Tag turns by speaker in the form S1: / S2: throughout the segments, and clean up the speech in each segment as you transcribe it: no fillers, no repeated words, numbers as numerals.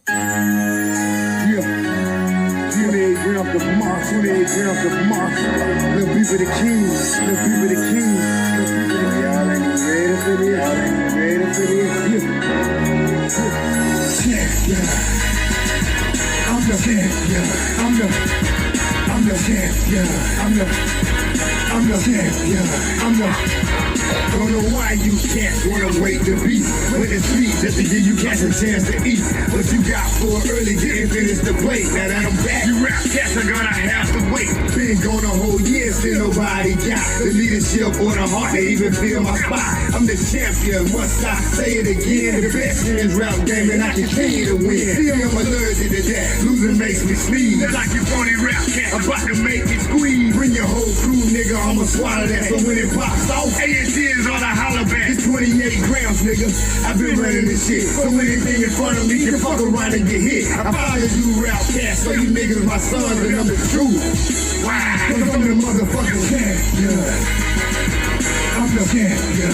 S1: Yeah. 28 grams of moss, 28 grams of moss. Little people the kings, little people the kings. Little people the y'all ain't ready for this, y'all ain't ready for this. Yeah. I'm the champion, I'm the champion, I'm the champion, don't know why you can't wanna wait to be with the sweet just to give you cats a chance to eat. What you got for early didn't finish the plate. Now that I'm back, you rap cats are gonna have to wait. Been gone a whole year, still nobody got the leadership or the heart to even feel my spot. I'm the champion, must I say it again? The best in this rap game and I continue to win. Still I'm allergic to that, losing makes me sneeze. Like you phony rap cat, about to make me squeeze. Bring your whole crew, nigga, I'ma swallow that. So when it pops off, A&T is on a holler back. It's 28 grams, nigga. I've been running this shit. So anything in front of me can fuck around and get hit. I followed you rap cats, so you niggas my sons and I'm the truth. Why? Cause I'm the motherfucking champion. I'm the champion.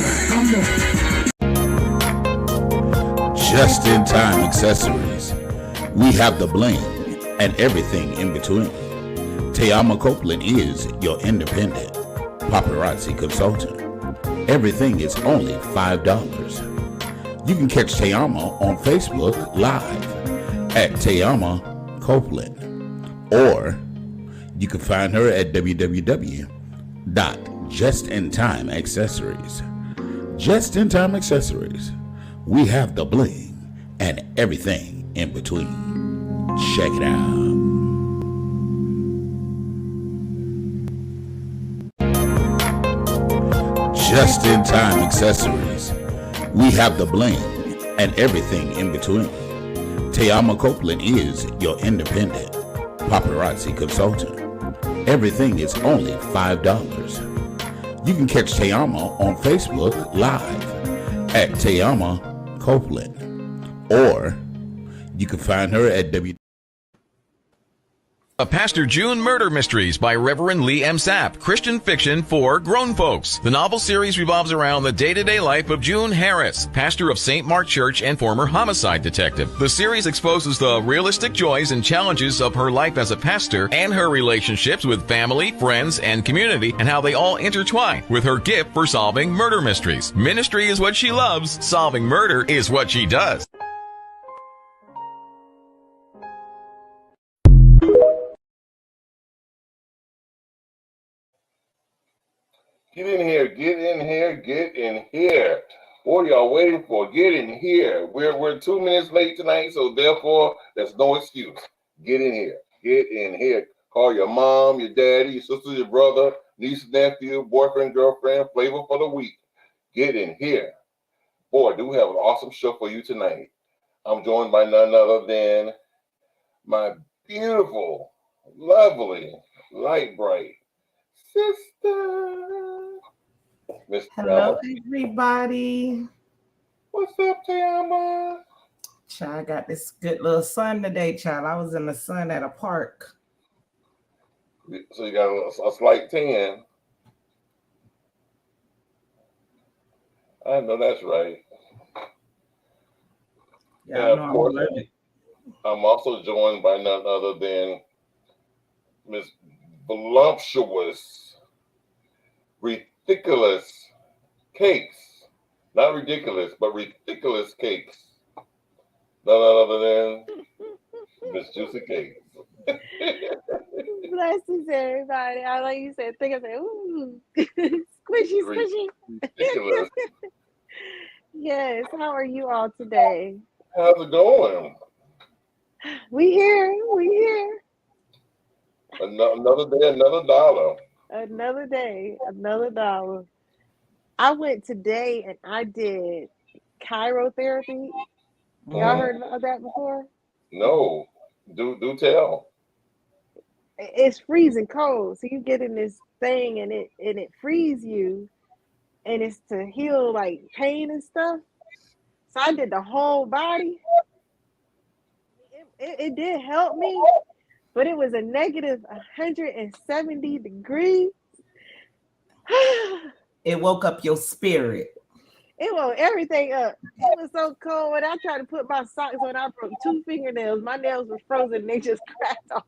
S2: Just in time accessories. We have the bling and everything in between. Tayama Copeland is your independent paparazzi consultant. Everything is only $5. You can catch Tayama on Facebook Live at Tayama Copeland, or you can find her at www.justintimeaccessories. Just in time accessories. We have the bling and everything in between. Check it out. Just in time accessories. We have the bling and everything in between. Tayama Copeland is your independent paparazzi consultant. Everything is only $5. You can catch Tayama on Facebook Live at Tayama Copeland, or you can find her at
S3: Pastor June Murder Mysteries by Reverend Lee M. Sapp, Christian fiction for grown folks. The novel series revolves around the day-to-day life of June Harris, pastor of St. Mark Church and former homicide detective. The series exposes the realistic joys and challenges of her life as a pastor and her relationships with family, friends, and community, and how they all intertwine with her gift for solving murder mysteries. Ministry is what she loves. Solving murder is what she does.
S4: Get in here, get in here, get in here. What are y'all waiting for? Get in here. We're 2 minutes late tonight, so therefore, there's no excuse. Get in here. Get in here. Call your mom, your daddy, your sister, your brother, niece, nephew, boyfriend, girlfriend, flavor for the week. Get in here. Boy, do we have an awesome show for you tonight. I'm joined by none other than my beautiful, lovely, light bright sister.
S5: Hello, everybody.
S4: What's up, Tayama?
S5: Child, I got this good little sun today, child. I was in the sun at a park.
S4: So you got a slight tan. I know that's right.
S5: Yeah,
S4: of course, I'm also joined by none other than Miss Voluptuous, Ridiculous Cakes. Not ridiculous, but ridiculous cakes. None other than Miss Juicy Cakes.
S6: Blessings, everybody. I like you said, think of it. Ooh, squishy, squishy.
S4: Ridiculous.
S6: Yes. How are you all today?
S4: How's it going?
S6: We here. We here.
S4: Another day, another dollar.
S6: Another day, another dollar. I went today and I did chirotherapy. Y'all heard of that before?
S4: No. Do tell.
S6: It's freezing cold. So you get in this thing and it frees you, and it's to heal like pain and stuff. So I did the whole body. It did help me, but it was a negative 170 degrees.
S5: It woke up your spirit.
S6: It woke everything up. It was so cold. When I tried to put my socks on, I broke 2 fingernails. My nails were frozen. And they just cracked off.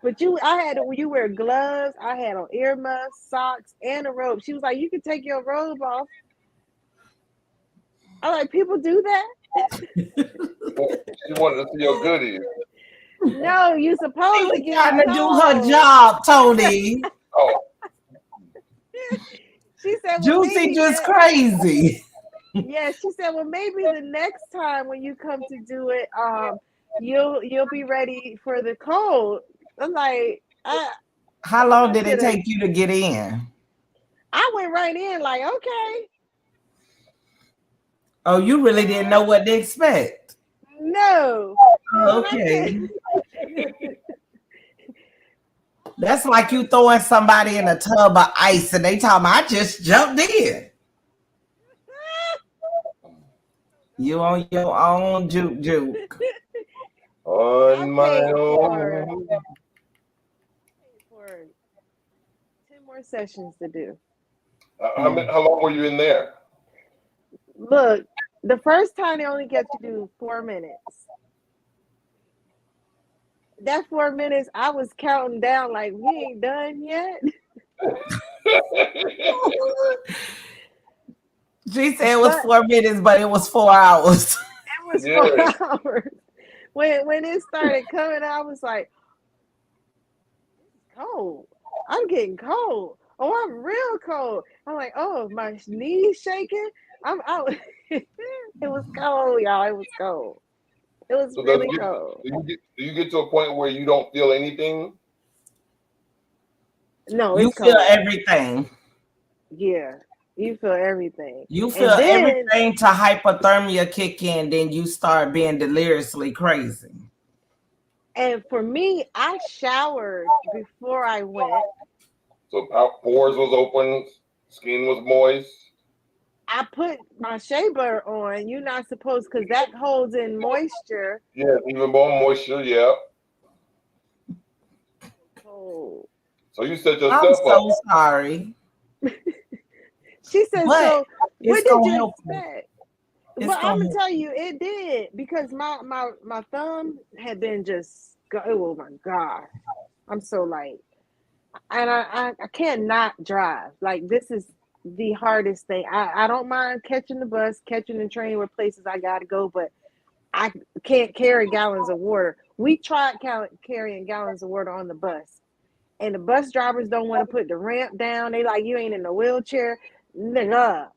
S6: But you wear gloves. I had on earmuffs, socks, and a robe. She was like, you can take your robe off. I'm like, people do that?
S4: She wanted to see your goodies.
S6: No, you supposed to get
S5: trying to do her job, Tony.
S4: Oh,
S6: She said,
S5: well, Juicy just crazy.
S6: Yeah, she said, well, maybe the next time when you come to do it, you'll be ready for the cold. I'm like,
S5: how long did it take you to get in?
S6: I went right in, like, okay.
S5: Oh, you really didn't know what to expect?
S6: No.
S5: Okay. That's like you throwing somebody in a tub of ice and they talking about, I just jumped in. You on your own, juke.
S4: On my own.
S6: For 10 more sessions to do.
S4: How long were you in there?
S6: Look, the first time they only get to do 4 minutes. That 4 minutes, I was counting down like we ain't done yet.
S5: She said it was 4 minutes, but it was 4 hours.
S6: It was 4 hours. When it started coming, I was like, it's cold. I'm getting cold. Oh, I'm real cold. I'm like, oh, my knees shaking. I'm out. It was cold, y'all. It was cold. It was really cold.
S4: Do you get to a point where you don't feel anything?
S6: No,
S5: you feel cold. Everything.
S6: Yeah, you feel everything.
S5: You feel everything to hypothermia kick in, then you start being deliriously crazy.
S6: And for me, I showered before I went.
S4: So pores was open, skin was moist.
S6: I put my shea butter on. You're not supposed, because that holds in moisture.
S4: Yeah, even more moisture. Yeah.
S6: Oh.
S4: So you set yourself
S5: I'm
S4: up.
S5: so sorry.
S6: She said,
S5: but
S6: so what did you expect?
S5: Well,
S6: I'm gonna tell you, it did, because my thumb had been just, oh my God, I'm so light, and I can't not drive. Like, this is the hardest thing. I don't mind catching the bus, catching the train where places I gotta go, but I can't carry gallons of water. We tried carrying gallons of water on the bus, and the bus drivers don't want to put the ramp down. They like, you ain't in a wheelchair. Nigga,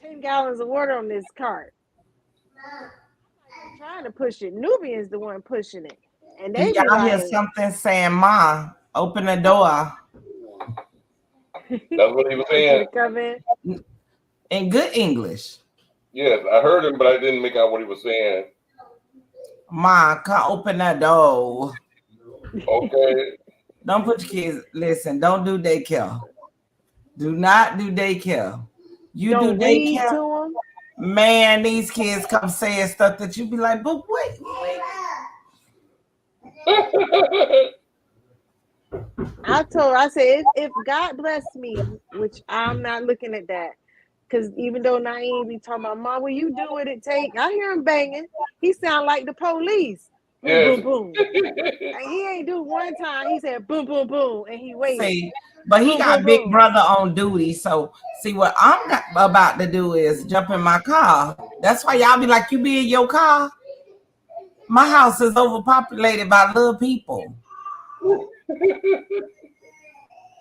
S6: 10 gallons of water on this cart. I'm trying to push it. Nubian's the one pushing it. And they
S5: y'all
S6: like,
S5: hear something saying, Ma, open the door.
S4: That's what he was saying.
S6: Come
S5: in good English.
S4: Yes, I heard him, but I didn't make out what he was saying.
S5: Ma, come open that door.
S4: Okay.
S5: Don't put your kids, listen, don't do daycare. Do not do daycare. You
S6: don't
S5: do
S6: daycare.
S5: To them. Man, these kids come saying stuff that you be like, but wait.
S6: I said, if God bless me, which I'm not looking at that, because even though Naeem be talking about, Mom, will you do what it take? I hear him banging. He sound like the police. Boom,
S4: yes.
S6: boom, boom. And he ain't do one time. He said boom, boom, boom, and he waited.
S5: See, but he got Big Brother on duty. So see, what I'm about to do is jump in my car. That's why y'all be like, you be in your car. My house is overpopulated by little people.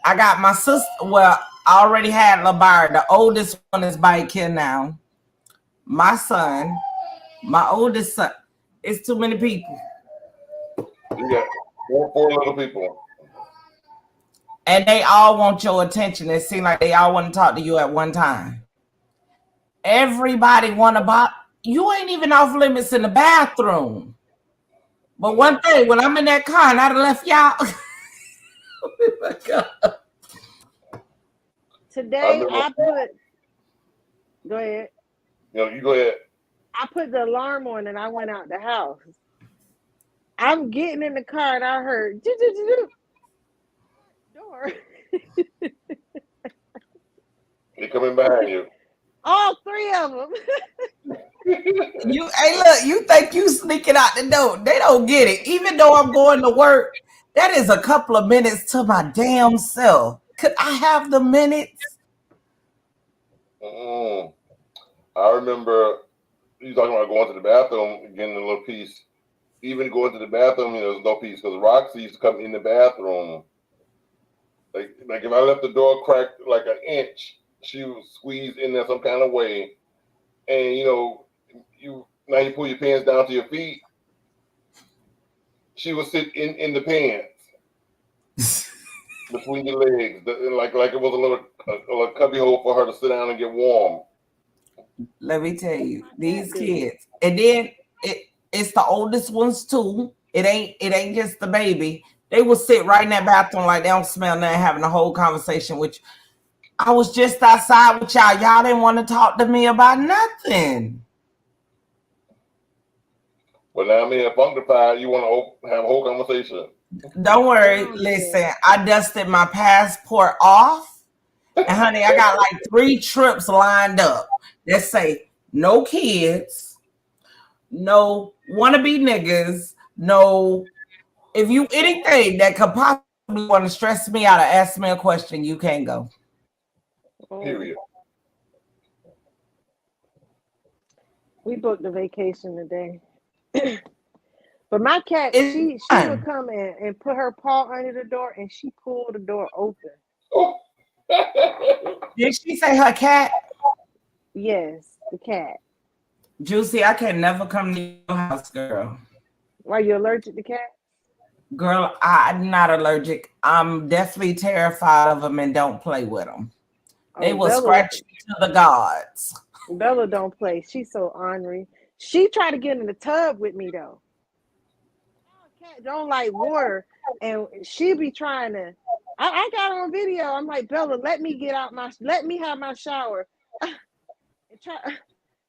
S5: I got my sister. Well, I already had LaBar. The oldest one is back here now. My son, my oldest son. It's too many people.
S4: You got four little people.
S5: And they all want your attention. It seems like they all want to talk to you at one time. Everybody want to you ain't even off limits in the bathroom. But one thing, when I'm in that car and I'd have left y'all. Oh my God.
S6: Today I put, go ahead.
S4: No, you go ahead.
S6: I put the alarm on and I went out the house. I'm getting in the car and I heard door.
S4: They coming behind you.
S6: All three of them.
S5: Hey, look, you think you sneaking out the door. They don't get it. Even though I'm going to work, that is a couple of minutes to my damn self. Could I have the minutes?
S4: I remember you talking about going to the bathroom, getting a little piece. Even going to the bathroom, there's no peace because Roxy used to come in the bathroom. Like if I left the door cracked like an inch, she would squeeze in there some kind of way. And you pull your pants down to your feet. She would sit in the pants between your legs, like it was a little cubby hole for her to sit down and get warm.
S5: Let me tell you, these kids, and then it's the oldest ones too. It ain't just the baby. They will sit right in that bathroom like they don't smell nothing, having a whole conversation with you. I was just outside with y'all. Y'all didn't want to talk to me about nothing.
S4: But now I'm here funkified. You want to have a whole conversation.
S5: Don't worry. Listen, I dusted my passport off. And honey, I got like 3 trips lined up that say no kids, no wannabe niggas, no. If you anything that could possibly want to stress me out or ask me a question, you can't go.
S4: Period.
S6: We booked a vacation today. But my cat, she would come in and put her paw under the door and she pulled the door open.
S4: Oh.
S5: Did she say her cat?
S6: Yes, the cat.
S5: Juicy, I can never come to your house, girl.
S6: Why, you allergic to cats?
S5: Girl, I'm not allergic. I'm definitely terrified of them and don't play with them. They will scratch you to the gods.
S6: Bella don't play. She's so ornery. She tried to get in the tub with me though. Cat don't like water, and she be trying to. I got on video. I'm like, Bella, let me have my shower.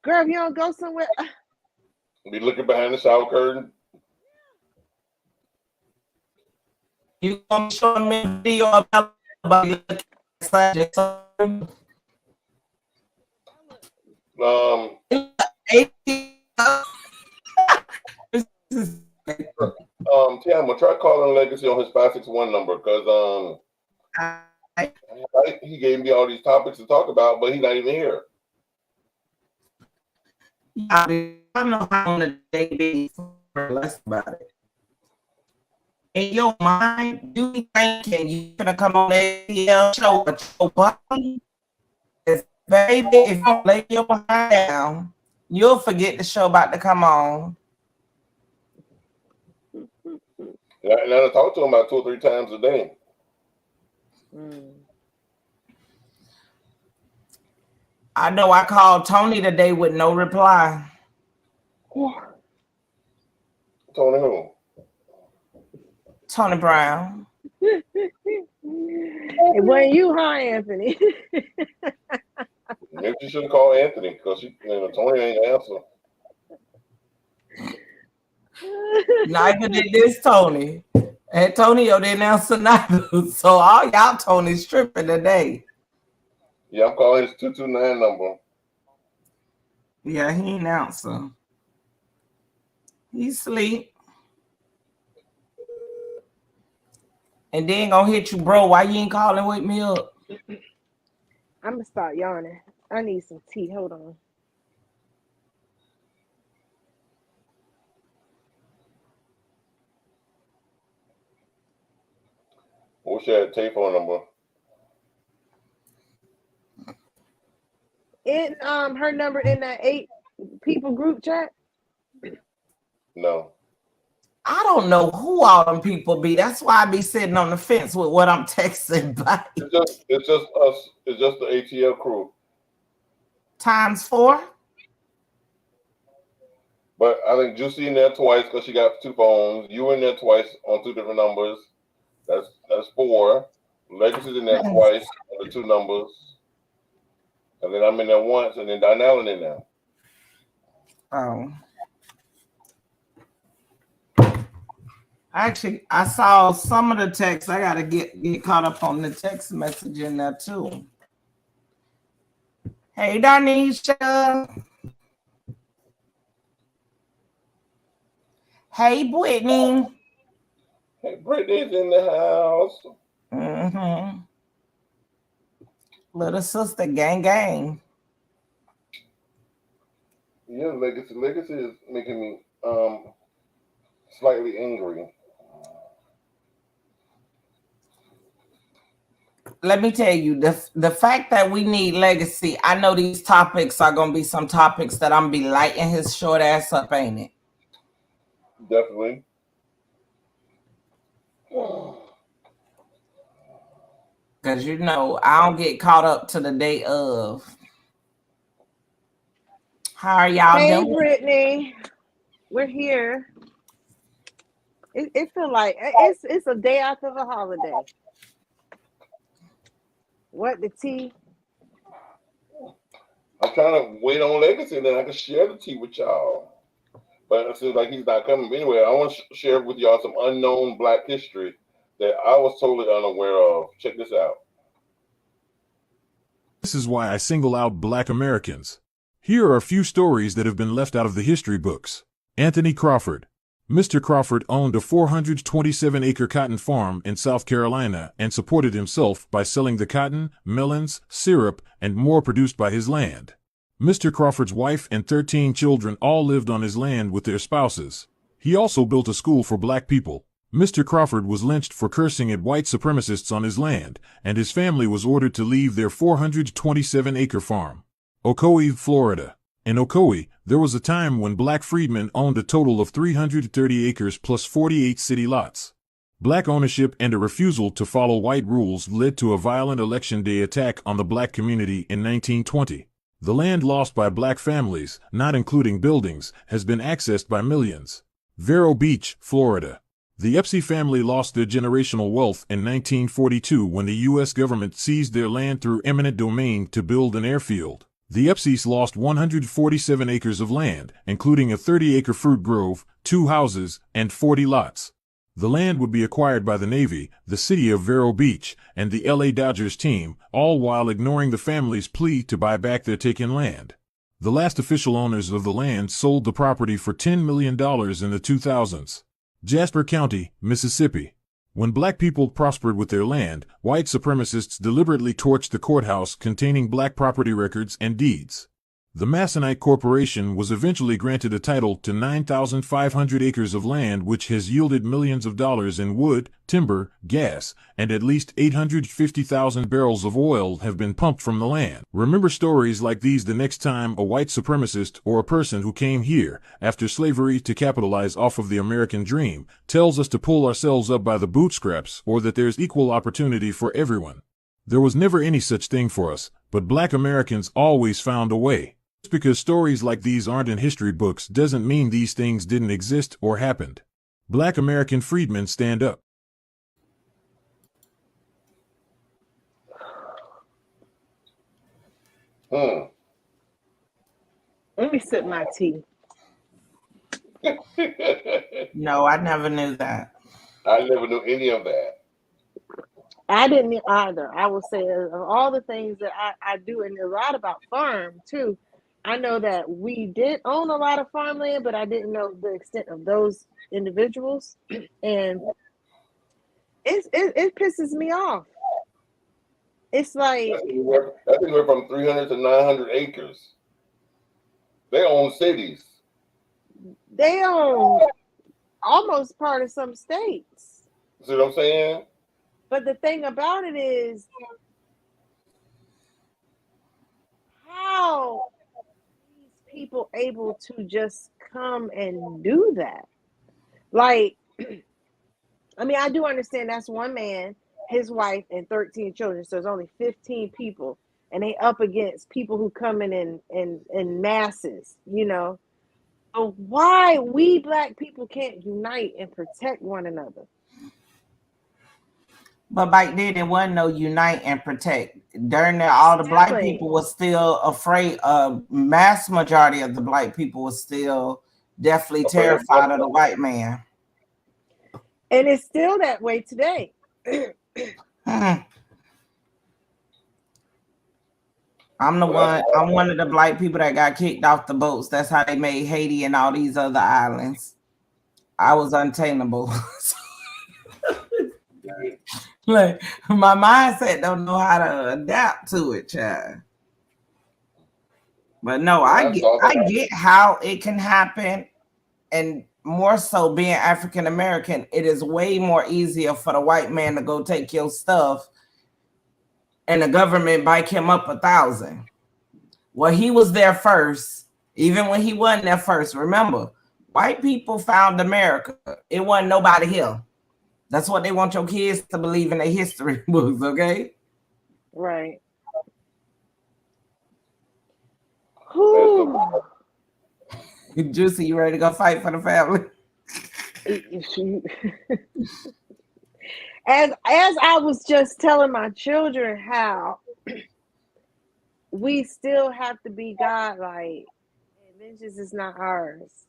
S6: Girl, if you don't go somewhere.
S4: Be looking behind the shower curtain.
S5: You gonna show me a video about your cat?
S4: Tiama, try calling Legacy on his 561 number because he gave me all these topics to talk about, but he's not even here.
S5: I don't know how on a day be less about it. In your mind, you thinking you gonna come on ATL show a show button? Baby, if you don't lay your behind down, you'll forget the show about to come on.
S4: And I talk to him about 2 or 3 times a day.
S5: I know I called Tony today with no reply.
S4: Tony who?
S5: Tony Brown.
S6: It wasn't you, huh, Anthony?
S4: Maybe you should call Anthony because Tony ain't answer.
S5: Neither did this Tony. Antonio didn't answer neither. So all y'all Tony's tripping today.
S4: Yeah, I'm calling his 229 number.
S5: Yeah, he ain't answer. He sleep. And then gonna hit you, bro. Why you ain't calling wake me up?
S6: I'm gonna start yawning. I need some tea. Hold on.
S4: What's your telephone number?
S6: In her number in that 8 people group chat?
S4: No.
S6: I
S5: don't know who all them people be. That's why I be sitting on the fence with what I'm texting by.
S4: It's just us. It's just the ATL crew.
S5: ×4.
S4: But I think Juicy in there twice because she got 2 phones. You in there twice on 2 different numbers. That's 4. Legacy's in there twice on the 2 numbers. And then I'm in there once, and then Donnell in there.
S5: Oh. Actually, I saw some of the text. I gotta get caught up on the text message in there too. Hey, Darnisha. Hey, Brittany.
S4: Hey, Brittany's in the house.
S5: Mm-hmm. Little sister, gang, gang.
S4: Yeah, legacy is making me slightly angry.
S5: Let me tell you, the fact that we need legacy, I know these topics are gonna be some topics that I'm gonna be lighting his short ass up, ain't it?
S4: Definitely.
S5: Because you know, I don't get caught up to the day of. How are y'all
S6: Hey,
S5: doing?
S6: Brittany, we're here. It feel like it's a day after the holiday. What the tea?
S4: I'm trying to wait on legacy, and then I can share the tea with y'all. But it seems like he's not coming anyway. I want to share with y'all some unknown Black history that I was totally unaware of. Check this out.
S7: This is why I single out Black Americans. Here are a few stories that have been left out of the history books. Anthony Crawford. Mr. Crawford owned a 427-acre cotton farm in South Carolina and supported himself by selling the cotton, melons, syrup, and more produced by his land. Mr. Crawford's wife and 13 children all lived on his land with their spouses. He also built a school for Black people. Mr. Crawford was lynched for cursing at white supremacists on his land, and his family was ordered to leave their 427-acre farm. Ocoee, Florida. In Ocoee, there was a time when Black freedmen owned a total of 330 acres plus 48 city lots. Black ownership and a refusal to follow white rules led to a violent Election Day attack on the Black community in 1920. The land lost by Black families, not including buildings, has been accessed by millions. Vero Beach, Florida. The Epstein family lost their generational wealth in 1942 when the U.S. government seized their land through eminent domain to build an airfield. The Epsteins lost 147 acres of land, including a 30-acre fruit grove, 2 houses, and 40 lots. The land would be acquired by the Navy, the city of Vero Beach, and the LA Dodgers team, all while ignoring the family's plea to buy back their taken land. The last official owners of the land sold the property for $10 million in the 2000s. Jasper County, Mississippi. When Black people prospered with their land, white supremacists deliberately torched the courthouse containing Black property records and deeds. The Masonite Corporation was eventually granted a title to 9,500 acres of land, which has yielded millions of dollars in wood, timber, gas, and at least 850,000 barrels of oil have been pumped from the land. Remember stories like these the next time a white supremacist or a person who came here after slavery to capitalize off of the American dream tells us to pull ourselves up by the bootstraps or that there's equal opportunity for everyone. There was never any such thing for us, but Black Americans always found a way. Just because stories like these aren't in history books doesn't mean these things didn't exist or happened. Black American freedmen stand up.
S6: Let me sip my tea.
S5: No, I never knew that.
S4: I never knew any of that.
S6: I didn't either. I will say of all the things that I do, and a lot about farm too. I know that we did own a lot of farmland, but I didn't know the extent of those individuals, and it pisses me off. It's like
S4: I think we're from 300 to 900 acres. They own cities.
S6: they own almost part of some states.
S4: See what I'm saying?
S6: But the thing about it is, how are these people able to just come and do that? Like, I mean, I do understand that's one man, his wife, and 13 children. So there's only 15 people, and they up against people who come in masses, you know. So why we Black people can't unite and protect one another?
S5: But back then, there wasn't no unite and protect. During that, all the Black people was still afraid. Mass majority of the Black people was still definitely terrified of the white man.
S6: And it's still that way today.
S5: I'm one of the black people that got kicked off the boats. That's how they made Haiti and all these other islands. I was untameable. Like, my mindset don't know how to adapt to it, child. But no, I get how it can happen, and more so being African American, it is way more easier for the white man to go take your stuff and the government bike him up 1,000. Well, he was there first, even when he wasn't there first. Remember, white people found America. It wasn't nobody here. That's what they want your kids to believe in their history books, okay?
S6: Right.
S5: Juicy, you ready to go fight for the family?
S6: As I was just telling my children how we still have to be godlike. Vengeance is not ours.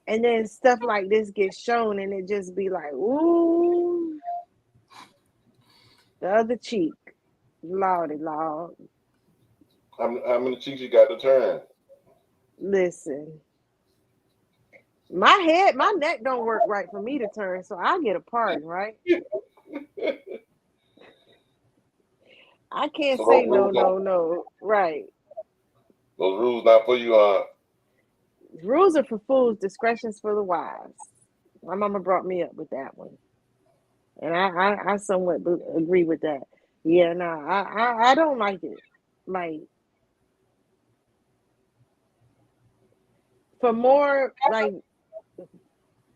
S6: And then stuff like this gets shown and it just be like, ooh, the other cheek. Lordy Lord.
S4: How many cheeks you got to turn?
S6: Listen. My neck don't work right for me to turn, so I get a pardon, right? I can't say no. Right.
S4: Those rules not for you,
S6: Rules are for fools, discretion's for the wise. My mama brought me up with that one. And I somewhat agree with that. Yeah, no, I don't like it. Like, for more, like,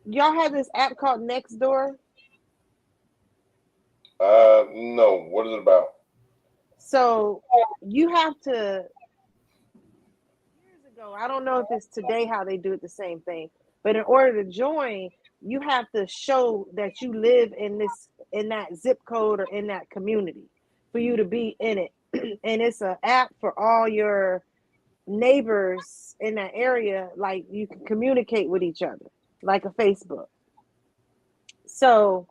S6: y'all have this app called Nextdoor?
S4: No. What is it about?
S6: So you have to, years ago, I don't know if it's today how they do it the same thing, but in order to join, you have to show that you live in that zip code or in that community for you to be in it. And it's an app for all your neighbors in that area, like you can communicate with each other, like a Facebook. So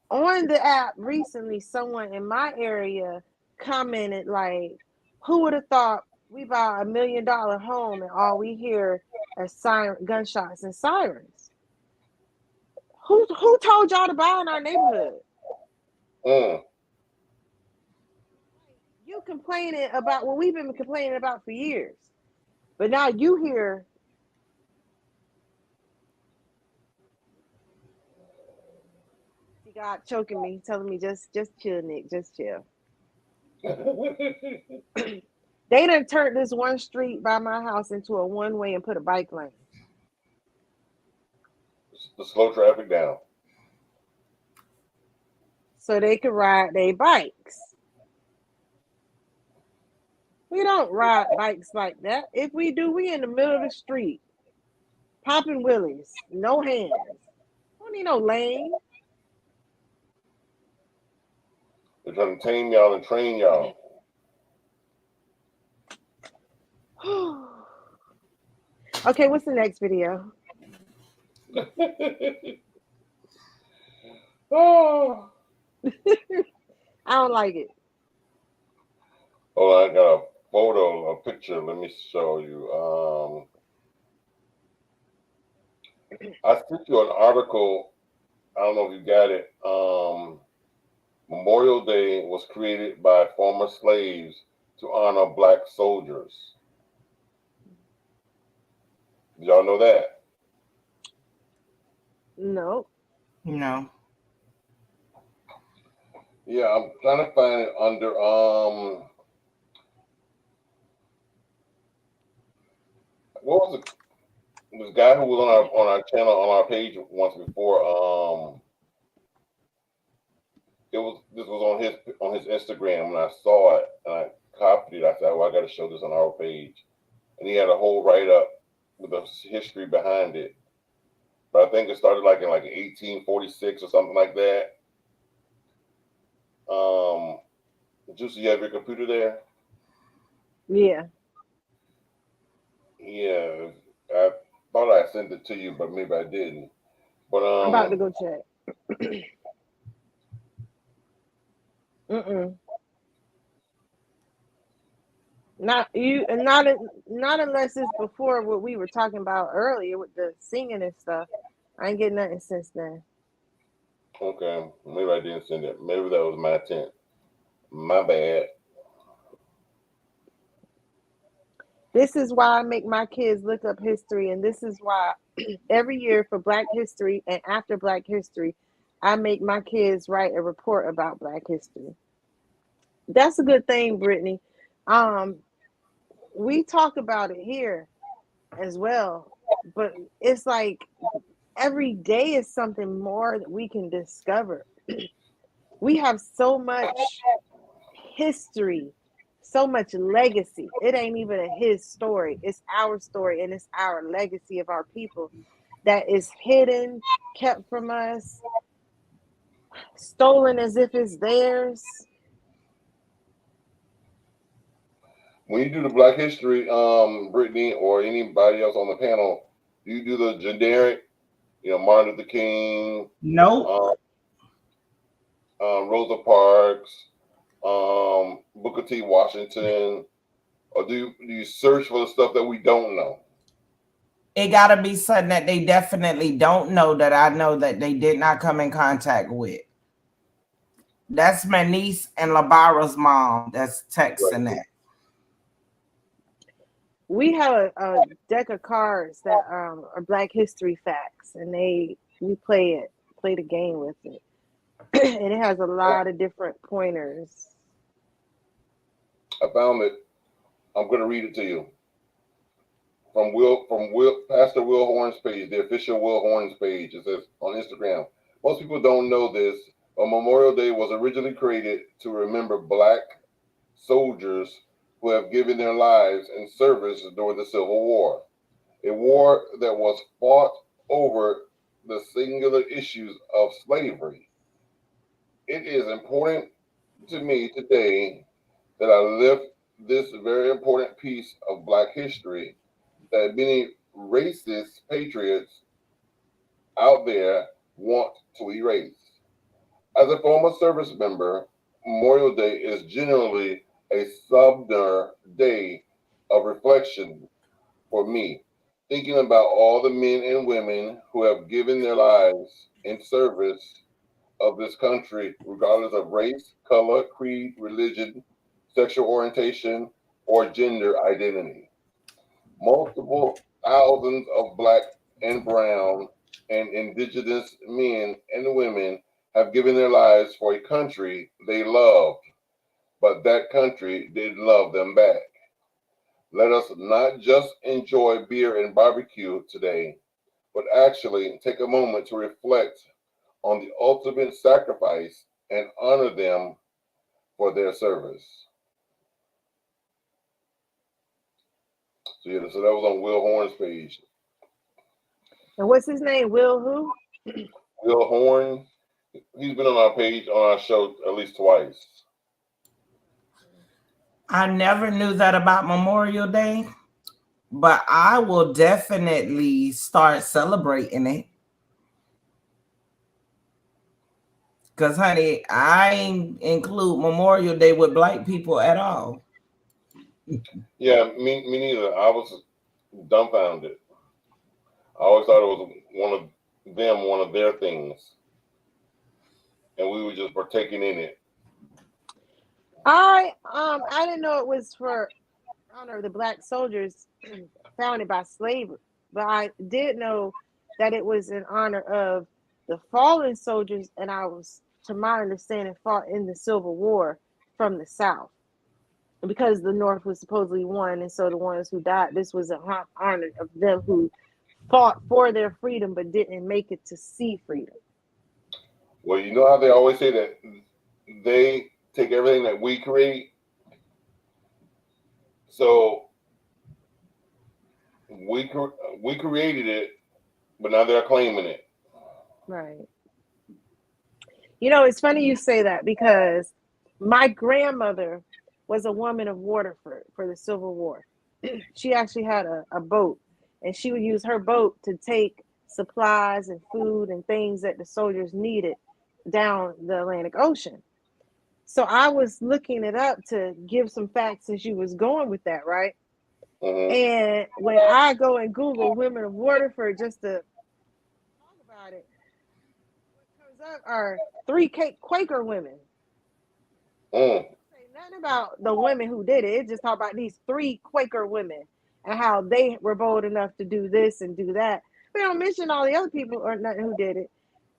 S6: on the app recently, someone in my area commented like, who would have thought we bought $1 million home and all we hear are gunshots and sirens? Who told y'all to buy in our neighborhood? You complaining about what we've been complaining about for years, but now you hear. God choking me, telling me just chill, Nick, just chill. They done turned this one street by my house into a one-way and put a bike lane.
S4: To slow traffic down.
S6: So they could ride their bikes. We don't ride bikes like that. If we do, we in the middle of the street. Popping willies. No hands. Don't need no lane.
S4: They're trying to tame y'all and train y'all.
S6: Okay, what's the next video?
S4: Oh.
S6: I don't like it.
S4: Oh, I got a photo, a picture. Let me show you. I sent you an article. I don't know if you got it. Memorial Day was created by former slaves to honor Black soldiers. Did y'all know that?
S6: No.
S4: Yeah, I'm trying to find it under what was it? This guy who was on our channel, on our page once before. This was on his Instagram, and I saw it and I copied it. I said, well, I got to show this on our page. And he had a whole write-up with the history behind it. But I think it started like in 1846 or something like that. Juicy, you have your computer there?
S6: Yeah.
S4: Yeah. I thought I sent it to you, but maybe I didn't. But
S6: I'm about to go check. Not you, and not unless it's before what we were talking about earlier with the singing and stuff. I ain't getting nothing since then.
S4: okay, maybe I didn't send it. Maybe that was my attempt. My bad.
S6: This is why I make my kids look up history, and this is why every year for Black History and after Black History, I make my kids write a report about Black history. That's a good thing, Brittany. We talk about it here as well, but it's like every day is something more that we can discover. We have so much history, so much legacy. It ain't even a his story, it's our story, and it's our legacy of our people that is hidden, kept from us, stolen as if it's theirs.
S4: When you do the Black History, Brittany or anybody else on the panel, do you do the generic, Martin Luther King,
S5: Nope.
S4: Rosa Parks, Booker T. Washington, or do you search for the stuff that we don't know?
S5: It got to be something that they definitely don't know that I know that they did not come in contact with. That's my niece and Labara's mom that's texting that.
S6: We have a deck of cards that are Black History facts, and we play the game with it. And it has a lot of different pointers.
S4: I found it. I'm going to read it to you. From Pastor Will Horn's page, the official Will Horn's page. It says on Instagram, most people don't know this, but Memorial Day was originally created to remember Black soldiers who have given their lives in service during the Civil War, a war that was fought over the singular issues of slavery. It is important to me today that I lift this very important piece of Black history that many racist patriots out there want to erase. As a former service member, Memorial Day is generally a somber day of reflection for me, thinking about all the men and women who have given their lives in service of this country, regardless of race, color, creed, religion, sexual orientation, or gender identity. Multiple thousands of Black and brown and indigenous men and women have given their lives for a country they loved, but that country didn't love them back. Let us not just enjoy beer and barbecue today, but actually take a moment to reflect on the ultimate sacrifice and honor them for their service. So that was on Will Horn's page.
S6: And what's his name? Will who?
S4: Will Horn. He's been on our page, on our show at least twice.
S5: I never knew that about Memorial Day, but I will definitely start celebrating it. Because, honey, I ain't include Memorial Day with Black people at all.
S4: Yeah, me neither. I was dumbfounded. I always thought it was one of their things, and we were just partaking in it.
S6: I didn't know it was for honor of the Black soldiers founded by slavery, but I did know that it was in honor of the fallen soldiers, and I was, to my understanding, fought in the Civil War from the South. Because the North was supposedly won, and so the ones who died, this was an honor of them who fought for their freedom but didn't make it to see freedom.
S4: Well, you know how they always say that they take everything that we create. So we created it, but now they're claiming it.
S6: Right. You know, it's funny you say that because my grandmother was a woman of Waterford for the Civil War. She actually had a boat, and she would use her boat to take supplies and food and things that the soldiers needed down the Atlantic Ocean. So I was looking it up to give some facts as you was going with that, right? And when I go and Google women of Waterford just to talk about it, what comes up are 3 Quaker women. Say nothing about the women who did it. It just talk about these 3 Quaker women and how they were bold enough to do this and do that. They don't mention all the other people or nothing who did it.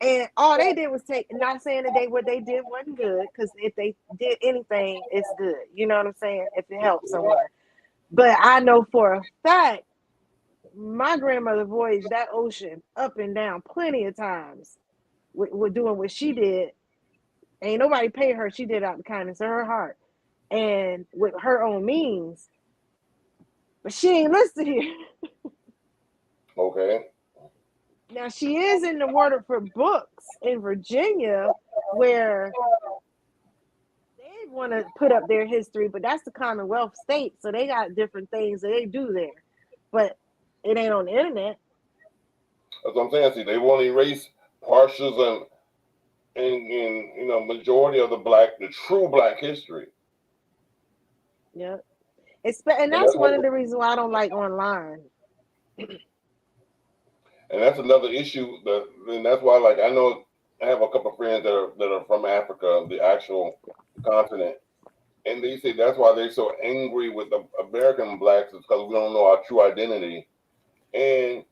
S6: And all they did was take, not saying that what they did wasn't good, because if they did anything, it's good. You know what I'm saying? If it helps someone. But I know for a fact, my grandmother voyaged that ocean up and down plenty of times with doing what she did. Ain't nobody paid her. She did out the kindness of her heart and with her own means. But she ain't listed here.
S4: Okay.
S6: Now, she is in the Waterford books in Virginia where they want to put up their history, but that's the Commonwealth state, so they got different things that they do there. But it ain't on the internet.
S4: That's what I'm saying. See, they want to erase partials and you know, majority of the true black history.
S6: Yeah. And that's one of the reasons why I don't like online.
S4: And that's another issue. And that's why, like, I know I have a couple of friends that are from Africa, the actual continent, and they say that's why they're so angry with the American blacks, is because we don't know our true identity, and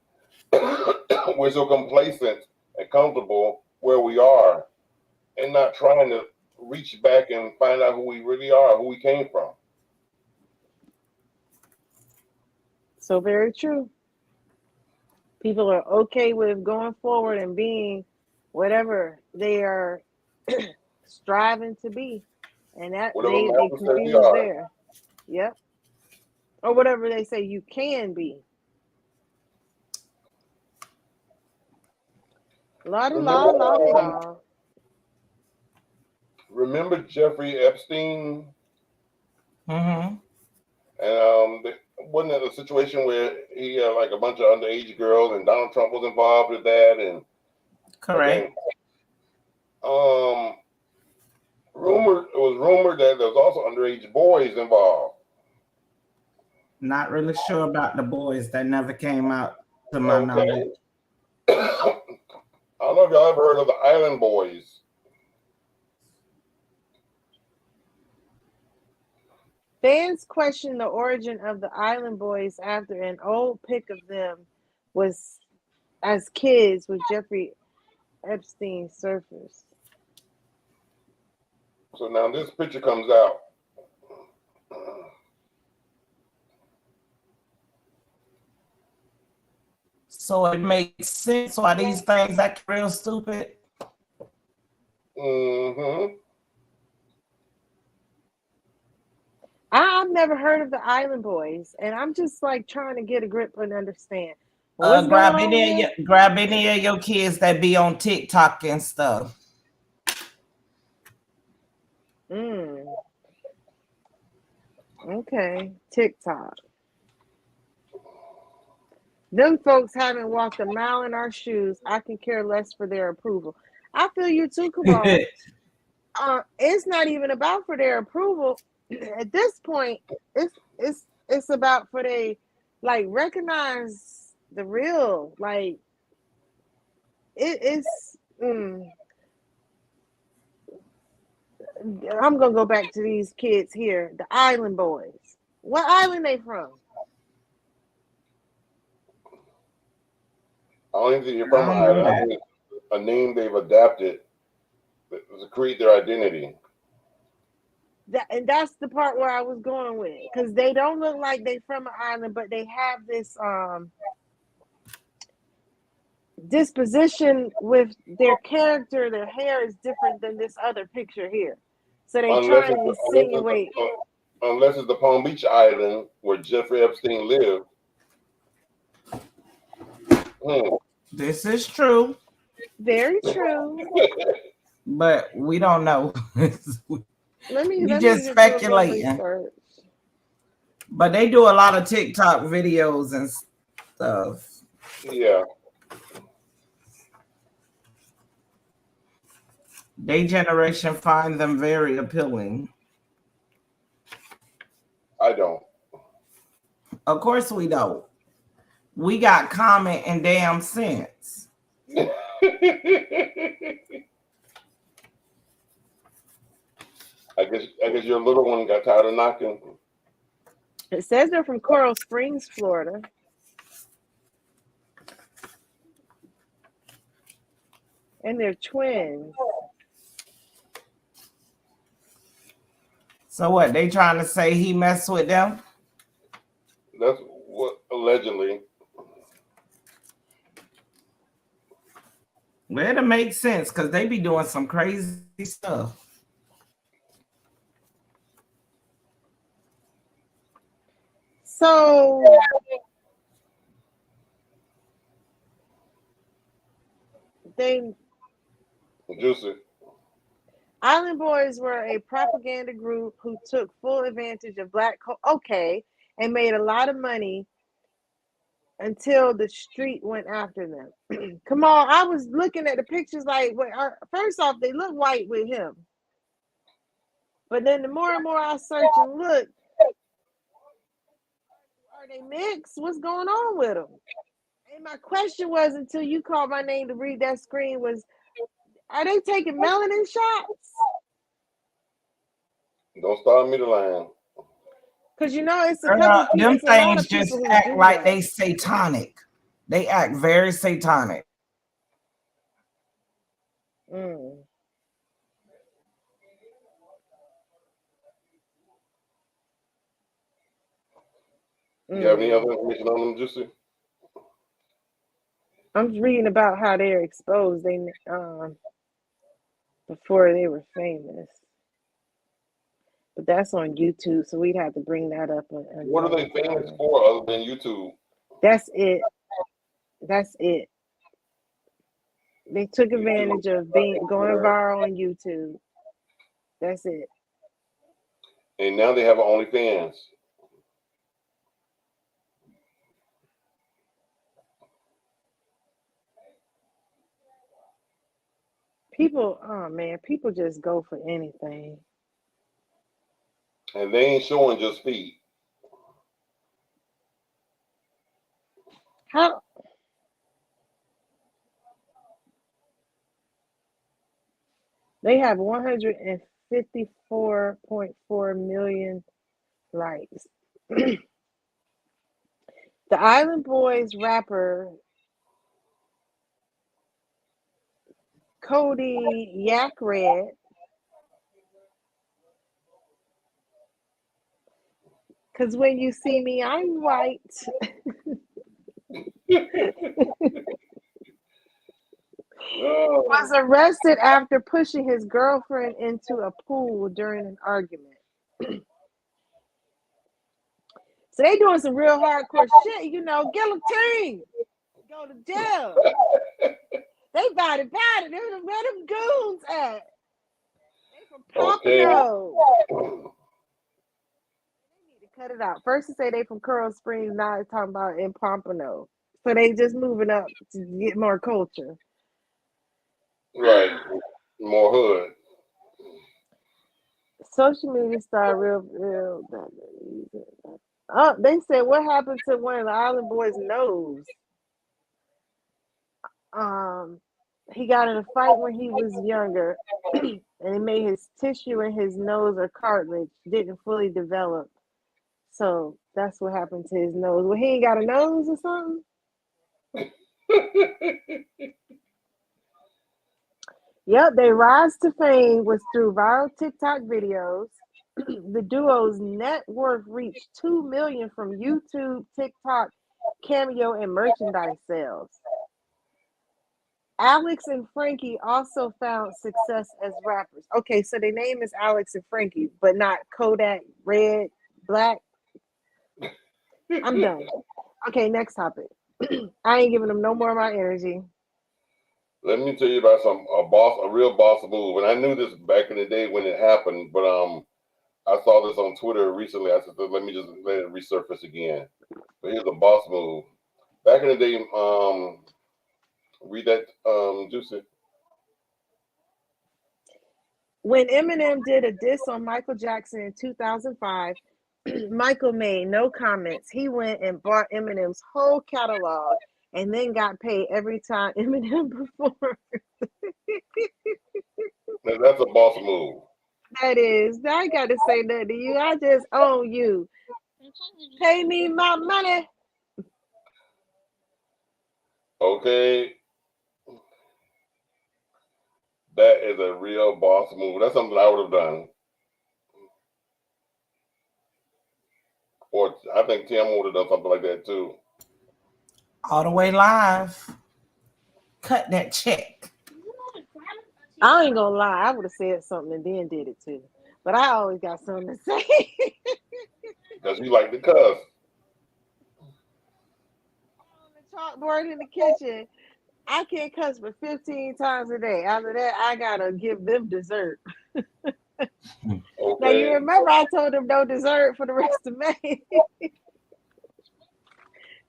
S4: we're so complacent and comfortable where we are, and not trying to reach back and find out who we really are, who we came from.
S6: So very true. People are okay with going forward and being whatever they are striving to be, and that they confuse there. Yep. Or whatever they say you can be. La.
S4: Remember Jeffrey Epstein?
S5: Mm-hmm.
S4: And wasn't it a situation where he had like a bunch of underage girls, and Donald Trump was involved with that? And
S5: correct.
S4: It was rumored that there was also underage boys involved.
S5: Not really sure about the boys. That never came out to my knowledge.
S4: I don't know if y'all ever heard of the Island Boys.
S6: Fans question the origin of the Island Boys after an old pic of them was as kids with Jeffrey Epstein surfaced.
S4: So now this picture comes out.
S5: So it makes sense why these things act real stupid.
S4: Mm-hmm.
S6: I've never heard of the Island Boys, and I'm just like trying to get a grip and understand.
S5: Grab any of your kids that be on TikTok and stuff.
S6: Okay, TikTok. Them folks haven't walked a mile in our shoes. I can care less for their approval. I feel you too, Cabal. It's not even about for their approval. At this point, it's about for they like recognize the real, like it's I'm gonna go back to these kids here, the Island Boys. What island they from?
S4: I don't even think you're from an island. I think it's a name they've adapted to create their identity.
S6: And that's the part where I was going with, because they don't look like they from an island, but they have this disposition with their character. Their hair is different than this other picture here, so they try to insinuate.
S4: Unless it's the Palm Beach Island where Jeffrey Epstein lived.
S5: This is true.
S6: Very true.
S5: But we don't know.
S6: Let me
S5: just speculating. But they do a lot of TikTok videos and stuff.
S4: Yeah.
S5: They generation find them very appealing.
S4: I don't.
S5: Of course we don't. We got common and damn sense.
S4: I guess your little one got tired of knocking.
S6: It says they're from Coral Springs, Florida. And they're twins.
S5: So what? They trying to say he messed with them?
S4: That's what allegedly.
S5: Well, it'll make sense because they be doing some crazy stuff.
S6: So they
S4: Juicy.
S6: Island Boys were a propaganda group who took full advantage of black and made a lot of money until the street went after them. Come on, I was looking at the pictures like, first off, they look white with him. But then the more and more I search and look, are they mixed? What's going on with them? And my question was, until you called my name to read that screen, was, are they taking melanin shots?
S5: Don't start me to line.
S6: Because you know it's a couple of people.
S5: Them things just act like they satanic. They act very satanic.
S6: Mm.
S4: You have any other information on them, Juicy?
S6: I'm just reading about how they're exposed. They before they were famous, but that's on YouTube, so we'd have to bring that up.
S4: What are they famous for other than YouTube?
S6: That's it. That's it. They took advantage of going viral on YouTube. That's it.
S4: And now they have OnlyFans.
S6: People, oh man, people just go for anything.
S4: And they ain't showing just feet.
S6: How? They have 154.4 million likes. The Island Boys rapper Cody Yak Red because when you see me, I'm white. Was arrested after pushing his girlfriend into a pool during an argument. So they doing some real hardcore shit, you know. Guillotine, go to jail. They body. Where them goons at? They from Pompano. They need to cut it out. First, to say they from Coral Springs, now it's talking about in Pompano. So they just moving up to get more culture.
S4: Right, more hood.
S6: Social media star real. Oh, they said what happened to one of the Island Boys' nose? He got in a fight when he was younger, and it made his tissue in his nose or cartilage didn't fully develop. So that's what happened to his nose. Well, he ain't got a nose or something. Yep, their rise to fame was through viral TikTok videos. The duo's net worth reached $2 million from YouTube, TikTok, Cameo, and merchandise sales. Alex and Frankie also found success as rappers. Okay, so their name is Alex and Frankie, but not Kodak, Red, Black. I'm done. Okay, next topic. I ain't giving them no more of my energy.
S4: Let me tell you about a real boss move. And I knew this back in the day when it happened, but I saw this on Twitter recently. I said, let me just let it resurface again. But here's a boss move. Back in the day, read that, Juicy.
S6: When Eminem did a diss on Michael Jackson in 2005, Michael made no comments. He went and bought Eminem's whole catalog and then got paid every time Eminem performed.
S4: That's a boss move.
S6: That is. I ain't got to say nothing to you. I just own you. Pay me my money.
S4: Okay. That is a real boss move. That's something I would have done. Or I think Tim would have done something like that too.
S5: All the way live. Cut that check.
S6: I ain't gonna lie. I would have said something and then did it too. But I always got something to say.
S4: Because you like to cuss.
S6: On the chalkboard in the kitchen, I can't cuss for 15 times a day. After that, I gotta give them dessert.
S4: Okay.
S6: Now you remember I told them no dessert for the rest of May.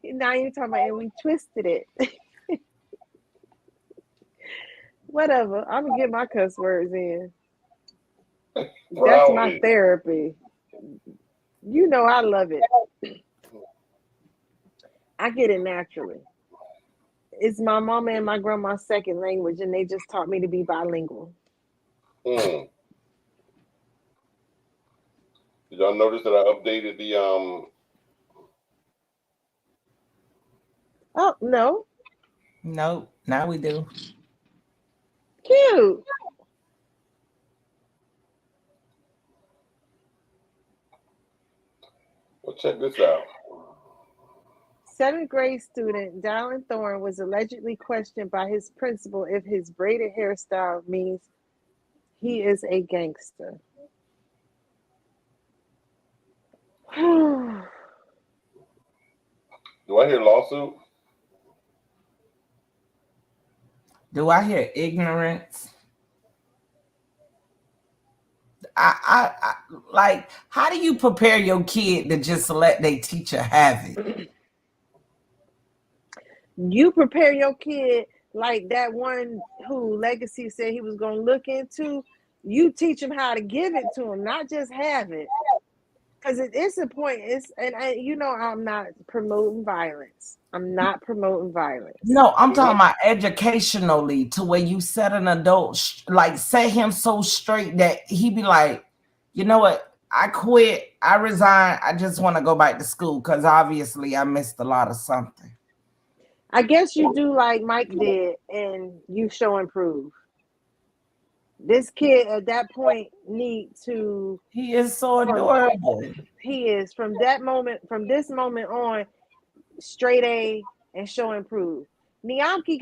S6: Now you're talking about, and we twisted it. Whatever. I'm gonna get my cuss words in. That's my therapy. You know I love it. I get it naturally. It's my mama and my grandma's second language, and they just taught me to be bilingual.
S4: Did y'all notice that I updated the
S6: Oh no.
S5: Nope. Now we do.
S6: Cute.
S4: Well, check this out.
S6: 7th grade student Dallin Thorne was allegedly questioned by his principal if his braided hairstyle means he is a gangster.
S4: Do I hear lawsuit?
S5: Do I hear ignorance? I like, how do you prepare your kid to just let their teacher have it?
S6: You prepare your kid like that one who Legacy said he was going to look into. You teach him how to give it to him, not just have it. Because it's a point. You know, I'm not promoting violence. I'm not promoting violence.
S5: No, I'm talking about educationally, to where you set an adult, like set him so straight that he be like, you know what? I quit. I resign. I just want to go back to school because obviously I missed a lot of something.
S6: I guess you do like Mike did, and you show and prove. This kid at that point need to.
S5: He is so adorable.
S6: He is from this moment on, straight A and show and prove. Nianki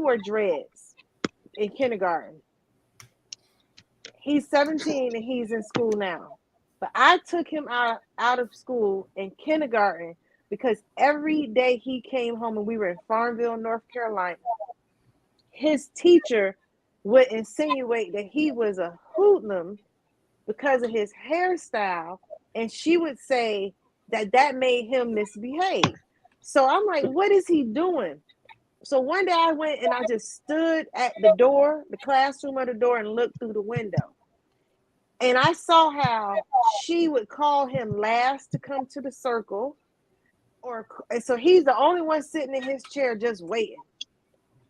S6: wore dreads in kindergarten. He's 17 and he's in school now. But I took him out of school in kindergarten because every day he came home, and we were in Farmville, North Carolina, his teacher would insinuate that he was a hoodlum because of his hairstyle, and she would say that made him misbehave. So I'm like, what is he doing? So one day I went and I just stood at the door, the classroom of the door, and looked through the window. And I saw how she would call him last to come to the circle. So he's the only one sitting in his chair just waiting.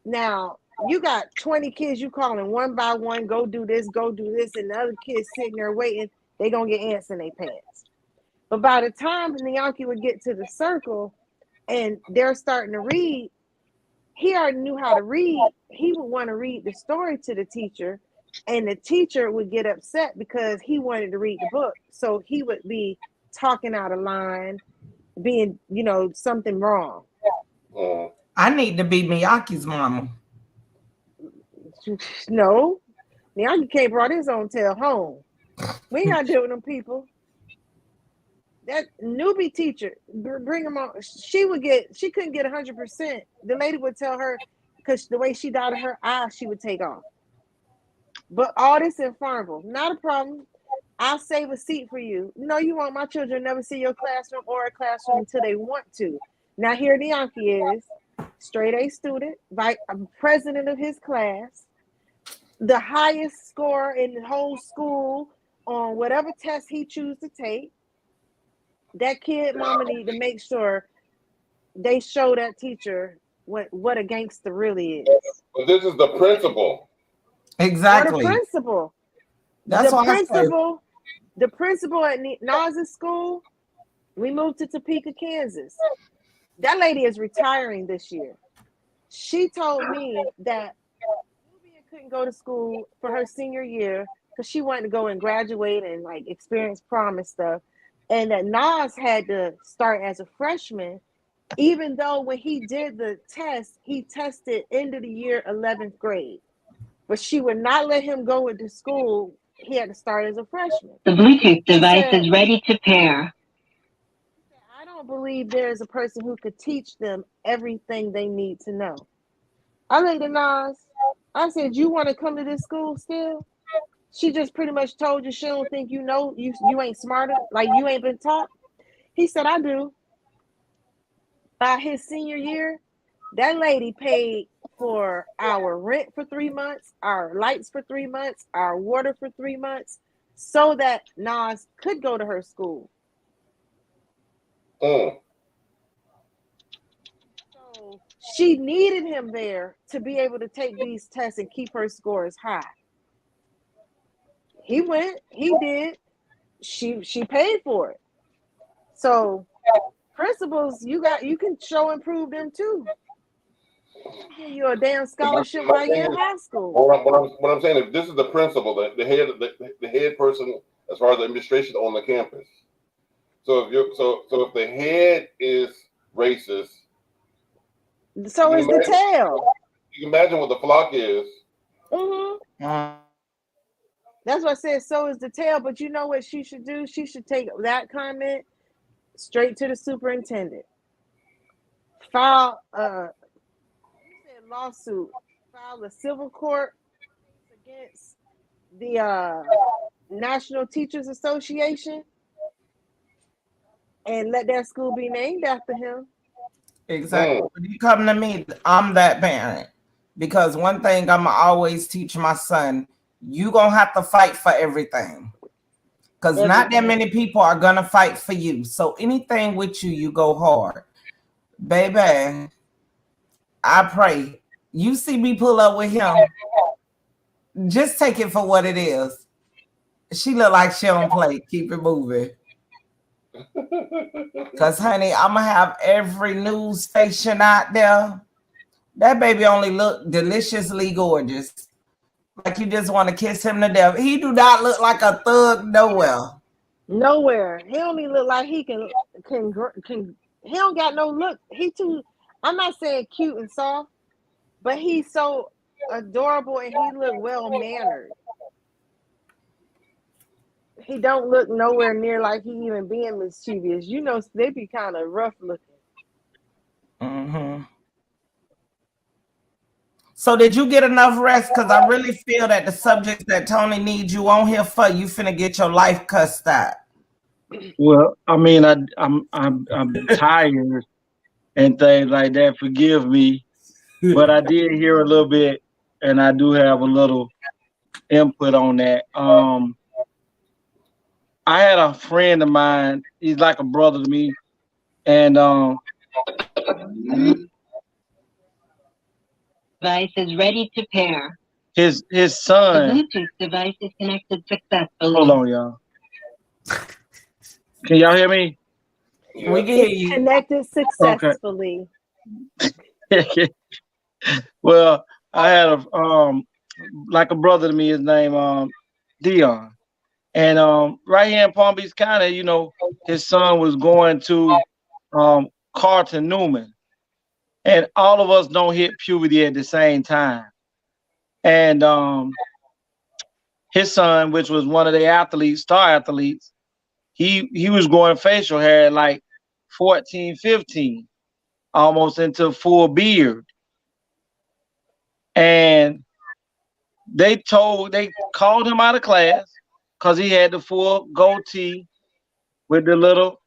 S6: Now, you got 20 kids you calling one by one, go do this, and the other kids sitting there waiting, they gonna get ants in their pants. But by the time Nianki would get to the circle and they're starting to read, he already knew how to read. He would want to read the story to the teacher, and the teacher would get upset because he wanted to read the book. So he would be talking out of line, being, something wrong.
S5: I need to be Miyake's mama.
S6: No, Miyake can't brought his own tail home. We ain't got to deal with them people. That newbie teacher, bring him on. She couldn't get 100%. The lady would tell her, because the way she dotted her eyes, she would take off. But all this in Farmville, not a problem. I'll save a seat for you. No, you won't. My children never see your classroom or a classroom until they want to. Now here Nianki is, straight A student, president of his class. the highest score in the whole school on whatever test he chooses to take. That kid mama need to make sure they show that teacher what a gangster really is.
S4: But this is the principal.
S6: Or the
S5: Exactly.
S6: principal.
S5: That's
S6: The
S5: why I say,
S6: principal at Naz's school, we moved to Topeka, Kansas. That lady is retiring this year. She told me that Nubia couldn't go to school for her senior year because she wanted to go and graduate and like experience prom and stuff. And that Nas had to start as a freshman, even though when he did the test, he tested end of the year 11th grade. But she would not let him go into school. He had to start as a freshman.
S8: The Bluetooth device is ready to pair.
S6: I don't believe there is a person who could teach them everything they need to know. I looked at Nas. I said, "You want to come to this school still?" She just pretty much told you she don't think you know, you ain't smarter, like you ain't been taught. He said, "I do." By his senior year, that lady paid for our rent for 3 months, our lights for 3 months, our water for 3 months, so that Nas could go to her school. So she needed him there to be able to take these tests and keep her scores high. He went, he did. She paid for it. So principals, you can show and prove them too. Give you a damn scholarship while you're in high school.
S4: What I'm saying is, this is the principal, the head person as far as the administration on the campus. So if the head is racist,
S6: so is the tail.
S4: You can imagine what the flock is.
S6: That's what I said. So is the tail. But you know what she should do? She should take that comment straight to the superintendent. File lawsuit. File a civil court against the National Teachers Association and let that school be named after him.
S5: Exactly. When you come to me, I'm that parent. Because one thing I'm always teach my son, you gonna have to fight for everything. Because not that many people are gonna fight for you. So anything with you, you go hard. Baby, I pray. You see me pull up with him, just take it for what it is. She look like she don't play. Keep it moving. Because, honey, I'm going to have every news station out there. That baby only look deliciously gorgeous. Like you just want to kiss him to death. He do not look like a thug nowhere.
S6: Nowhere. He only look like he can he don't got no look. He too, I'm not saying cute and soft, but he's so adorable and he look well-mannered. He don't look nowhere near like he even being mischievous. You know, they be kind of rough looking.
S5: So did you get enough rest? Because I really feel that the subjects that Tony needs you on here for, you finna get your life cussed out.
S9: Well, I mean, I'm tired and things like that. Forgive me, but I did hear a little bit, and I do have a little input on that. I had a friend of mine. He's like a brother to me, and
S8: Device is ready to pair.
S9: His son.
S8: The Bluetooth device is connected successfully.
S9: Hold on, y'all. Can y'all hear me?
S5: We can hear you.
S6: Connected successfully.
S9: Okay. Well, I had a like a brother to me. His name Dion, and right here in Palm Beach County, you know, his son was going to Carlton Newman, and all of us don't hit puberty at the same time. And his son, which was one of the athletes, star athletes, he was growing facial hair at like 14, 15, almost into full beard. And they called him out of class because he had the full goatee with the little,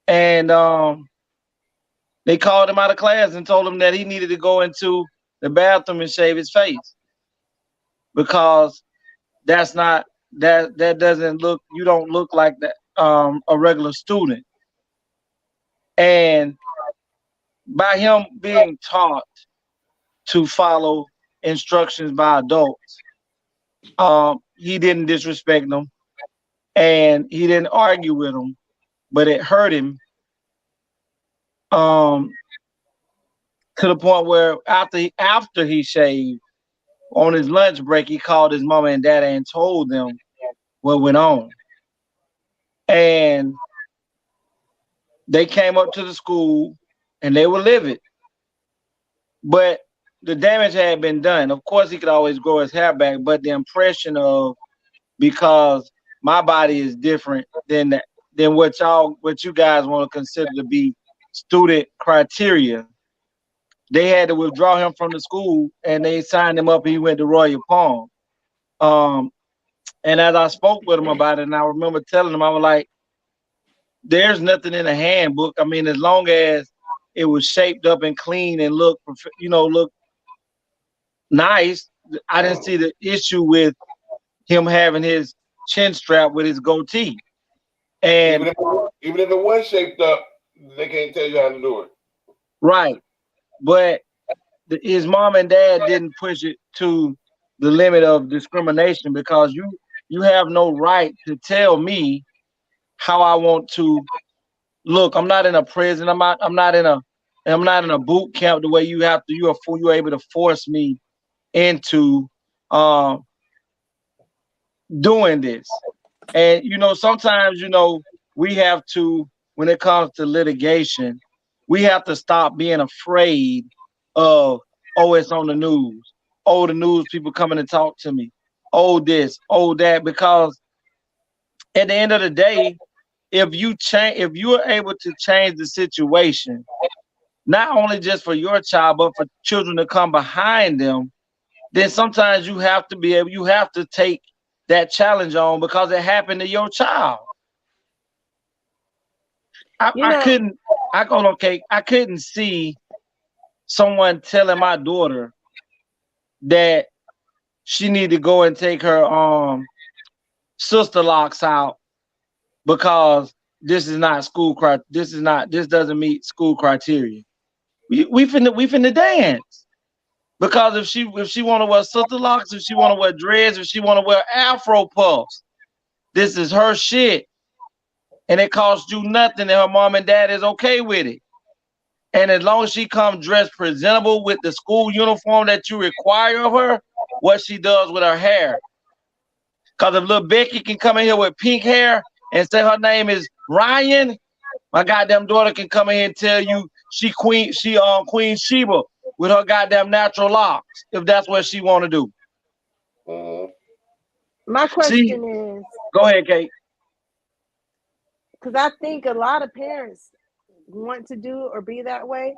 S9: and they called him out of class and told him that he needed to go into the bathroom and shave his face. because that's not that doesn't look, you don't look like that a regular student. And by him being taught to follow instructions by adults, he didn't disrespect them and he didn't argue with them, but it hurt him to the point where after he shaved, on his lunch break, he called his mama and daddy and told them what went on. And they came up to the school and they were livid. But the damage had been done. Of course, he could always grow his hair back, but the impression of, because my body is different than that, than what you guys want to consider to be student criteria, they had to withdraw him from the school and they signed him up and he went to Royal Palm. And as I spoke with him about it, and I remember telling him, I was like, there's nothing in the handbook. I mean, as long as it was shaped up and clean and look nice, I didn't see the issue with him having his chin strap with his goatee. And
S4: even if it was shaped up, they can't tell you how to do it.
S9: Right. But his mom and dad didn't push it to the limit of discrimination, because you have no right to tell me how I want to look. I'm not in a prison. I'm not in a boot camp the way you're able to force me into doing this. And sometimes we have to, when it comes to litigation, we have to stop being afraid of, oh, it's on the news. Oh, the news people coming to talk to me. Oh, this, oh, that. Because at the end of the day, if you are able to change the situation, not only just for your child, but for children to come behind them, then sometimes you have to take that challenge on, because it happened to your child. I couldn't see someone telling my daughter that she need to go and take her sister locks out because this doesn't meet school criteria. We finna dance. Because if she want to wear sister locks, if she want to wear dreads, if she want to wear afro puffs, this is her shit. And it costs you nothing, and her mom and dad is okay with it. And as long as she comes dressed presentable with the school uniform that you require of her, what she does with her hair. Because if little Becky can come in here with pink hair and say her name is Ryan, my goddamn daughter can come in here and tell you she Queen Sheba with her goddamn natural locks, if that's what she want to do.
S6: My question is,
S9: go ahead, Kate.
S6: Because I think a lot of parents want to do or be that way,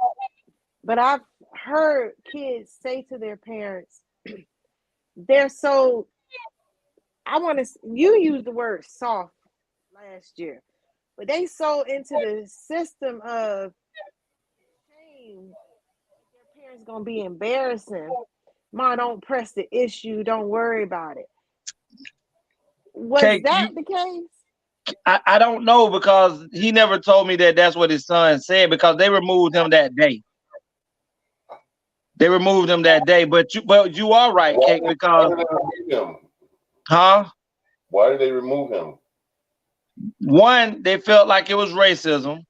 S6: but I've heard kids say to their parents, they're so, you used the word soft last year, but they so into the system of shame, their parents gonna be embarrassing. Ma, don't press the issue, don't worry about it. Was that the case?
S9: I don't know, because he never told me that that's what his son said, because they removed him that day. But you are right, Kate, because
S4: why did they remove him?
S9: One, they felt like it was racism,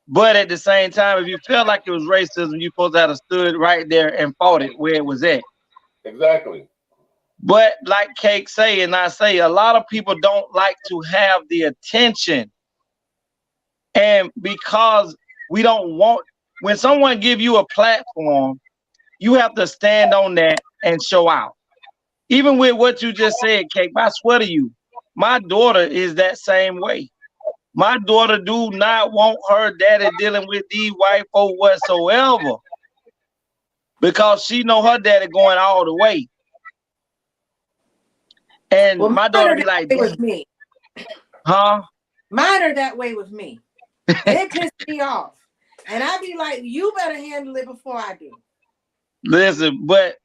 S9: but at the same time, if you felt like it was racism, you're supposed to have stood right there and fought it where it was at.
S4: Exactly.
S9: But like Kate say, and I say, a lot of people don't like to have the attention. And because we don't want, when someone give you a platform, you have to stand on that and show out. Even with what you just said, Kate, I swear to you, my daughter is that same way. My daughter do not want her daddy dealing with these white folk whatsoever, because she know her daddy going all the way. And my daughter be like,
S10: with me. Mine are that way with me. It pisses me off. And I be like, you better handle it before I do.
S9: Listen, but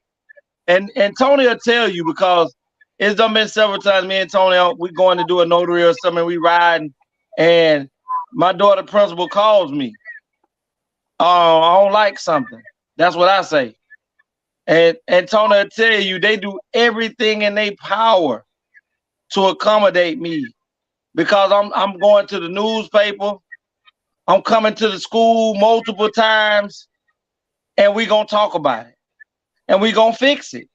S9: And Tony will tell you, because it's done been several times. Me and Tony, we going to do a notary or something. We riding, and my daughter principal calls me. I don't like something. That's what I say. And Tony will tell you, they do everything in their power to accommodate me, because I'm going to the newspaper. I'm coming to the school multiple times, and we gonna talk about it, and we gonna fix it,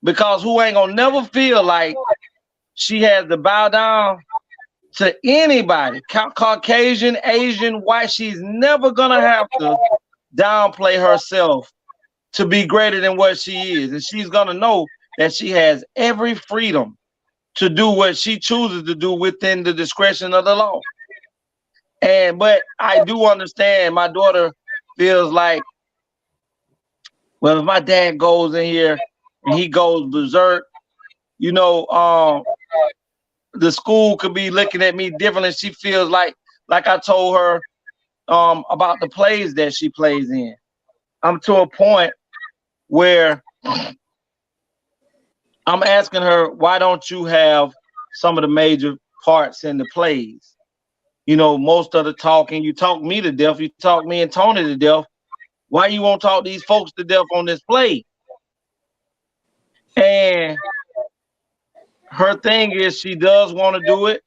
S9: because who ain't gonna never feel like she has to bow down to anybody, Caucasian, Asian, white. She's never gonna have to downplay herself to be greater than what she is, and she's gonna know that she has every freedom to do what she chooses to do within the discretion of the law. But I do understand my daughter feels like, well, if my dad goes in here and he goes berserk, you know, the school could be looking at me differently. She feels like I told her about the plays that she plays in. I'm to a point where I'm asking her, why don't you have some of the major parts in the plays? You know, most of the talking, you talk me to death, you talk me and Tony to death. Why you won't talk these folks to death on this play? And her thing is, she does want to do it,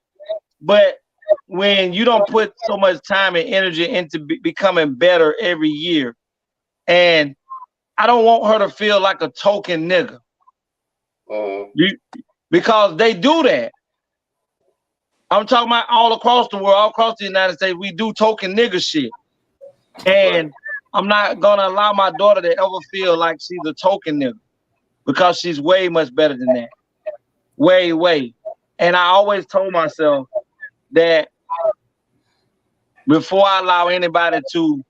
S9: but when you don't put so much time and energy into becoming better every year, and I don't want her to feel like a token nigga. Because they do that. I'm talking about all across the world, all across the United States, we do token nigga shit. And I'm not gonna allow my daughter to ever feel like she's a token nigga, because she's way much better than that. Way, way. And I always told myself that before I allow anybody to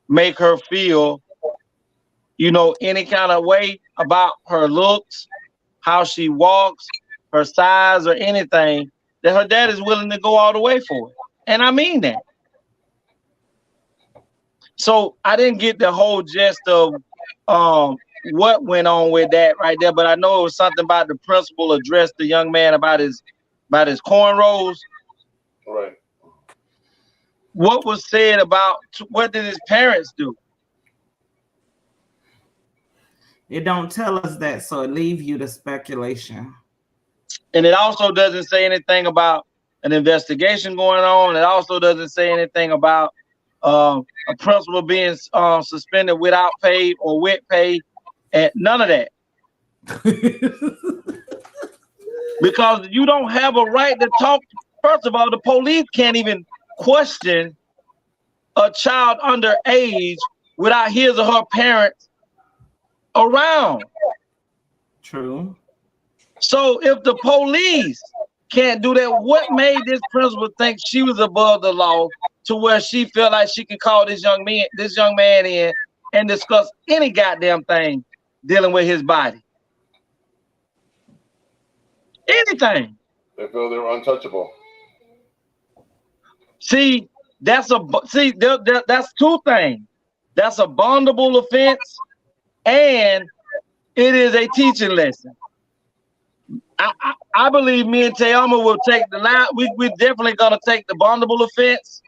S9: make her feel, you know, any kind of way about her looks, how she walks, her size, or anything, that her dad is willing to go all the way for it. And I mean that. So I didn't get the whole gist of what went on with that right there, but I know it was something about the principal addressed the young man about his cornrows.
S4: Right.
S9: What was said about, what did his parents do?
S5: It don't tell us that, so it leaves you to speculation.
S9: And it also doesn't say anything about an investigation going on. It also doesn't say anything about a principal being suspended without pay or with pay, and none of that. Because you don't have a right to talk. First of all, the police can't even question a child underage without his or her parents around.
S5: True.
S9: So if the police can't do that, what made this principal think she was above the law to where she felt like she can call this young man in and discuss any goddamn thing dealing with his body? Anything.
S4: They feel they're untouchable.
S9: See, that's two things. That's a bondable offense, and it is a teaching lesson. I believe me and Tayama will take we're definitely gonna take the bondable offense,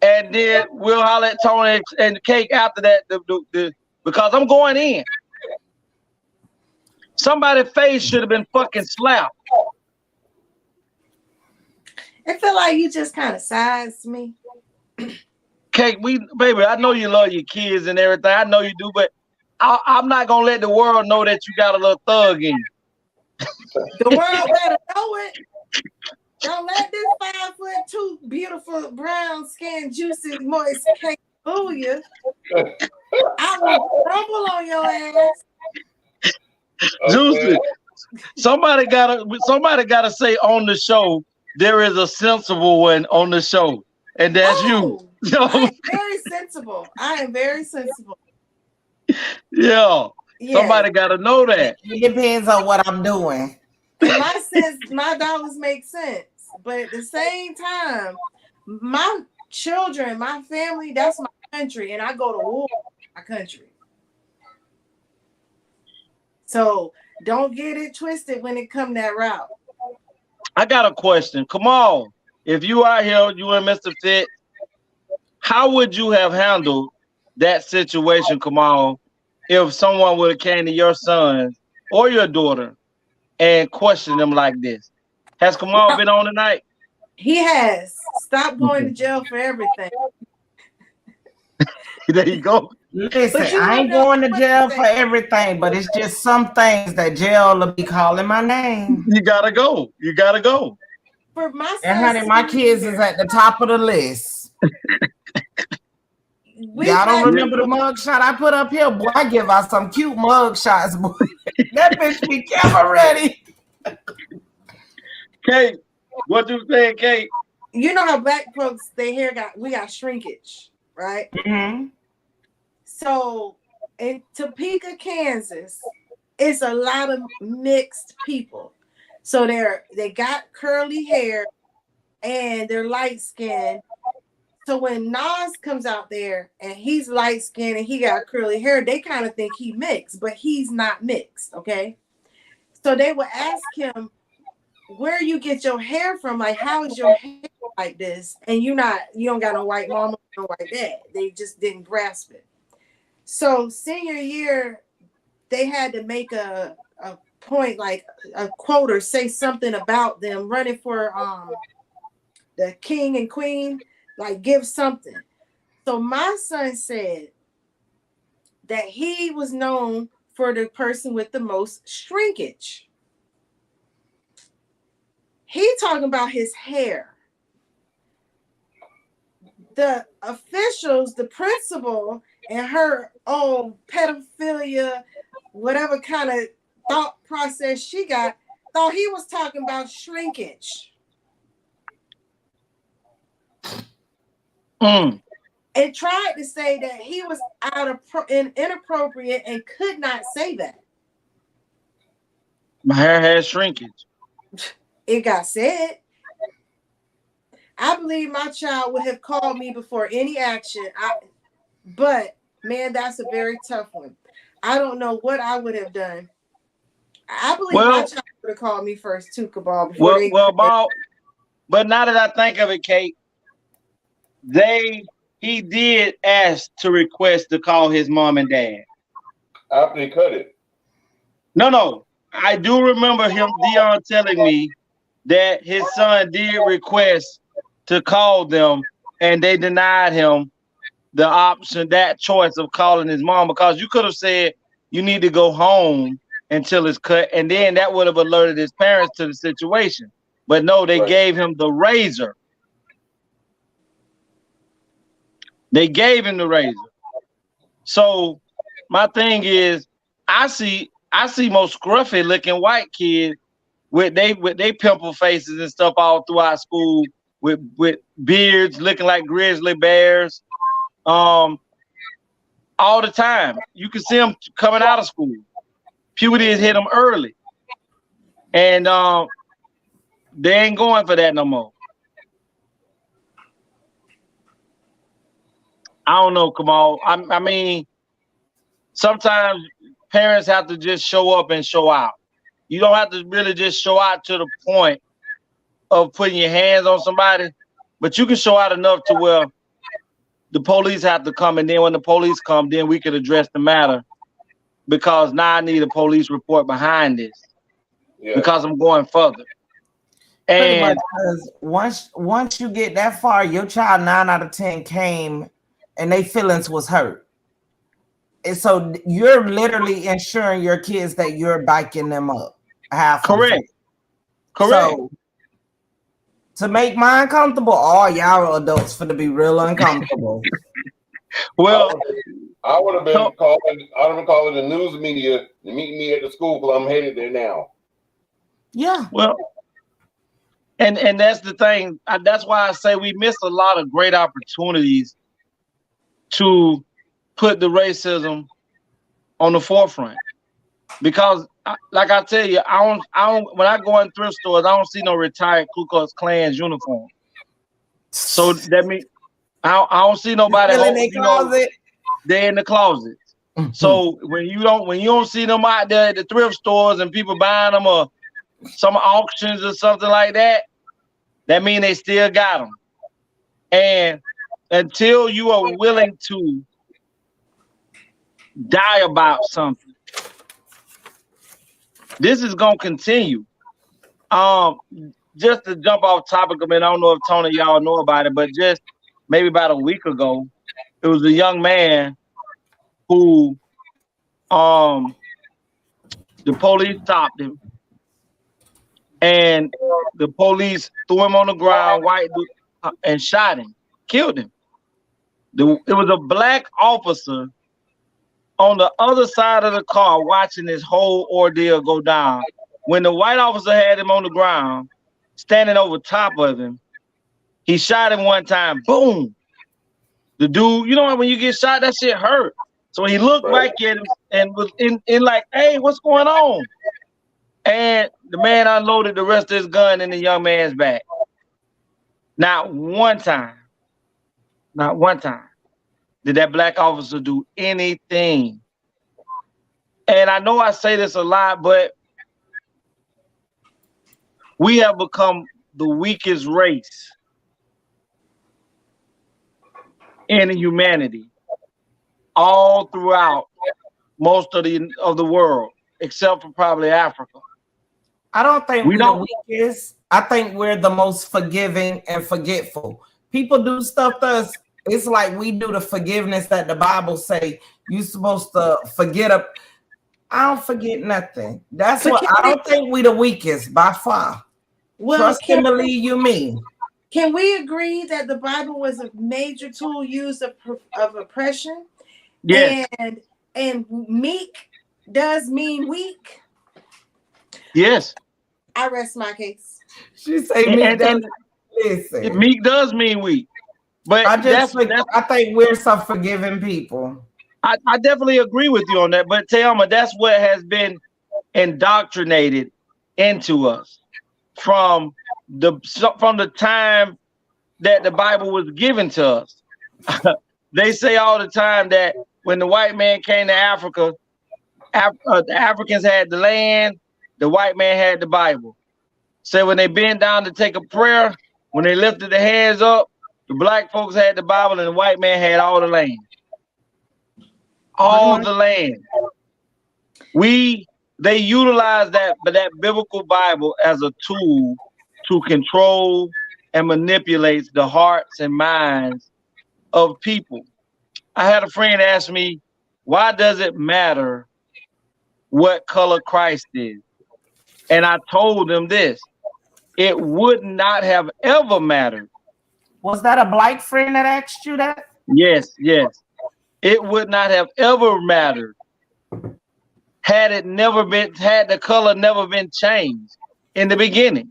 S9: and then we'll holler at Tony and the Cake after that. Because I'm going in. Somebody's face should have been fucking slapped.
S10: I feel like you just kind of sized me.
S9: Cake, baby, I know you love your kids and everything. I know you do, but I'm not gonna let the world know that you got a little thug in you.
S10: The world better know it. Don't let this 5'2" beautiful brown skin, juicy, moist cake fool you. I will crumble on your ass.
S9: Juicy. Somebody gotta say on the show, there is a sensible one on the show, and that's you.
S10: I'm very sensible. I am very sensible.
S9: Yeah. Somebody gotta know that.
S5: It depends on what I'm doing.
S10: My dollars make sense, but at the same time, my children, my family, that's my country, and I go to war for my country. So don't get it twisted when it come that route.
S9: I got a question. Come on. If you out here, you and Mr. Fit, how would you have handled that situation, Kamal, if someone would have came to your son or your daughter and questioned them like this? Has Kamal been on tonight?
S10: He has. Stop going to jail for everything.
S9: There you go.
S5: Listen, I ain't going to jail for everything, but it's just some things that jail will be calling my name.
S9: You gotta go. You gotta go.
S10: For my son,
S5: and honey, my kids is at the top of the list. Y'all don't remember the mug shot I put up here? Boy, I give out some cute mug shots, boy. That bitch be camera ready.
S9: Kate, what you saying, Kate?
S10: You know how black folks, their hair we got shrinkage, right?
S5: Mm-hmm.
S10: So in Topeka, Kansas, it's a lot of mixed people. So they got curly hair and they're light skinned. So when Nas comes out there and he's light skinned and he got curly hair, they kind of think he mixed, but he's not mixed. Okay. So they would ask him, where you get your hair from? Like, how is your hair like this? And you don't got no white mama, no white dad. They just didn't grasp it. So senior year, they had to make a point, like a quote or say something about them running for the king and queen, like give something. So my son said that he was known for the person with the most shrinkage. He talking about his hair. The officials, the principal, and her pedophilia, whatever kind of thought process she got, thought he was talking about shrinkage. And tried to say that he was inappropriate and could not say that.
S9: My hair has shrinkage.
S10: It got said. I believe my child would have called me before any action. But man, that's a very tough one. I don't know what I would have done. I believe my child would have called me first too, Cabal.
S9: But now that I think of it, Kate, he did ask to request to call his mom and dad.
S4: After he cut it.
S9: No. I do remember Dion telling me that his son did request to call them, and they denied him the option, that choice of calling his mom, because you could have said you need to go home until it's cut, and then that would have alerted his parents to the situation. But no, they gave him the razor. They gave him the razor. So my thing is, I see most scruffy looking white kids with they pimple faces and stuff all throughout school, with beards looking like grizzly bears, all the time. You can see them coming out of school. Puberty has hit them early, and they ain't going for that no more. I don't know, Kamal. I mean, sometimes parents have to just show up and show out. You don't have to really just show out to the point of putting your hands on somebody, but you can show out enough to where the police have to come, and then when the police come, then we can address the matter, because now I need a police report behind this because I'm going further. And
S5: once you get that far, your child 9 out of 10 came and their feelings was hurt. And so you're literally ensuring your kids that you're biking them up.
S9: Correct.
S5: So, to make mine comfortable, all y'all are adults for to be real uncomfortable.
S9: Well,
S4: I would have been calling the news media to meet me at the school, because I'm headed there now.
S5: Yeah.
S9: Well, and that's the thing. That's why I say we missed a lot of great opportunities to put the racism on the forefront. Because, like I tell you, I don't. When I go in thrift stores, I don't see no retired Ku Klux Klan's uniform. So that means I don't see nobody.
S5: Still in their closet.
S9: They're in the closet. So when you don't see them out there at the thrift stores and people buying them or some auctions or something like that, that means they still got them. And until you are willing to die about something, this is gonna continue. Just to jump off topic, I mean, I don't know if Tony, y'all know about it, but just maybe about a week ago, it was a young man who the police stopped him, and the police threw him on the ground, and shot him, killed him. It was a black officer on the other side of the car watching this whole ordeal go down. When the white officer had him on the ground, standing over top of him, he shot him one time, boom. The dude, you know when you get shot, that shit hurt. So he looked back at him and was in like, hey, what's going on? And the man unloaded the rest of his gun in the young man's back. Not one time did that black officer do anything. And I know I say this a lot, but we have become the weakest race in humanity all throughout most of the world, except for probably Africa.
S5: I don't think we're the weakest. I think we're the most forgiving and forgetful. People do stuff to us. It's like we do the forgiveness that the Bible say you're supposed to forget. I don't forget nothing. That's what I don't think we the weakest by far.
S10: Well,
S5: trust and believe you mean.
S10: Can we agree that the Bible was a major tool used of oppression?
S9: Yes.
S10: And meek does mean weak.
S9: Yes.
S10: I rest my case.
S5: She say meek does. Listen,
S9: meek does mean weak. But
S5: I think we're some forgiving people.
S9: I definitely agree with you on that. But Thelma, that's what has been indoctrinated into us from the time that the Bible was given to us. They say all the time that when the white man came to Africa, the Africans had the land, the white man had the Bible. So when they bent down to take a prayer, when they lifted their hands up, the black folks had the Bible and the white man had all the land. All the land. They utilize that biblical Bible as a tool to control and manipulate the hearts and minds of people. I had a friend ask me, why does it matter what color Christ is? And I told them this, it would not have ever mattered.
S5: Was that a black friend that asked you that?
S9: Yes. It would not have ever mattered had the color never been changed in the beginning.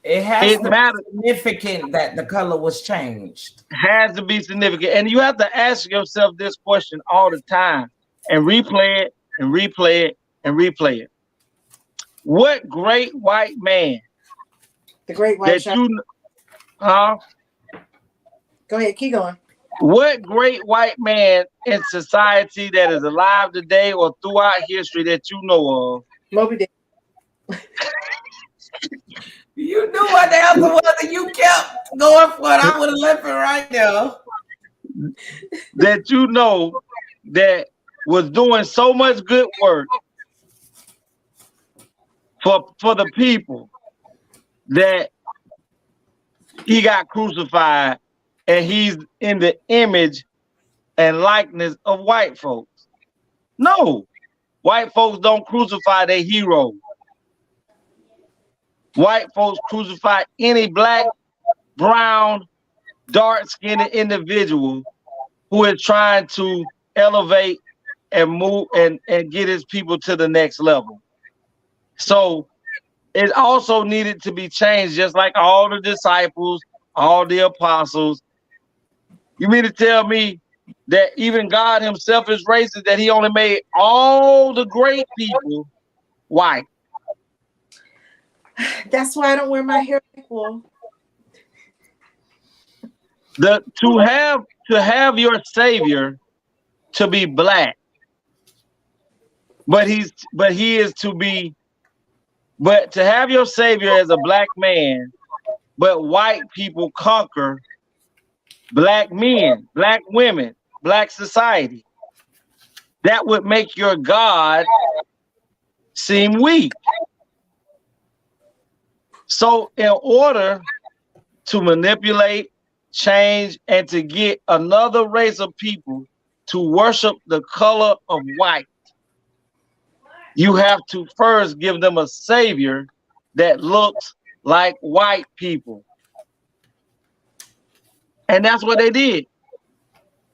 S5: It has to be significant that the color was changed.
S9: It has to be significant. And you have to ask yourself this question all the time and replay it and replay it and replay it. What great white man
S10: the great white
S9: that
S10: Go ahead, keep going.
S9: What great white man in society that is alive today or throughout history that you know of?
S10: Moby Dick.
S5: You knew what the answer was and you kept going for it. I would have left it right now.
S9: That you know that was doing so much good work for the people that he got crucified and he's in the image and likeness of white folks. No, white folks don't crucify their hero. White folks crucify any black, brown, dark-skinned individual who is trying to elevate and move and get his people to the next level. So it also needed to be changed, just like all the disciples, all the apostles. You mean to tell me that even God himself is racist, that he only made all the great people white?
S10: That's why I don't wear my hair equal.
S9: To have your savior to be black, but he is to be, but to have your savior as a black man, but white people conquer black men, black women, black society. That would make your God seem weak. So in order to manipulate, change, and to get another race of people to worship the color of white, you have to first give them a savior that looks like white people. And that's what they did.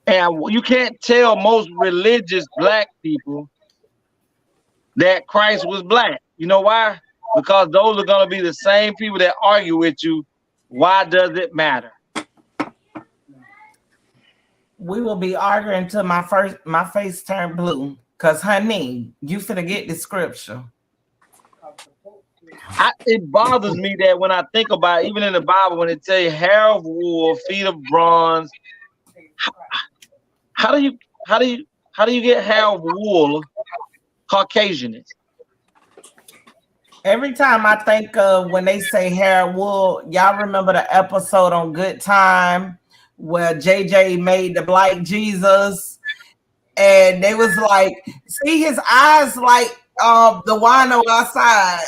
S9: And you can't tell most religious black people that Christ was black. You know why? Because those are going to be the same people that argue with you. Why does it matter?
S5: We will be arguing till my face turned blue. Cause honey, you finna get the scripture.
S9: It bothers me that when I think about it, even in the Bible, when it says hair of wool, feet of bronze, how do you get hair of wool Caucasian?
S5: Every time I think of when they say hair of wool, y'all remember the episode on Good Time where JJ made the Black Jesus, and they was like, see his eyes like the wino outside.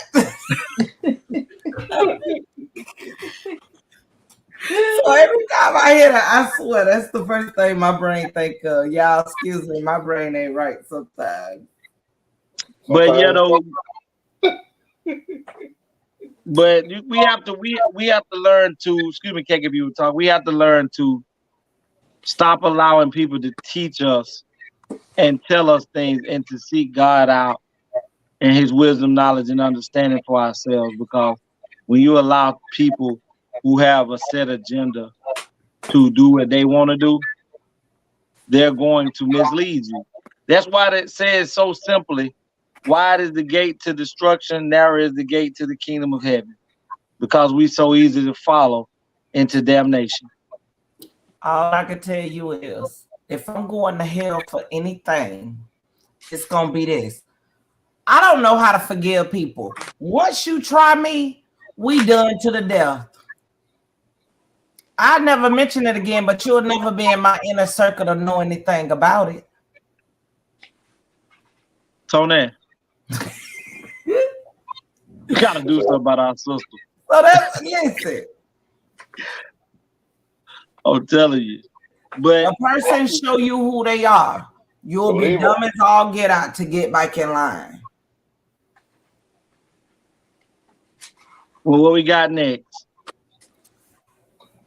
S5: So every time I hear that, I swear that's the first thing my brain think of. Y'all, excuse me, my brain ain't right sometimes.
S9: But you know, but we have to learn to, excuse me, can't give you a talk. We have to learn to stop allowing people to teach us and tell us things, and to seek God out and his wisdom, knowledge, and understanding for ourselves. Because when you allow people who have a set agenda to do what they want to do, they're going to mislead you. That's why it says so simply, wide is the gate to destruction, narrow is the gate to the kingdom of heaven. Because we so easy to follow into damnation.
S5: All I can tell you is, if I'm going to hell for anything, it's going to be this. I don't know how to forgive people. Once you try me, we done to the death. I never mention it again, but you'll never be in my inner circle to know anything about it.
S9: Tony, you gotta do something about our sister.
S5: So that's, listen.
S9: I'm telling you. But
S5: a person show you who they are, you'll be dumb as all get out to get back in line.
S9: Well, what we got next?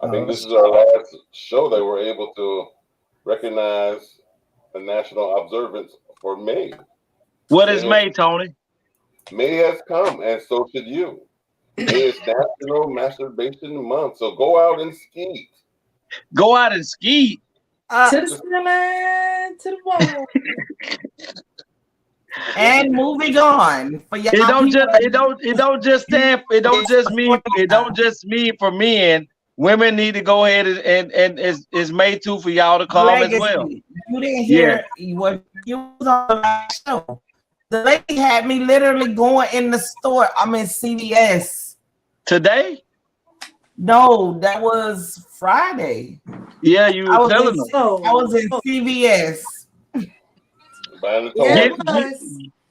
S4: I think this is our last show that we're able to recognize a national observance for May.
S9: What is May, Tony?
S4: May has come, and so should you. May is National Masturbation Month, so go out and ski.
S9: Go out and ski?
S10: To the ceiling, to the wall.
S5: And moving on. For y'all,
S9: it don't just mean for men. Women need to go ahead and it's made to for y'all to come as well.
S5: You didn't hear what you was on the last show. The lady had me literally going in the store. I'm in CVS.
S9: Today?
S5: No, that was Friday.
S9: Yeah, you were telling them.
S5: I was in CVS.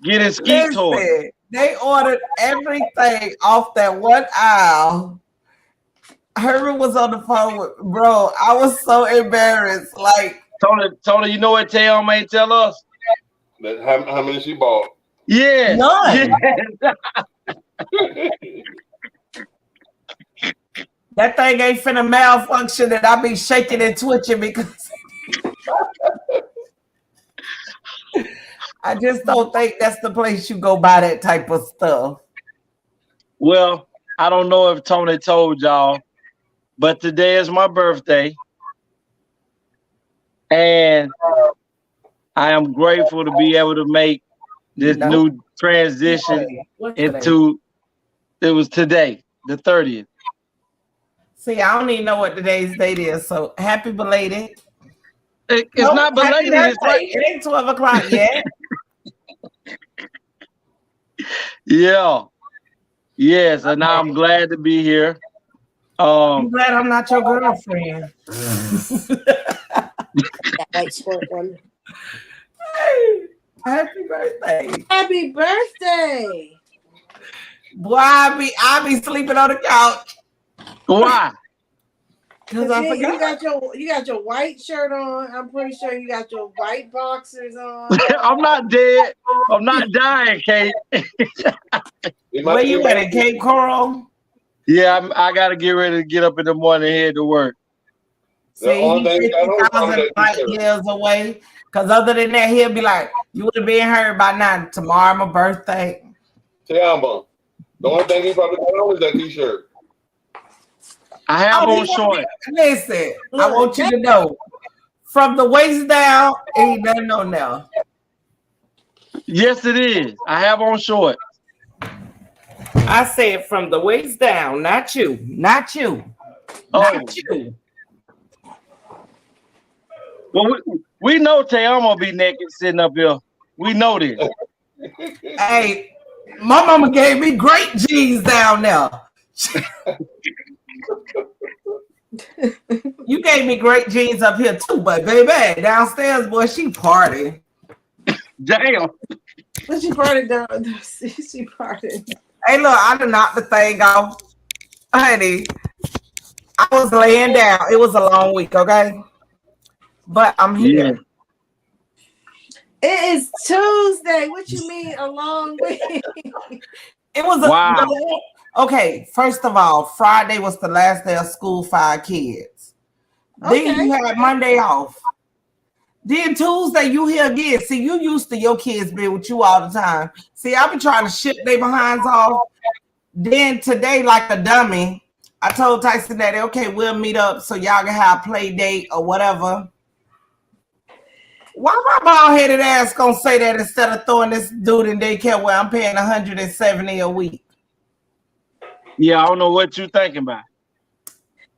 S9: Getting ski toys.
S5: They ordered everything off that one aisle. Herman was on the phone with bro. I was so embarrassed. Like
S9: Tony, you know what Taylor may tell us?
S4: That how many she bought?
S9: Yeah.
S5: None.
S9: Yeah.
S5: That thing ain't finna malfunction and I be shaking and twitching because I just don't think that's the place you go buy that type of stuff.
S9: Well, I don't know if Tony told y'all, but today is my birthday. And I am grateful to be able to make this new transition into, it was today, the 30th.
S5: See, I don't even know what today's date is, so happy belated.
S9: It's not belated. It's right.
S5: It ain't 12 o'clock yet.
S9: Yeah. Yes, and I'm glad to be here.
S5: I'm glad I'm not your girlfriend.
S11: That white short one.
S5: Hey, happy birthday.
S10: Happy birthday.
S5: Boy, I be sleeping on the couch.
S9: Why?
S5: Because I
S10: You
S5: forgot.
S10: you got your white shirt on. I'm pretty sure you got your white boxers on.
S9: I'm not dead. I'm not dying, Kate.
S5: Where you at, Cape Coral?
S9: Yeah, I got to get ready to get up in the morning and head to work.
S5: See, he's 50,000 light years away. Because other than that, he'll be like, you would have been heard by now. Tomorrow, my birthday.
S4: Tiambo. The only thing he probably got on is that t-shirt.
S9: I have on shorts.
S5: Listen, I want you to know, from the waist down, ain't nothing on there.
S9: Yes, it is. I have on shorts.
S5: I said from the waist down, not you. Not you. Not you.
S9: Well, we know Tay, I'm gonna be naked sitting up here. We know this.
S5: Hey, my mama gave me great jeans down there. You gave me great jeans up here too, but baby, downstairs, boy, she party.
S9: Damn.
S10: But she party down. She party.
S5: Hey, look, I done knocked the thing off. Honey, I was laying down. It was a long week, okay? But I'm here.
S9: Yeah.
S10: It is Tuesday. What you mean a long week?
S5: It was
S9: wow.
S5: Okay, first of all, Friday was the last day of school for our kids.
S10: Okay.
S5: Then you had Monday off. Then Tuesday, you here again. See, you used to your kids being with you all the time. See, I've been trying to ship their behinds off. Then today, like a dummy, I told Tyson that, okay, we'll meet up so y'all can have a play date or whatever. Why my bald-headed ass gonna say that instead of throwing this dude in daycare where I'm paying $170 a week?
S9: Yeah, I don't know what you're thinking about.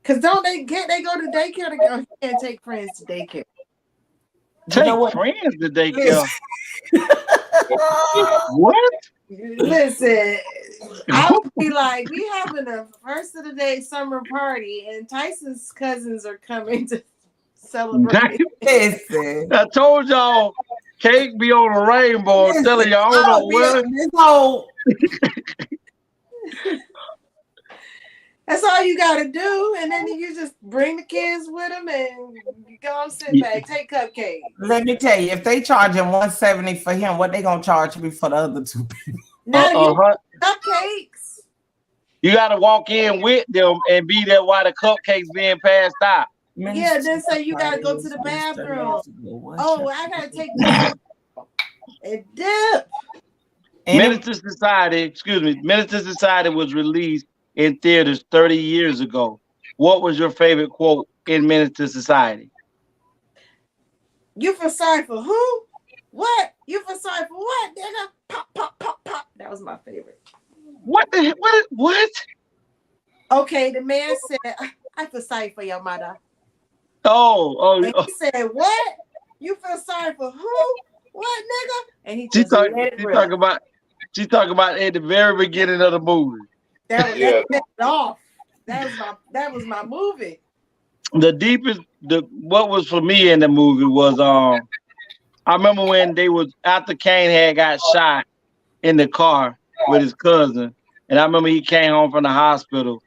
S10: Cause don't they go to daycare to go and take friends to daycare?
S9: Take friends to daycare. What?
S10: Listen, I would be like, we having a first of the day summer party, and Tyson's cousins are coming to celebrate.
S5: Listen,
S9: I told y'all, cake be on a rainbow. I'm telling y'all, I don't know what.
S5: This whole
S10: That's all you got to do, and then you just bring the kids with them and you go and sit back, take cupcakes.
S5: Let me tell you, if they charging $170 for him, what they gonna charge me for the other two people?
S10: No, cupcakes.
S9: You got to walk in with them and be there while the cupcakes being passed out.
S10: Yeah, then say you got to go to the bathroom. Oh, I got to take this and dip.
S9: Minister Society was released in theaters 30 years ago. What was your favorite quote in Minister Society?
S10: You feel sorry for who? What? You feel sorry for what, nigga? Pop, pop, pop, pop. That was my favorite.
S9: What the heck? What?
S10: Okay, the man said, I feel sorry for your mother.
S9: Oh.
S10: And he said, what? You feel sorry for who? What, nigga? And he just let it rip.
S9: She's talking about at the very beginning of the movie.
S10: That off. That was my movie.
S9: What was for me in the movie was I remember when after Kane had got shot in the car with his cousin, and I remember he came home from the hospital,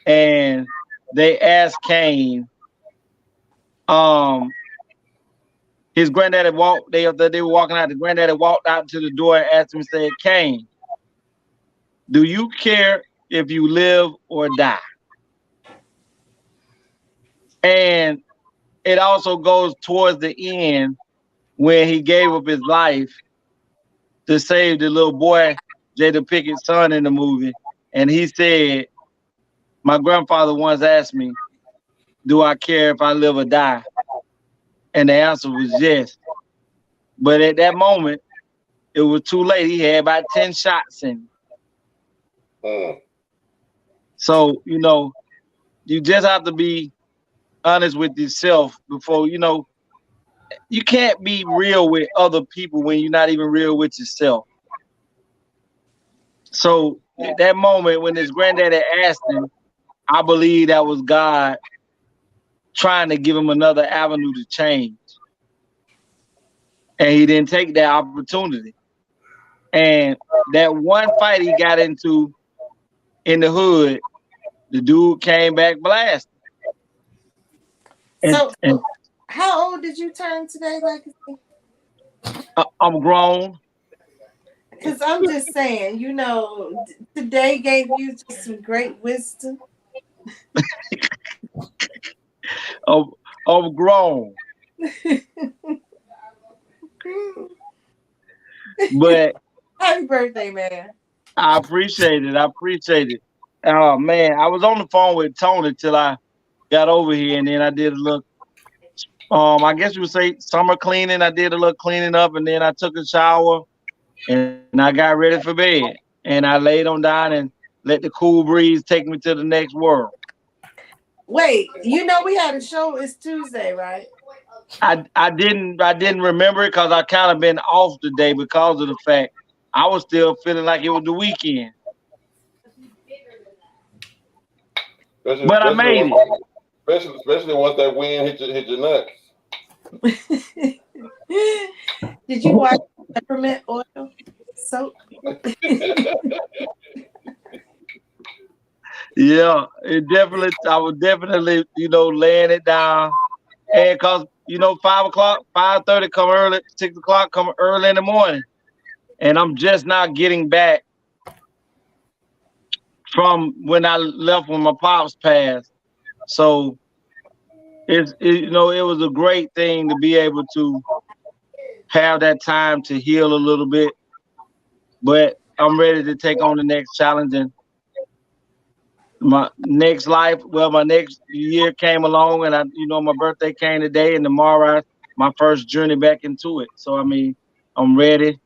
S9: and they asked Kane, his granddaddy they were walking out. The granddaddy walked out to the door and asked him, said, Kane, do you care if you live or die? And it also goes towards the end when he gave up his life to save the little boy, Jada Pickett's son in the movie. And he said, my grandfather once asked me, do I care if I live or die? And the answer was yes. But at that moment, it was too late. He had about 10 shots in him. So, you just have to be honest with yourself before, you can't be real with other people when you're not even real with yourself. So that moment when his granddaddy asked him, I believe that was God trying to give him another avenue to change. And he didn't take that opportunity. And that one fight he got into in the hood, the dude came back blasted.
S10: So how old did you turn today, Legacy?
S9: I'm grown.
S10: Because I'm just saying, you know, today gave you just some great wisdom.
S9: I'm grown. But
S10: happy birthday, man.
S9: I appreciate it. I appreciate it. Oh man, I was on the phone with Tony till I got over here, and then I did a little I guess you would say summer cleaning. I did a little cleaning up, and then I took a shower and I got ready for bed. And I laid on down and let the cool breeze take me to the next world.
S10: Wait, you know we had a show. It's Tuesday, right?
S9: I didn't remember it because I kind of been off today because of the fact I was still feeling like it was the weekend. But I made it.
S4: Especially once that wind hit your nuts.
S10: Did you watch peppermint oil soap?
S9: Yeah, I was definitely, laying it down. And cause 5 o'clock, 5:30 come early, 6 o'clock come early in the morning. And I'm just now getting back from when I left when my pops passed. So it was a great thing to be able to have that time to heal a little bit. But I'm ready to take on the next challenge, and my next year came along, and my birthday came today, and tomorrow my first journey back into it. So I mean, I'm ready,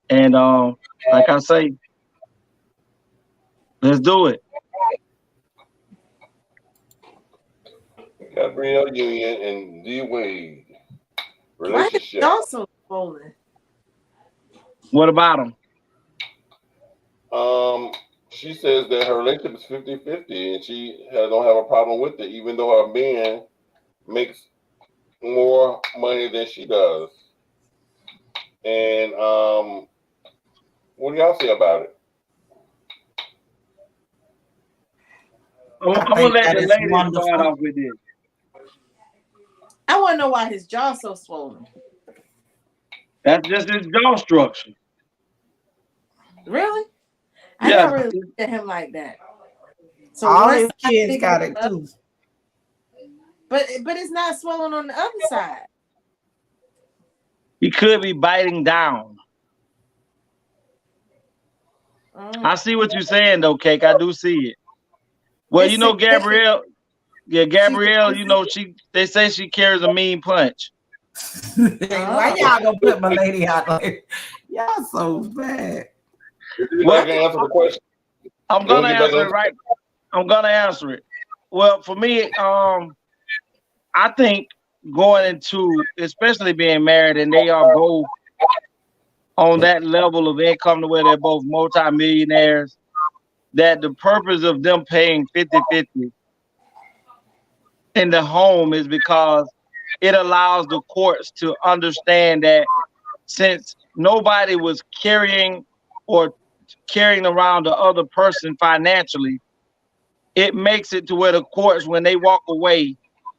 S9: and like I say, let's do it.
S4: Gabriel Dwyane and Dwyane relationship.
S10: Why is also swollen?
S9: What about him?
S4: She says that her relationship is 50-50 and she don't have a problem with it, even though her man makes more money than she does. And what do y'all say about it?
S9: I'm gonna let the lady start off with this.
S10: I want to know why his jaw's so swollen.
S9: That's just his jaw structure.
S10: Really? I
S9: Yeah.
S10: never really looked at him like that. So
S5: all his kids got it too.
S10: But it's not swollen on the other side.
S9: He could be biting down. I see what you're saying though, Cake. I do see it. Well, Gabrielle. Yeah, Gabrielle, they say she carries a mean punch.
S5: Why y'all gonna put my lady out like y'all so bad?
S4: Well, can answer the question.
S9: I'm gonna answer it right. I'm gonna answer it. Well, for me, I think going into, especially being married, and they are both on that level of income to where they're both multimillionaires, that the purpose of them paying 50-50 in the home is because it allows the courts to understand that since nobody was carrying around the other person financially, it makes it to where the courts, when they walk away,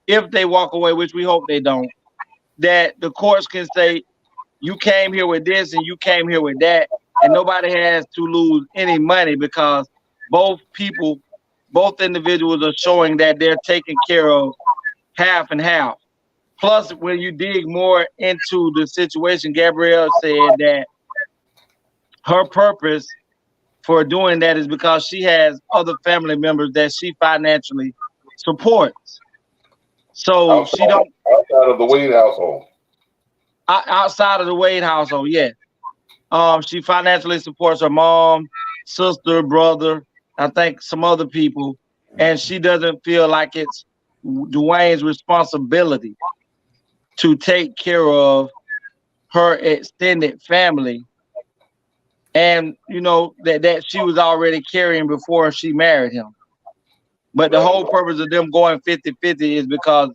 S9: if they walk away, which we hope they don't, that the courts can say, you came here with this and you came here with that, and nobody has to lose any money because both individuals are showing that they're taking care of half and half. Plus, when you dig more into the situation, Gabrielle said that her purpose for doing that is because she has other family members that she financially supports. So she don't
S4: outside of the Wade household.
S9: Outside of the Wade household, yeah. She financially supports her mom, sister, brother, I think some other people, and she doesn't feel like it's Dwyane's responsibility to take care of her extended family, and you know that she was already carrying before she married him. But the whole purpose of them going 50-50 is because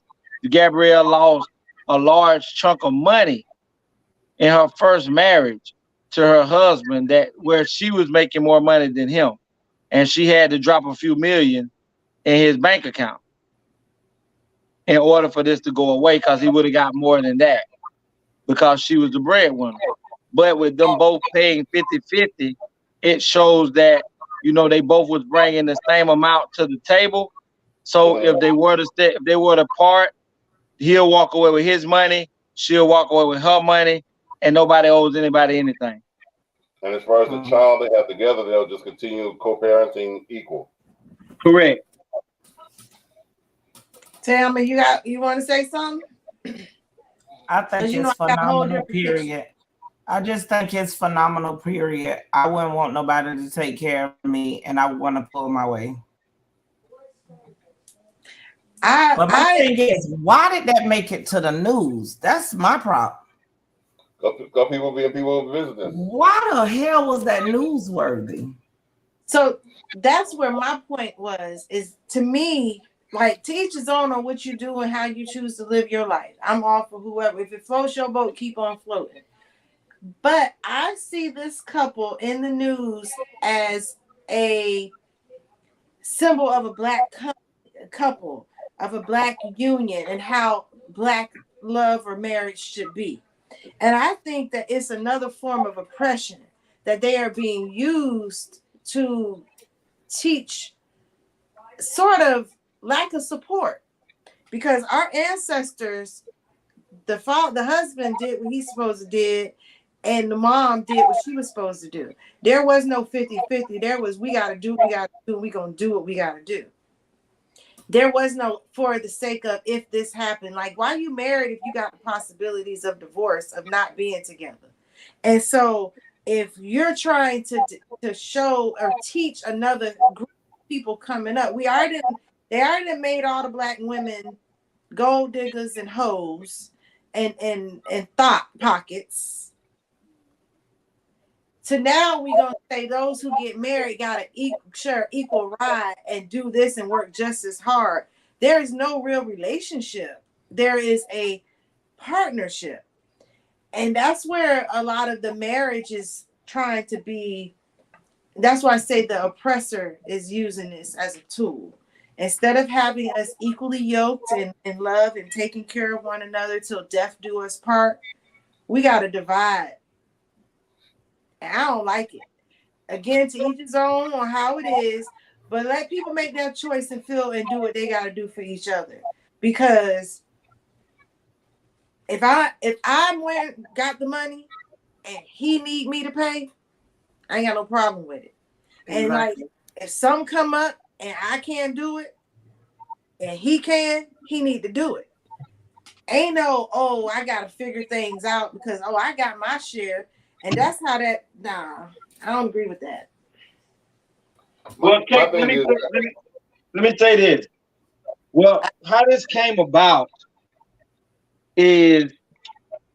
S9: Gabrielle lost a large chunk of money in her first marriage to her husband, that where she was making more money than him, and she had to drop a few million in his bank account in order for this to go away, because he would have got more than that because she was the breadwinner. But with them both paying 50-50, it shows that, you know, they both was bringing the same amount to the table. So if they were to part, he'll walk away with his money, she'll walk away with her money, and nobody owes anybody anything.
S4: And as far as the child they have together, they'll just continue co-parenting equal.
S9: Correct.
S10: Tammy, you want to say something?
S5: I think it's phenomenal, period. I just think it's phenomenal, period. I wouldn't want nobody to take care of me, and I want to pull my way. But my thing is, why did that make it to the news? That's my problem.
S4: Got people being people of business.
S5: Why the hell was that newsworthy?
S10: So that's where my point was, is to me, like, to each his own on what you do and how you choose to live your life. I'm all for whoever. If it floats your boat, keep on floating. But I see this couple in the news as a symbol of a black couple, of a black union, and how black love or marriage should be. And I think that it's another form of oppression that they are being used to teach sort of lack of support, because our ancestors, the husband did what he's supposed to do, and the mom did what she was supposed to do. There was no 50-50. There was, we got to do what we got to do. We're going to do what we got to do. There was no for the sake of if this happened. Like, why are you married if you got the possibilities of divorce, of not being together? And so if you're trying to show or teach another group of people coming up, they already made all the black women gold diggers and hoes and thought pockets. So now we're going to say those who get married got to share equal ride and do this and work just as hard. There is no real relationship. There is a partnership. And that's where a lot of the marriage is trying to be. That's why I say the oppressor is using this as a tool. Instead of having us equally yoked in love and taking care of one another till death do us part, we got to divide. And I don't like it. Again, to each his own on how it is, but let people make that choice and feel and do what they got to do for each other. Because if I got the money and he need me to pay, I ain't got no problem with it. And like, if some come up and I can't do it and he can, he need to do it. Ain't no, oh, I got to figure things out because, oh, I got my share. And that's how that, nah, I don't agree with that.
S9: Well, let me say this. Well, how this came about is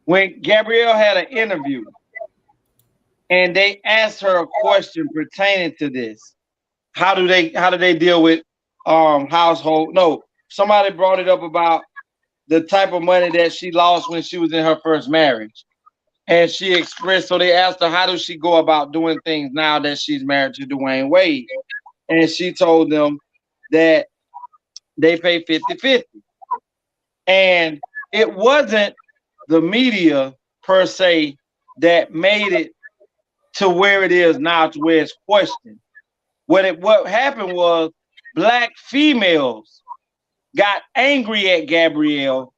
S9: when Gabrielle had an interview and they asked her a question pertaining to this. How do they deal with household? No, somebody brought it up about the type of money that she lost when she was in her first marriage. And she expressed, so they asked her, how does she go about doing things now that she's married to Dwyane Wade? And she told them that they pay 50-50. And it wasn't the media per se that made it to where it is now, to where it's questioned. What happened was black females got angry at Gabrielle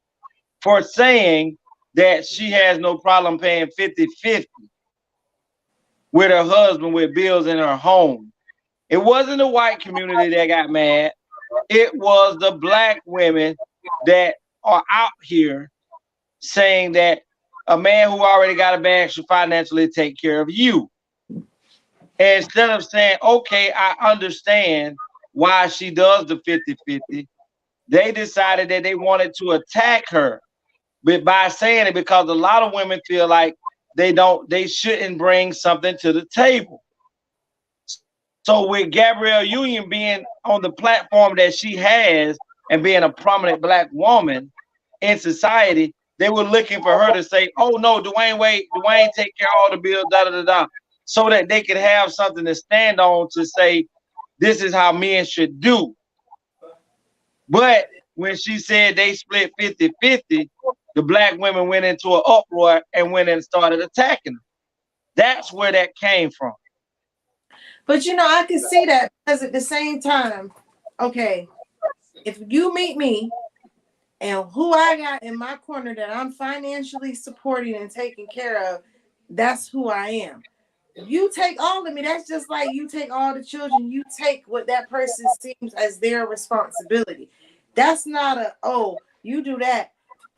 S9: for saying that she has no problem paying 50-50 with her husband with bills in her home. It wasn't the white community that got mad. It was the black women that are out here saying that a man who already got a bag should financially take care of you. And instead of saying, okay, I understand why she does the 50-50, they decided that they wanted to attack her but by saying it, because a lot of women feel like they shouldn't bring something to the table. So with Gabrielle Union being on the platform that she has and being a prominent Black woman in society, they were looking for her to say, "Oh no, Dwyane take care of all the bills, da da da da," so that they could have something to stand on to say, "This is how men should do." But when she said they split 50-50, the Black women went into an uproar and went and started attacking them. That's where that came from.
S10: But you know, I can see that because at the same time, okay, if you meet me and who I got in my corner that I'm financially supporting and taking care of, that's who I am. You take all of me, that's just like you take all the children, you take what that person seems as their responsibility. That's not a, oh, you do that.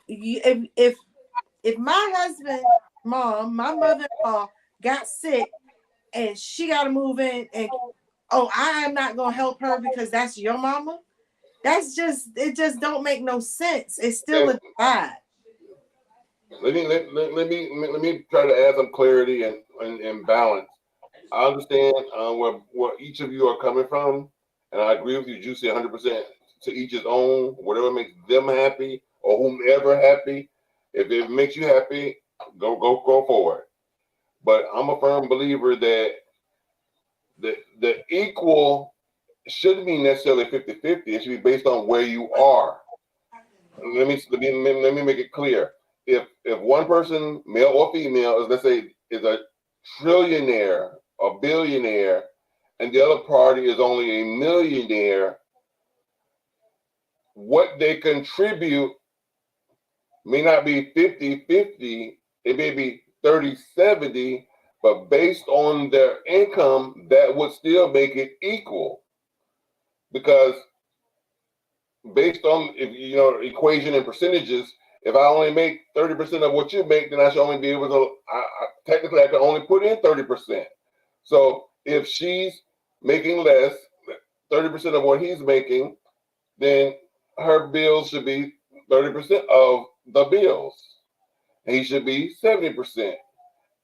S10: If my husband, mom, my mother-in-law got sick and she got to move in, and oh, I am not gonna help her because that's your mama. That's just, it just don't make no sense. It's still a divide.
S4: Let me try to add some clarity and balance. I understand where each of you are coming from, and I agree with you, Juicy, 100%. To each his own. Whatever makes them happy or whomever happy. If it makes you happy, go forward. But I'm a firm believer that the equal shouldn't be necessarily 50-50. It should be based on where you are. Let me make it clear. If one person, male or female, is, let's say, is a trillionaire or billionaire, and the other party is only a millionaire, what they contribute may not be 50-50, it may be 30-70, but based on their income, that would still make it equal. Because based on, if you know, equation and percentages, if I only make 30% of what you make, then I should only be able to, technically I can only put in 30%. So if she's making less, 30% of what he's making, then her bills should be 30% of the bills. He should be 70%.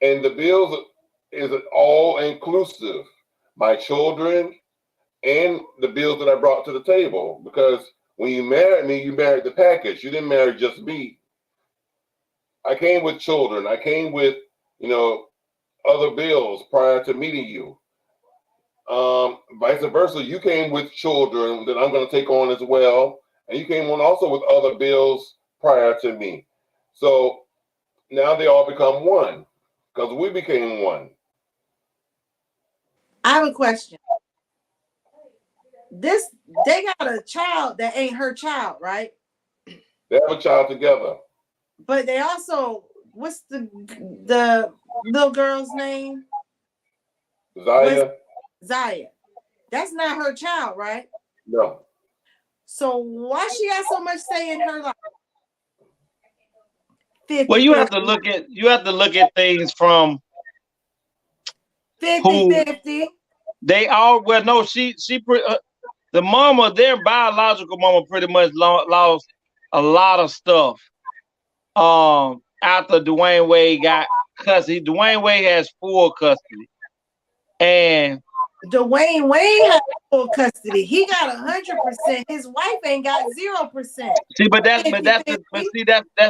S4: And the bills is all inclusive. My children and the bills that I brought to the table. Because when you married me, you married the package. You didn't marry just me. I came with children. I came with, you know, other bills prior to meeting you. Vice versa, you came with children that I'm going to take on as well. And you came on also with other bills prior to me. So now they all become one because we became one.
S10: I have a question. They got a child that ain't her child, right?
S4: They have a child together.
S10: But they also, what's the little girl's name?
S4: Zaya.
S10: Zaya. That's not her child, right?
S4: No.
S10: So why she got so much say in her life? 50,
S9: well, you have to look at things from
S10: 50-50.
S9: They all, well, no, the mama, their biological mama, pretty much lost a lot of stuff. After Dwyane Wade got custody, Dwyane Wade has full custody, and
S10: Dwyane Wade has full custody. He got 100%. His wife ain't got 0%.
S9: See, but that's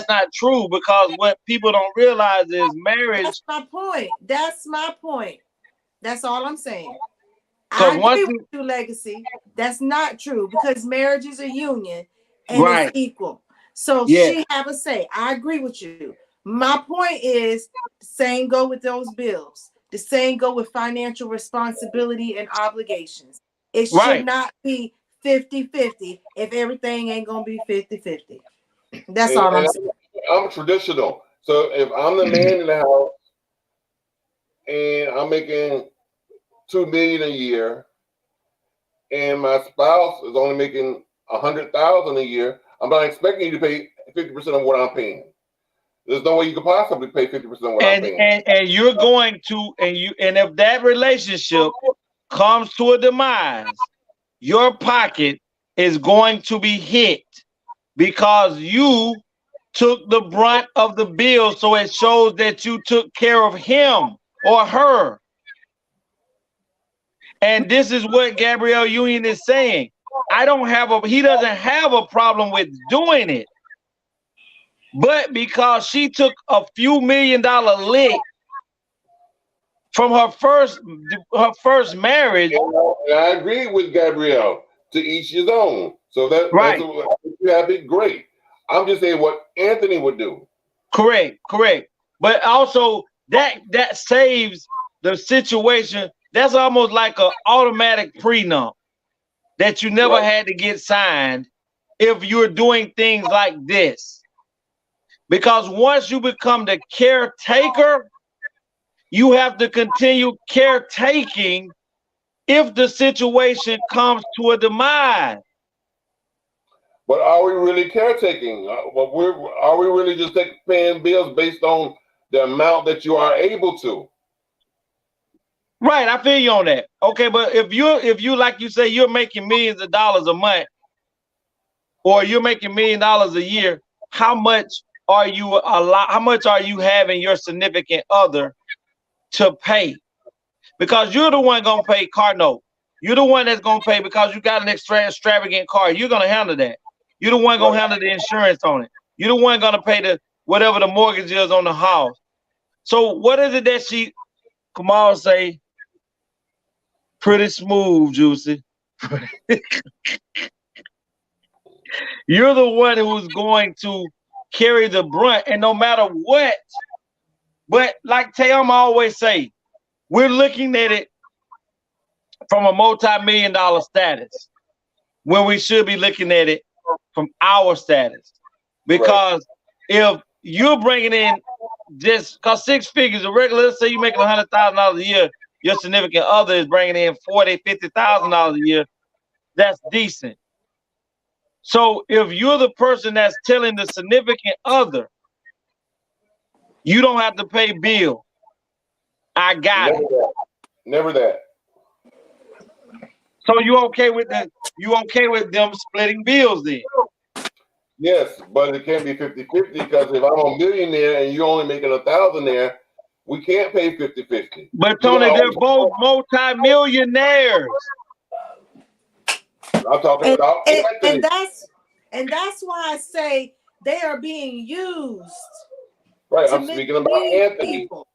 S9: not true, because what people don't realize is marriage.
S10: That's my point. That's all I'm saying. I agree with you, Legacy. That's not true, because marriage is a union and it's equal. So she have a say. I agree with you. My point is, the same go with those bills. The same go with financial responsibility and obligations. It should not be 50-50 if everything ain't gonna be 50-50. That's all I'm saying.
S4: I'm traditional. So if I'm the man in the house and I'm making $2 million a year, and my spouse is only making $100,000 a year, I'm not expecting you to pay 50% of what I'm paying. There's no way you could possibly pay 50% of what I'm paying.
S9: And you're going to, and if that relationship comes to a demise, your pocket is going to be hit, because you took the brunt of the bill, so it shows that you took care of him or her. And this is what Gabriel Dwyane is saying. He doesn't have a problem with doing it. But because she took a few $1 million lick from her first marriage.
S4: And I agree with Gabriel. To each his own. So that's great. I'm just saying what Anthony would do.
S9: Correct. But also that saves the situation. That's almost like an automatic prenup that you never had to get signed if you're doing things like this. Because once you become the caretaker, you have to continue caretaking if the situation comes to a demise.
S4: But are we really caretaking? Are we really just paying bills based on the amount that you are able to?
S9: Right, I feel you on that. Okay, but if you like you say you're making millions of dollars a month, or you're making $1 million a year, how much are you having your significant other to pay? Because you're the one gonna pay car note. You're the one that's gonna pay because you got an extravagant car. You're gonna handle that. You're the one gonna handle the insurance on it. You're the one gonna pay whatever the mortgage is on the house. So what is it that Kamal say? Pretty smooth, Juicy. You're the one who's going to carry the brunt, and no matter what. But like Tayama always say, we're looking at it from a multi-million-dollar status when we should be looking at it from our status. Because if you're bringing in because 6 figures, let's say you're making $100,000 a year, your significant other is bringing in $40,000, $50,000 a year, that's decent. So if you're the person that's telling the significant other, you don't have to pay bill, I got it.
S4: Never that.
S9: So you okay with them splitting bills then?
S4: Yes, but it can't be 50-50 because if I'm a millionaire and you're only making $1,000 there, we can't pay 50-50.
S9: But Tony, they're both multi-millionaires.
S4: I'm talking about
S10: and that's why I say they are being used.
S4: Right, I'm speaking about Anthony.
S10: People.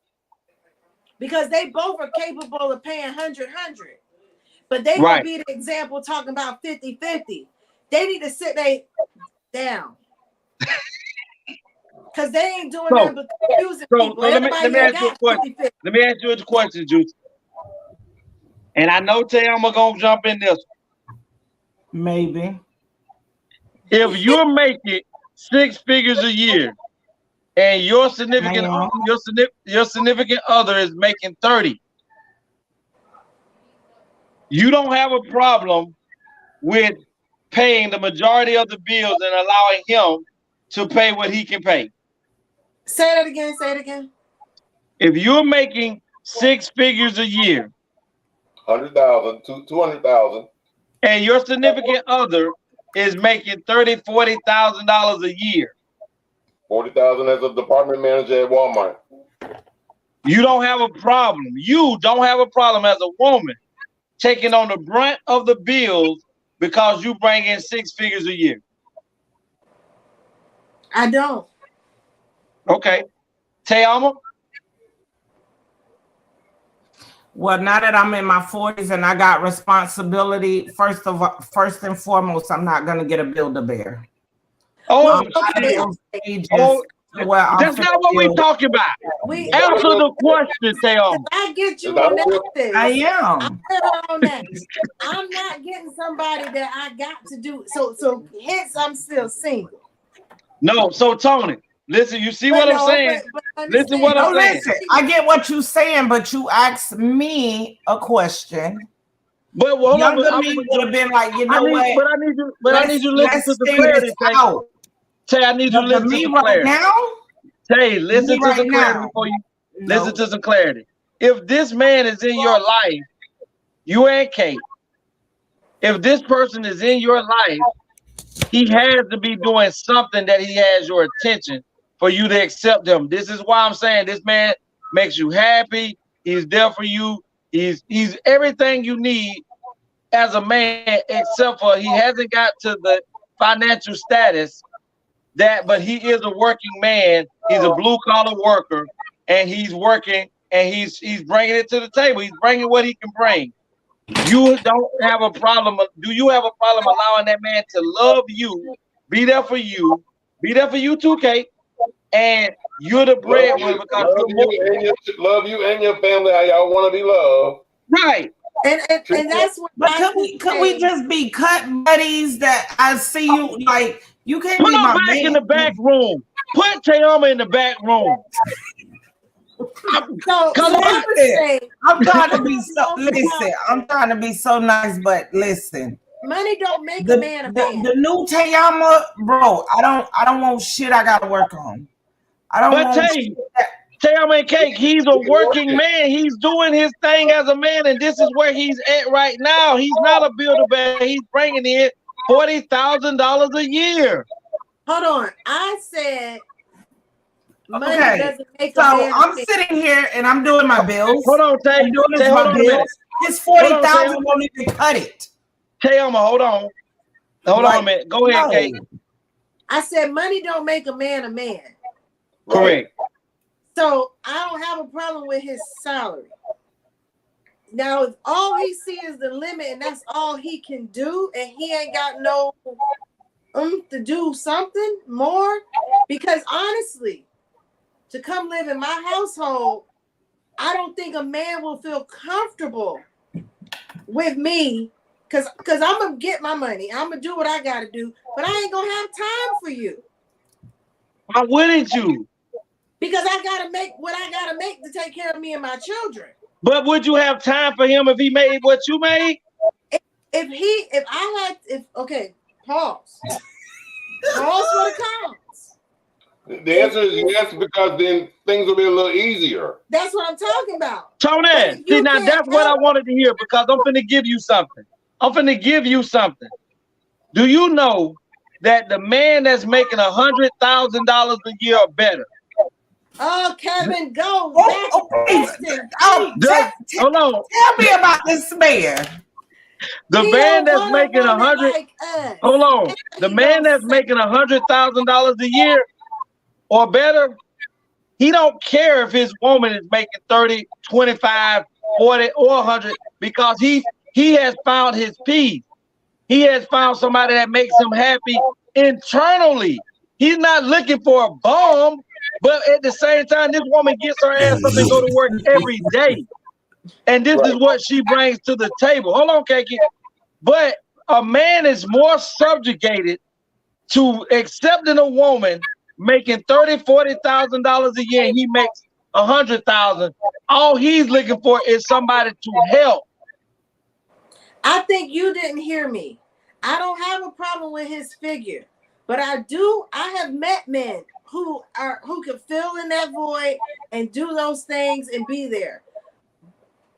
S10: Because they both are capable of paying 100. But they will be the example talking about 50-50. They need to sit down. Because they ain't doing nothing but confusing people.
S9: Let me ask you a question. Let me ask you a question, Juice. And I know Tayama gonna jump in this.
S5: Maybe.
S9: If you're making 6 figures a year and your significant other is making 30, you don't have a problem with paying the majority of the bills and allowing him to pay what he can pay.
S10: Say that again. Say it again.
S9: If you're making 6 figures a year,
S4: 100,000, 200,000,
S9: and your significant other is making $30,000-$40,000 a year,
S4: 40,000 as a department manager at Walmart,
S9: you don't have a problem. You don't have a problem as a woman taking on the brunt of the bills because you bring in 6 figures a year.
S10: I don't.
S9: Okay. Tayama?
S5: Well, now that I'm in my 40s and I got responsibility, first and foremost, I'm not gonna get a Build-A-Bear.
S9: Oh, okay. That's not what we're talking about. Answer the question, Tayama.
S10: I get you on that.
S5: I am.
S10: On that. I'm not getting somebody that I got to do. So hence I'm still single.
S9: No, so Tony, listen, you see what I'm saying? Listen what I'm saying.
S5: Listen, I get what you're saying, but you asked me a question.
S9: But
S5: younger me would have been like, you know what?
S9: I need you to listen to the clarity. Tay, I need you to listen to some clarity.
S5: Now?
S9: Tay, listen to some clarity before you listen to some clarity. If this man is in your life, you and Kate, if this person is in your life He has to be doing something that he has your attention for you to accept him. This is why I'm saying this man makes you happy. He's there for you. He's everything you need as a man, except for he hasn't got to the financial status but he is a working man. He's a blue collar worker, and he's working, and he's bringing it to the table. He's bringing what he can bring. You don't have a problem. Do you have a problem allowing that man to love you, be there for you too, Kate? And you're the breadwinner because
S4: love you and your family how y'all want to be loved.
S9: Right.
S10: And that's what.
S5: But could we just be cut buddies? That I see you like you can't
S9: put
S5: be
S9: him
S5: my
S9: back
S5: man.
S9: in the back room. Put Tayama in the back room.
S5: I'm trying to be so listen. I'm trying to be so nice, but listen.
S10: Money don't make a man a man.
S5: The new Tayama, bro. I don't want shit. I gotta work on. I don't want shit.
S9: Tayama and Cake, he's a working man. He's doing his thing as a man, and this is where he's at right now. He's not a builder, he's bringing in $40,000 a year.
S10: Hold on, I said money doesn't make a
S5: man.
S10: So
S5: I'm sitting here and I'm doing my bills.
S9: Hold on, Tay.
S5: I'm doing my bills. His 40,000 won't even cut it.
S9: Tayama, hold on. Hold on a minute. Go ahead, Kate.
S10: I said money don't make a man a man.
S9: Correct.
S10: So I don't have a problem with his salary. Now, if all he sees is the limit and that's all he can do, and he ain't got no to do something more, because honestly, to come live in my household, I don't think a man will feel comfortable with me because I'm gonna get my money. I'm gonna do what I gotta do, but I ain't gonna have time for you.
S9: Why wouldn't you?
S10: Because I gotta make what I gotta make to take care of me and my children.
S9: But would you have time for him if he made what you made?
S10: Okay, pause. Pause for the cons.
S4: The answer is yes, because then things will be a little easier.
S10: That's what I'm talking about.
S9: Tony, see now that's what I wanted to hear because I'm finna give you something. Do you know that the man that's making $100,000 a year or better?
S10: Oh, Kevin, go.
S9: Hold on.
S5: Tell me about this man.
S9: The man that's making hold on. The man that's making $100,000 a year or better, he don't care if his woman is making 30, 25, 40, or 100 because he has found his peace. He has found somebody that makes him happy internally. He's not looking for a bomb, but at the same time, this woman gets her ass up and go to work every day. And this is what she brings to the table. Hold on, Kiki. But a man is more subjugated to accepting a woman making $30,000, $40,000 a year, and he makes $100,000. All he's looking for is somebody to help.
S10: I think you didn't hear me. I don't have a problem with his figure, but I have met men who can fill in that void and do those things and be there.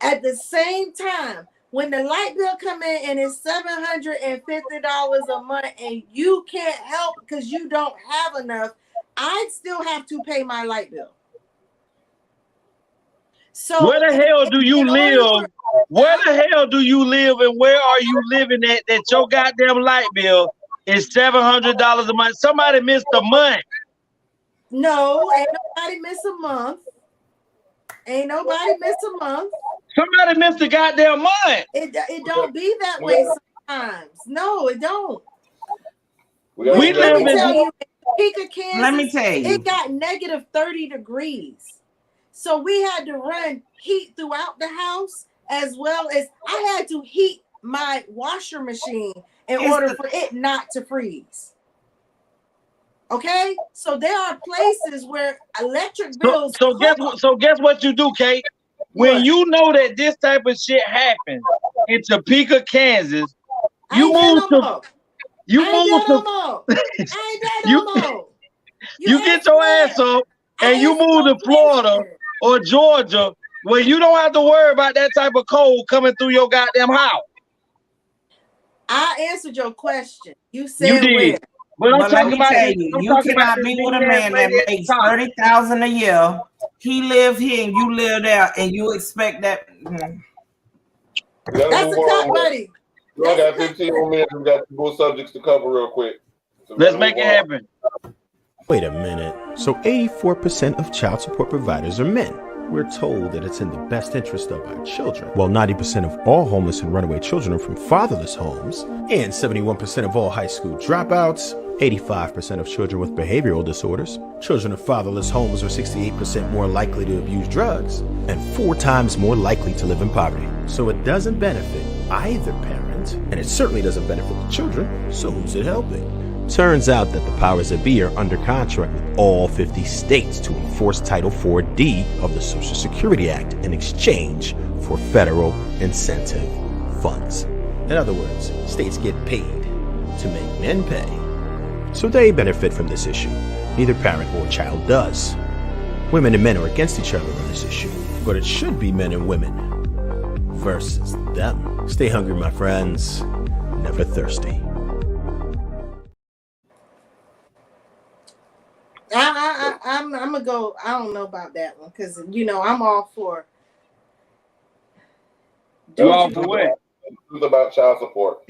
S10: At the same time, when the light bill come in and it's $750 a month and you can't help because you don't have enough, I still have to pay my light bill. So
S9: where the hell do you live? Where the hell do you live and where are you living at that your goddamn light bill is $700 a month? Somebody missed a month.
S10: No, ain't nobody miss a month.
S9: Somebody missed a goddamn month.
S10: It don't be that way sometimes. No, it don't.
S9: Let me tell
S10: you, Topeka, Kansas,
S5: let me tell you,
S10: it got negative 30 degrees. So we had to run heat throughout the house, as well as I had to heat my washer machine in order for it not to freeze. Okay, so there are places where electric bills.
S9: So guess what you do, Kate? When you know that this type of shit happens in Topeka, Kansas, you get your ass up and you move to Florida or Georgia, where you don't have to worry about that type of cold coming through your goddamn house.
S10: I answered your question. You
S9: You
S10: said
S9: did.
S10: where.
S9: But I'm
S5: But let
S9: talking
S5: me
S9: about
S5: tell
S9: this.
S5: you,
S9: I'm
S5: you
S9: talking about
S5: cannot
S9: this
S5: be with a
S9: mean ass
S5: man that
S9: lady at the
S5: makes
S9: top.
S5: 30,000 a year. He live here and you live there, and you expect that.
S4: We gotta
S10: That's
S4: move
S10: a cut,
S4: on.
S10: buddy.
S4: We only
S10: That's a
S4: got
S10: cut.
S4: 15 more minutes. We got two more subjects to cover real quick. So we
S9: Let's
S4: gotta
S9: make
S4: move
S9: it
S4: on.
S9: happen.
S12: Wait a minute. So 84% of child support providers are men. We're told that it's in the best interest of our children. While 90% of all homeless and runaway children are from fatherless homes, and 71% of all high school dropouts, 85% of children with behavioral disorders, children of fatherless homes are 68% more likely to abuse drugs, and 4 times more likely to live in poverty. So it doesn't benefit either parent, and it certainly doesn't benefit the children, so who's it helping? Turns out that the powers that be are under contract with all 50 states to enforce Title 4D of the Social Security Act in exchange for federal incentive funds. In other words, states get paid to make men pay. So they benefit from this issue. Neither parent or child does. Women and men are against each other on this issue, but it should be men and women versus them. Stay hungry, my friends. Never thirsty.
S10: I'm gonna go. I don't know about that one because I'm all for.
S9: You all for what?
S4: Truth about child support.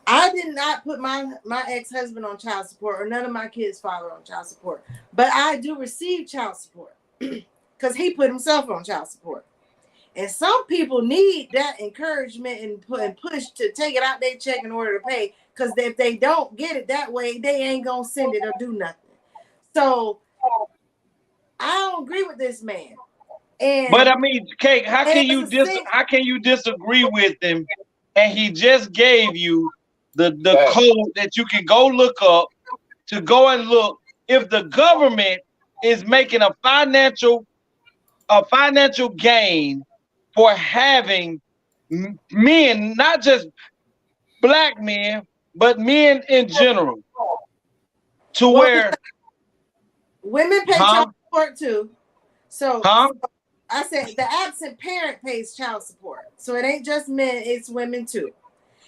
S10: I did not put my ex-husband on child support or none of my kids' father on child support, but I do receive child support because he put himself on child support. And some people need that encouragement and push to take it out their check in order to pay, because if they don't get it that way, they ain't gonna send it or do nothing. So I don't agree with this man.
S9: But I mean, Kate, how can you disagree with him? And he just gave you the code that you can go look up to go and look if the government is making a financial gain for having men, not just black men, but men in general, to where
S10: women pay child support too. So I said the absent parent pays child support. So it ain't just men, it's women too.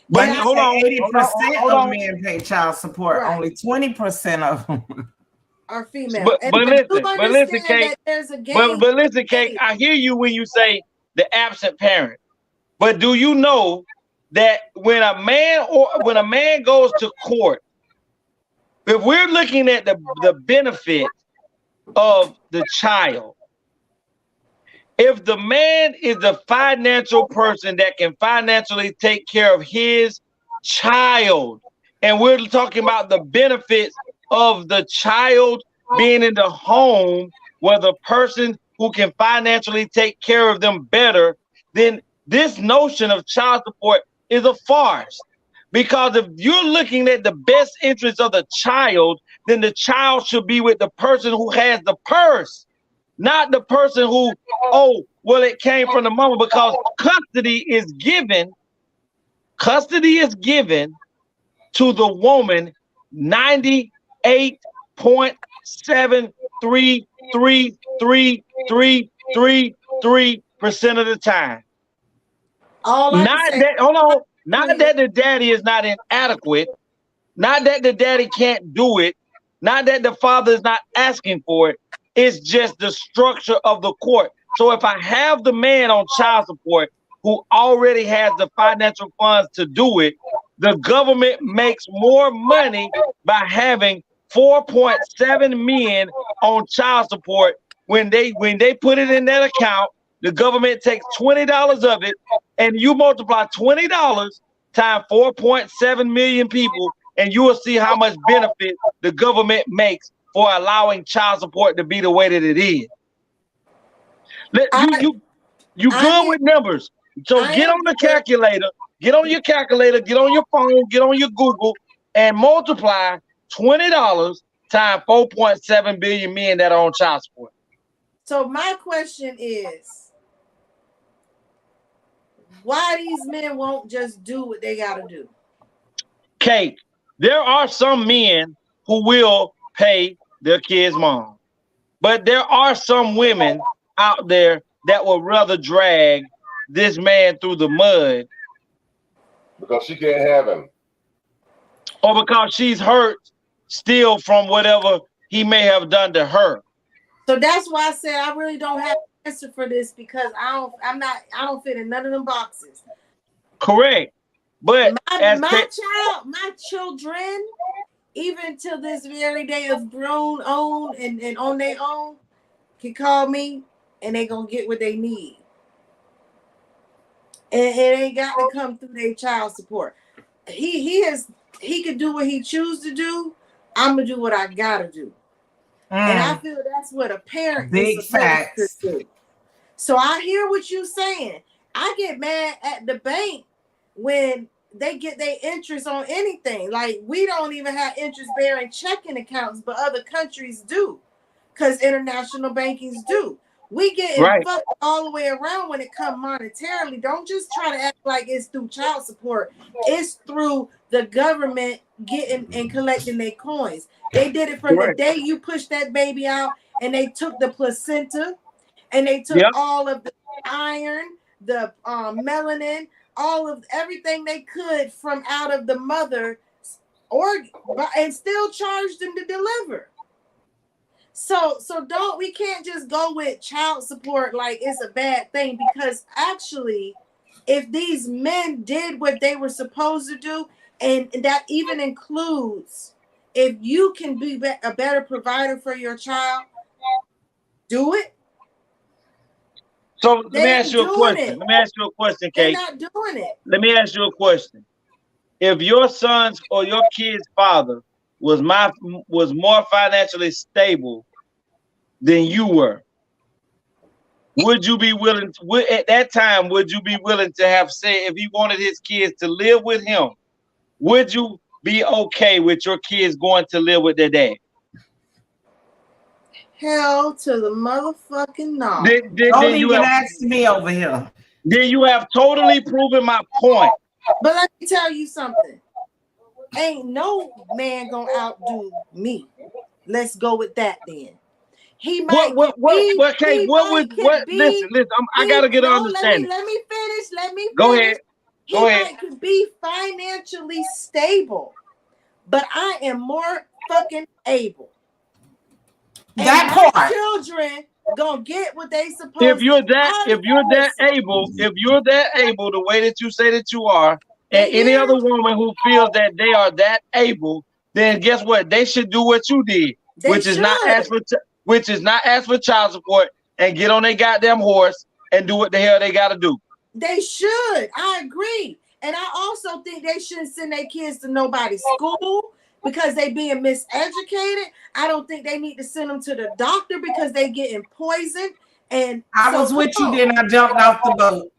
S5: But
S10: And
S5: hold on, 80% of men pay child support.
S10: Right.
S5: Only 20% of them
S10: are female.
S9: But listen, Kate.
S10: But
S9: listen, Kate. I hear you when you say the absent parent. But do you know that when a man goes to court, if we're looking at the benefit of the child, if the man is the financial person that can financially take care of his child, and we're talking about the benefits of the child being in the home where the person who can financially take care of them better, then this notion of child support is a farce. Because if you're looking at the best interest of the child, then the child should be with the person who has the purse, not the person who, it came from the mama, because custody is given to the woman 98.7333333% of the time. Not that the daddy is not inadequate, not that the daddy can't do it, not that the father is not asking for it. It's just the structure of the court. So if I have the man on child support who already has the financial funds to do it, the government makes more money by having 4.7 men on child support. When they put it in that account, the government takes $20 of it, and you multiply $20 times 4.7 million people, and you will see how much benefit the government makes for allowing child support to be the way that it is. You good with numbers. So get on the calculator, get on your calculator, get on your phone, get on your Google, and multiply $20 times 4.7 billion men that are on child support.
S10: So my question is, why these men won't just do what they gotta do?
S9: Kate, there are some men who will pay their kids' mom, but there are some women out there that would rather drag this man through the mud
S4: Because she can't have him.
S9: Or because she's hurt still from whatever he may have done to her.
S10: So that's why I said I really don't have an answer for this because I don't fit in none of them boxes.
S9: Correct. But
S10: my children, even till this very day of grown own and on their own, can call me and they gonna get what they need. And it ain't got to come through their child support. He can do what he choose to do. I'm gonna do what I gotta do. And I feel that's what a parent is supposed to do. So I hear what you're saying. I get mad at the bank when they get their interest on anything. Like we don't even have interest-bearing checking accounts, but other countries do, because international bankings do. We get fucked all the way around when it comes monetarily. Don't just try to act like it's through child support. It's through the government getting and collecting their coins. They did it from the day you pushed that baby out, and they took the placenta, and they took all of the iron, the melanin, all of everything they could from out of the mother, and still charged them to deliver. So we can't just go with child support like it's a bad thing, because actually, if these men did what they were supposed to do, and that even includes if you can be a better provider for your child, do it.
S9: So let me ask you a question. Let me ask you a question, Kate.
S10: They're not doing it.
S9: Let me ask you a question. If your son's or your kid's father was more financially stable than you were, would you be willing to, at that time, would you be willing to have said, if he wanted his kids to live with him, would you be okay with your kids going to live with their dad?
S10: Hell to the motherfucking no.
S5: Don't even ask me over here.
S9: Then you have totally proven my point.
S10: But let me tell you something. Ain't no man gonna outdo me. Let's go with that then. He might
S9: listen, I gotta get an understanding.
S10: Let me finish.
S9: Go ahead.
S10: He might could be financially stable, but I am more fucking able. And
S5: that part.
S10: Children gonna get what they supposed
S9: if you're that able, the way that you say that you are, and any other woman who feels that they are that able, then guess what? They should do what you did, which is not ask for child support and get on their goddamn horse and do what the hell they gotta do.
S10: They should. I agree. And I also think they shouldn't send their kids to nobody's school because they being miseducated. I don't think they need to send them to the doctor because they getting poisoned. And
S5: I was with you, then I jumped off the boat.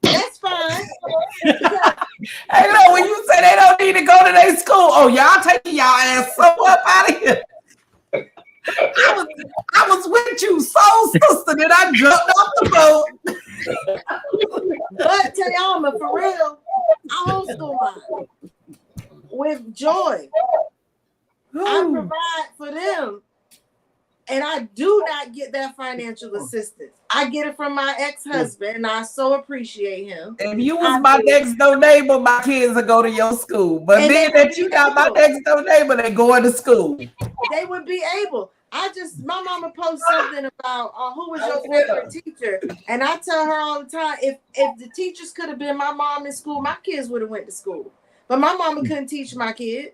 S10: That's fine.
S5: Hey, no, when you say they don't need to go to their school, oh, y'all taking y'all ass so up out of here. I was with you, soul sister, then I jumped off the boat.
S10: But Tayama, for real, I homeschool mine with joy. I provide for them, and I do not get that financial assistance. I get it from my ex-husband, and I so appreciate him.
S5: If you was my next door neighbor, my kids would go to your school. But and then that you got my next door neighbor, they going to school.
S10: They would be able. My mama posted something about who was your favorite teacher, and I tell her all the time, if the teachers could have been my mom in school, my kids would have went to school. But my mama couldn't teach my kids,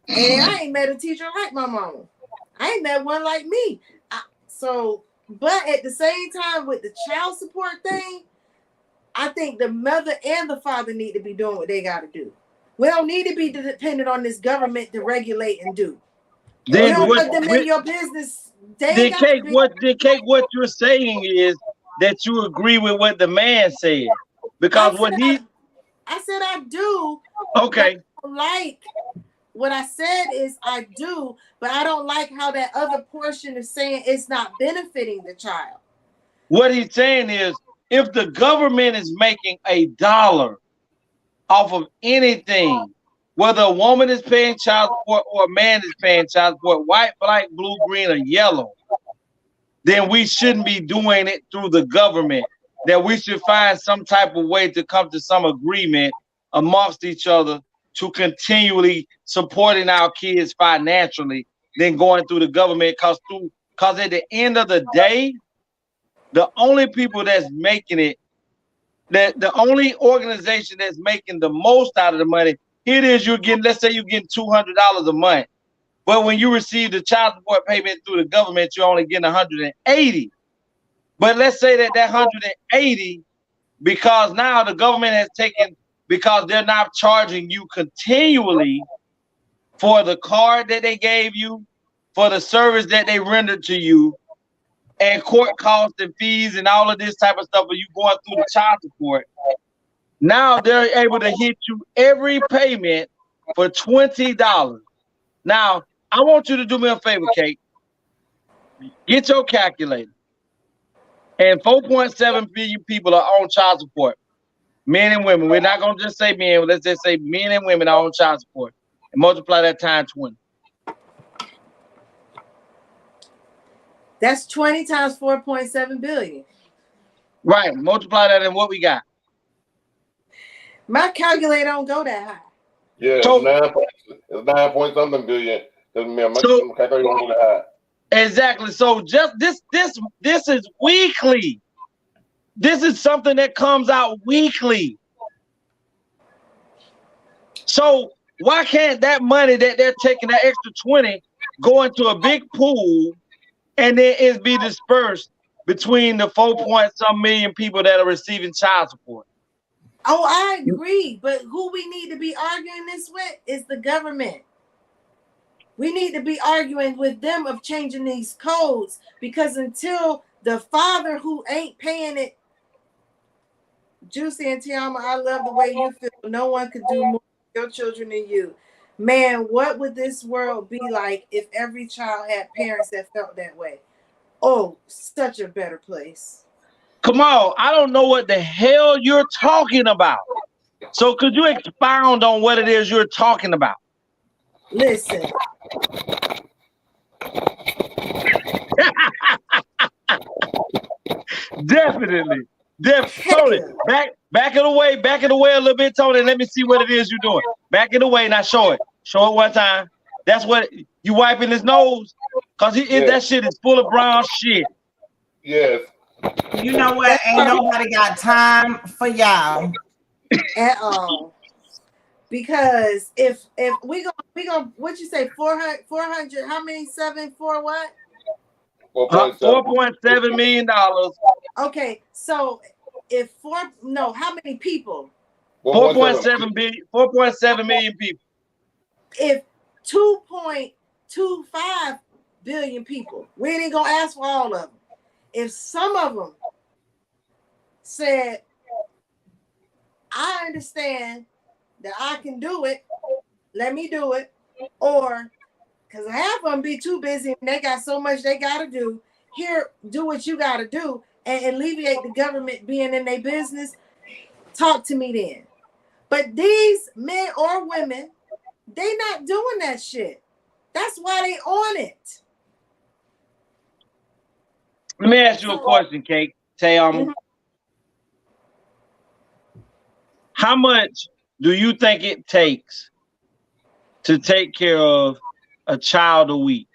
S10: and I ain't met a teacher like my mama. I ain't met one like me. But at the same time, with the child support thing, I think the mother and the father need to be doing what they got to do. We don't need to be dependent on this government to regulate and do.
S9: Then
S10: you don't put them in your business.
S9: What you're saying is that you agree with what the man said, because
S10: I said I do.
S9: Okay.
S10: Like what I said is I do, but I don't like how that other portion is saying it's not benefiting the child.
S9: What he's saying is, if the government is making $1 off of anything, whether a woman is paying child support or a man is paying child support, white, black, blue, green, or yellow, then we shouldn't be doing it through the government. That we should find some type of way to come to some agreement amongst each other to continually supporting our kids financially than going through the government. Because at the end of the day, the only people that's making it, that the only organization that's making the most out of the money, here it is, you're getting, let's say you're getting $200 a month. But when you receive the child support payment through the government, you're only getting 180. But let's say that 180, because now the government has taken, because they're not charging you continually for the card that they gave you, for the service that they rendered to you, and court costs and fees and all of this type of stuff, when you going through the child support. Now they're able to hit you every payment for $20. Now, I want you to do me a favor, Kate. Get your calculator. And 4.7 billion people are on child support. Men and women. We're not going to just say men. Let's just say men and women are on child support. And multiply that times 20.
S10: That's 20 times 4.7 billion.
S9: Right. Multiply that and what we got.
S10: My calculator don't go that high.
S4: Yeah,
S9: So,
S4: it's 9 point something billion. My calculator don't go that high.
S9: Exactly. So just this is weekly. This is something that comes out weekly. So why can't that money that they're taking, that extra 20, go into a big pool and then it be dispersed between the 4-point-some million people that are receiving child support?
S10: Oh, I agree. But who we need to be arguing this with is the government. We need to be arguing with them of changing these codes, because until the father who ain't paying it, Juicy and Tiama, I love the way you feel. No one could do more for your children than you. Man, what would this world be like if every child had parents that felt that way? Oh, such a better place.
S9: Come on, I don't know what the hell you're talking about. So could you expound on what it is you're talking about?
S10: Listen.
S9: Definitely. Tony, back it away a little bit, Tony. Let me see what it is you're doing. Back it away, now show it. Show it one time. That's what you wiping his nose, because that shit is full of brown shit.
S4: Yes.
S5: You know what? Ain't nobody got time for y'all
S10: at all. Because if we gonna what you say, 400, how many 7 for what?
S9: $4.7 million.
S10: Okay, so if how many people?
S9: 4.7 million people.
S10: If 2.25 billion people, we ain't gonna ask for all of them. If some of them said, I understand that I can do it, let me do it, or because half of them be too busy and they got so much they got to do. Here, do what you got to do and alleviate the government being in their business. Talk to me then. But these men or women, they not doing that shit. That's why they on it.
S9: Let me ask you a question, Kate. Tayama. How much do you think it takes to take care of a child a week?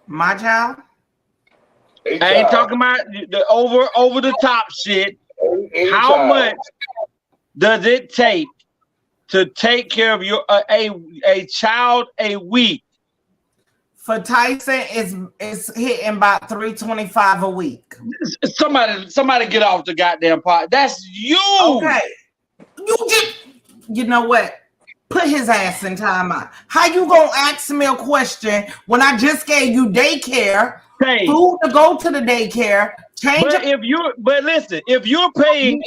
S5: My child?
S9: I ain't talking about the over the top shit. How much does it take to take care of your a child a week?
S5: For Tyson, it's hitting about $325 a week.
S9: Somebody get off the goddamn pot. That's you.
S5: Okay. You know what? Put his ass in timeout. How you gonna ask me a question when I just gave you daycare, food to go to the daycare,
S9: but listen, if you're paying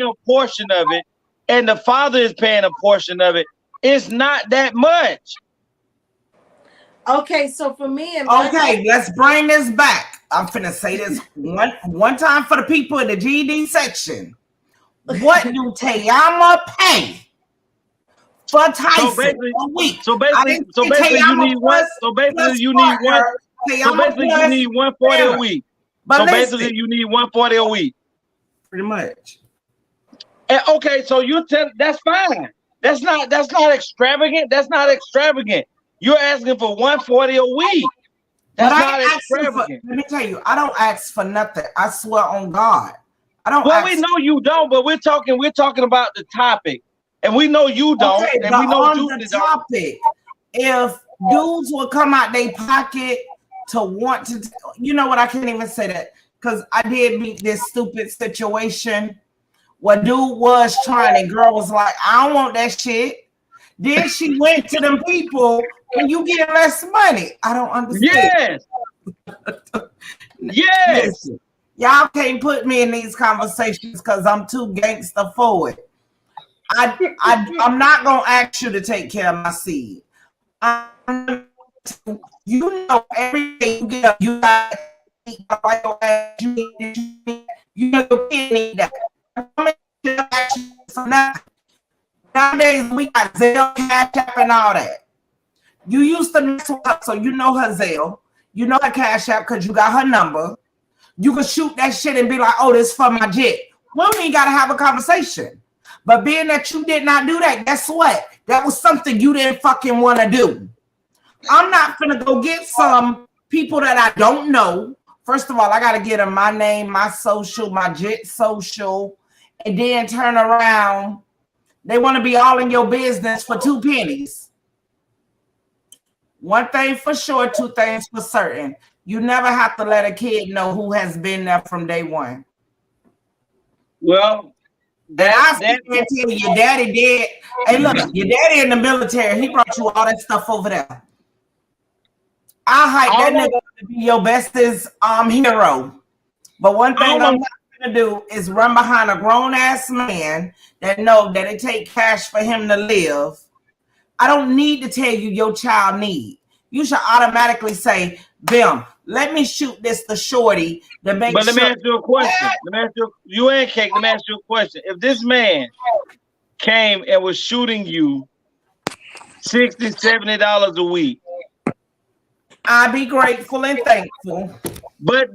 S9: a portion of it and the father is paying a portion of it, it's not that much.
S10: Okay, so for me and
S5: let's bring this back. I'm finna say this one time for the people in the GD section. What do Tayama pay for Tyson a week?
S9: So basically you need 140 a week. So basically you need 140 a week.
S5: Pretty much.
S9: And okay, so you tell that's fine. That's not extravagant. That's not extravagant. You're asking for 140 a week. That's
S5: But I
S9: not
S5: ain't asking for.
S9: extravagant.
S5: Let me tell you, I don't ask for nothing. I swear on God, I don't.
S9: Well,
S5: ask
S9: we know you don't, but we're talking about the topic, and we know you don't,
S5: Okay,
S9: and
S5: but
S9: we know
S5: on
S9: Judy
S5: the
S9: don't.
S5: topic, if dudes will come out their pocket to want to, you know what? I can't even say that because I did meet this stupid situation where dude was trying and girl was like, I don't want that shit. Then she went to them people when you get less money. I don't understand.
S9: Yes. Yes.
S5: Listen, y'all can't put me in these conversations because I'm too gangster for it. I'm not gonna ask you to take care of my seed. You know, every day you get up, you got you know your kid need that. Nowadays we got Zelle, Cash App, and all that. You used to mess with her, so you know her Zelle, you know her Cash App because you got her number. You can shoot that shit and be like, "Oh, this is for my jet." We don't even gotta have a conversation. But being that you did not do that, guess what? That was something you didn't fucking want to do. I'm not gonna go get some people that I don't know. First of all, I gotta get them my name, my social, my jet social, and then turn around. They want to be all in your business for 2 pennies. One thing for sure, 2 things for certain. You never have to let a kid know who has been there from day one.
S9: Well,
S5: I can't tell you, your daddy did. Hey, look, your daddy in the military. He brought you all that stuff over there. I hype that nigga to be your bestest hero. But one thing I'm not gonna do is run behind a grown ass man that know that it take cash for him to live. I don't need to tell you your child need. You should automatically say, Bim, let me shoot this to shorty to make
S9: But let me
S5: sure.
S9: ask you a question. Let me ask you ain't cake. Let me ask you a question. If this man came and was shooting you $60, $70 a week,
S5: I'd be grateful and thankful.
S9: But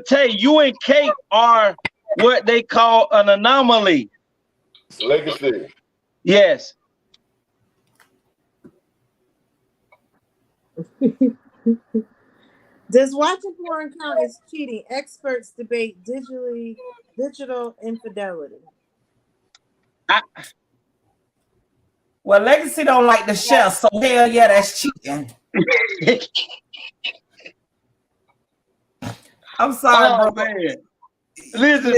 S9: Tay, you and Cake are what they call an anomaly.
S4: Legacy.
S9: Yes.
S10: Does watching porn count as cheating? Experts debate digital infidelity.
S5: Well, Legacy don't like the chef, so hell yeah, that's cheating. I'm sorry, bro.
S9: Man. Listen.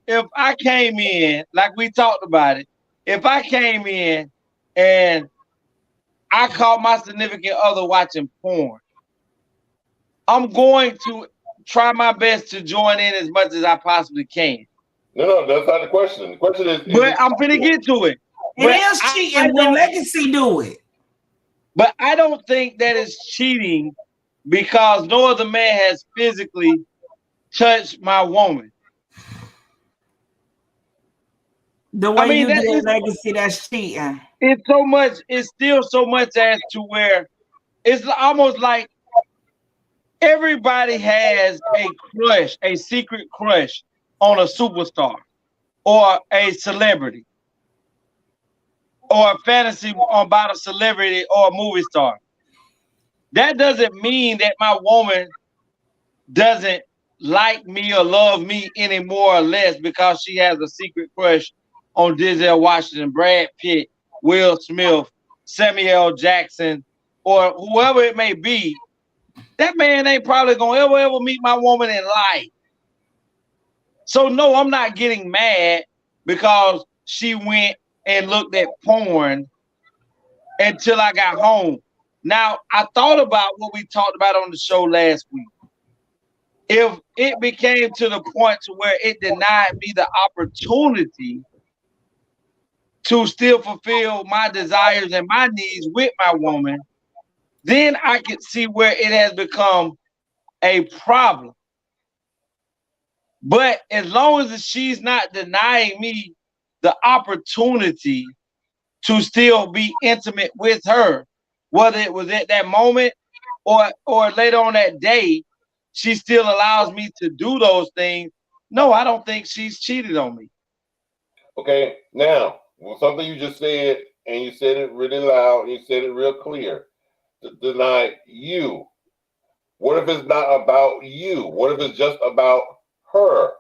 S9: If I came in like we talked about it, if I came in and I caught my significant other watching porn, I'm going to try my best to join in as much as I possibly can.
S4: No, that's not the question. The question is
S9: but I'm finna get to it.
S5: It is cheating when Legacy do it.
S9: But I don't think that is cheating because no other man has physically touched my woman.
S5: The way you did Legacy, that's cheating.
S9: It's still so much as to where it's almost like everybody has a crush, a secret crush on a superstar or a celebrity or a fantasy about a celebrity or a movie star. That doesn't mean that my woman doesn't like me or love me any more or less because she has a secret crush on Denzel Washington, Brad Pitt, Will Smith, Samuel L. Jackson, or whoever it may be. That man ain't probably gonna ever meet my woman in life. So no, I'm not getting mad because she went and looked at porn until I got home. Now, I thought about what we talked about on the show last week. If it became to the point to where it denied me the opportunity to still fulfill my desires and my needs with my woman, then I could see where it has become a problem. But as long as she's not denying me the opportunity to still be intimate with her, whether it was at that moment or later on that day, she still allows me to do those things, no, I don't think she's cheated on me.
S4: Okay, now something you just said, and you said it really loud, and you said it real clear. Deny you. What if it's not about you? What if it's just about her?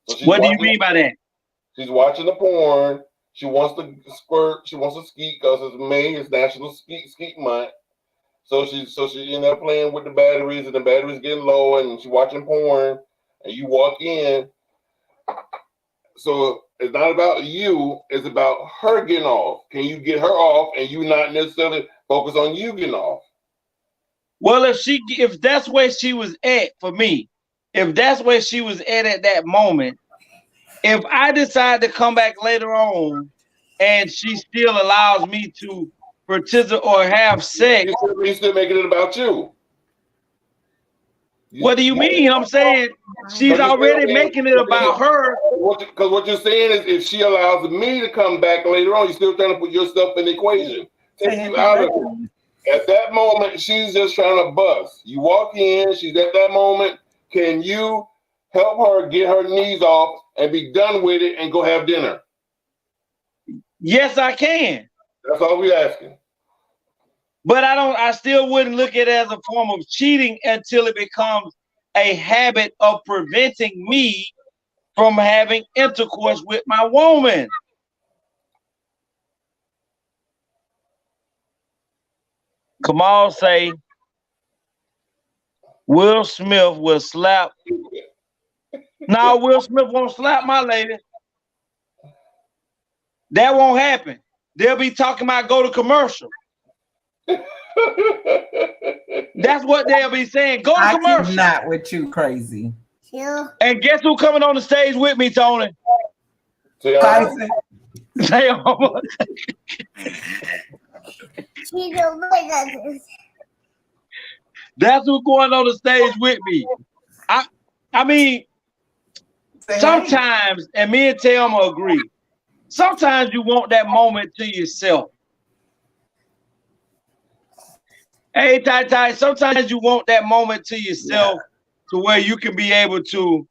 S4: So
S9: what do you mean by that?
S4: She's watching the porn. She wants to squirt. She wants to skeet because it's May. It's National Skeet Month. So she end up playing with the batteries, and the batteries getting low, and she's watching porn. And you walk in. So it's not about you. It's about her getting off. Can you get her off, and you not necessarily focus on you getting off?
S9: Well, if that's where she was at for me, if that's where she was at that moment, if I decide to come back later on and she still allows me to participate or have sex,
S4: you're still making it about you.
S9: What do you mean? I'm saying she's already making it about her.
S4: Because what you're saying is, if she allows me to come back later on, you're still trying to put yourself in the equation, take you out of it. At that moment, she's just trying to bust. You walk in, she's at that moment. Can you help her get her knees off and be done with it and go have dinner?
S9: Yes, I can.
S4: That's all we're asking.
S9: But I still wouldn't look at it as a form of cheating until it becomes a habit of preventing me from having intercourse with my woman. Kamal say Will Smith will slap. No, Will Smith won't slap my lady. That won't happen. They'll be talking about go to commercial. That's what they'll be saying. Go to commercial.
S5: I'm not with you, crazy.
S11: Yeah.
S9: And guess who coming on the stage with me, Tony?
S5: Tyson.
S9: That's who's going on the stage with me. I mean, sometimes, and me and Thelma agree, sometimes you want that moment to yourself. Hey, Tai, sometimes you want that moment to yourself to where you can be able to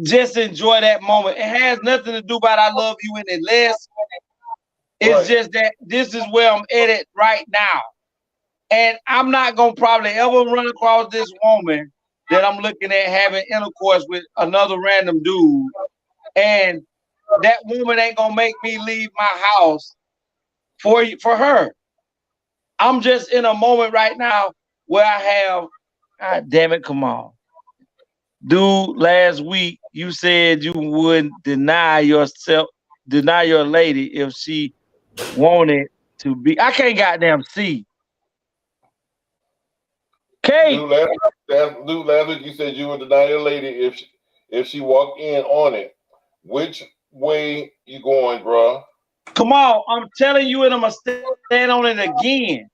S9: just enjoy that moment. It has nothing to do about I love you any less. It's just that this is where I'm at it right now. And I'm not going to probably ever run across this woman that I'm looking at having intercourse with another random dude. And that woman ain't going to make me leave my house for her. I'm just in a moment right now where I have, God damn it, come on. Dude, last week you said you wouldn't deny your lady if she wanted to be. I can't goddamn see.
S4: Dude, last week you said you would deny your lady if she walked in on it. Which way you going, bro?
S9: Come on, I'm telling you, and I'm gonna stand on it again.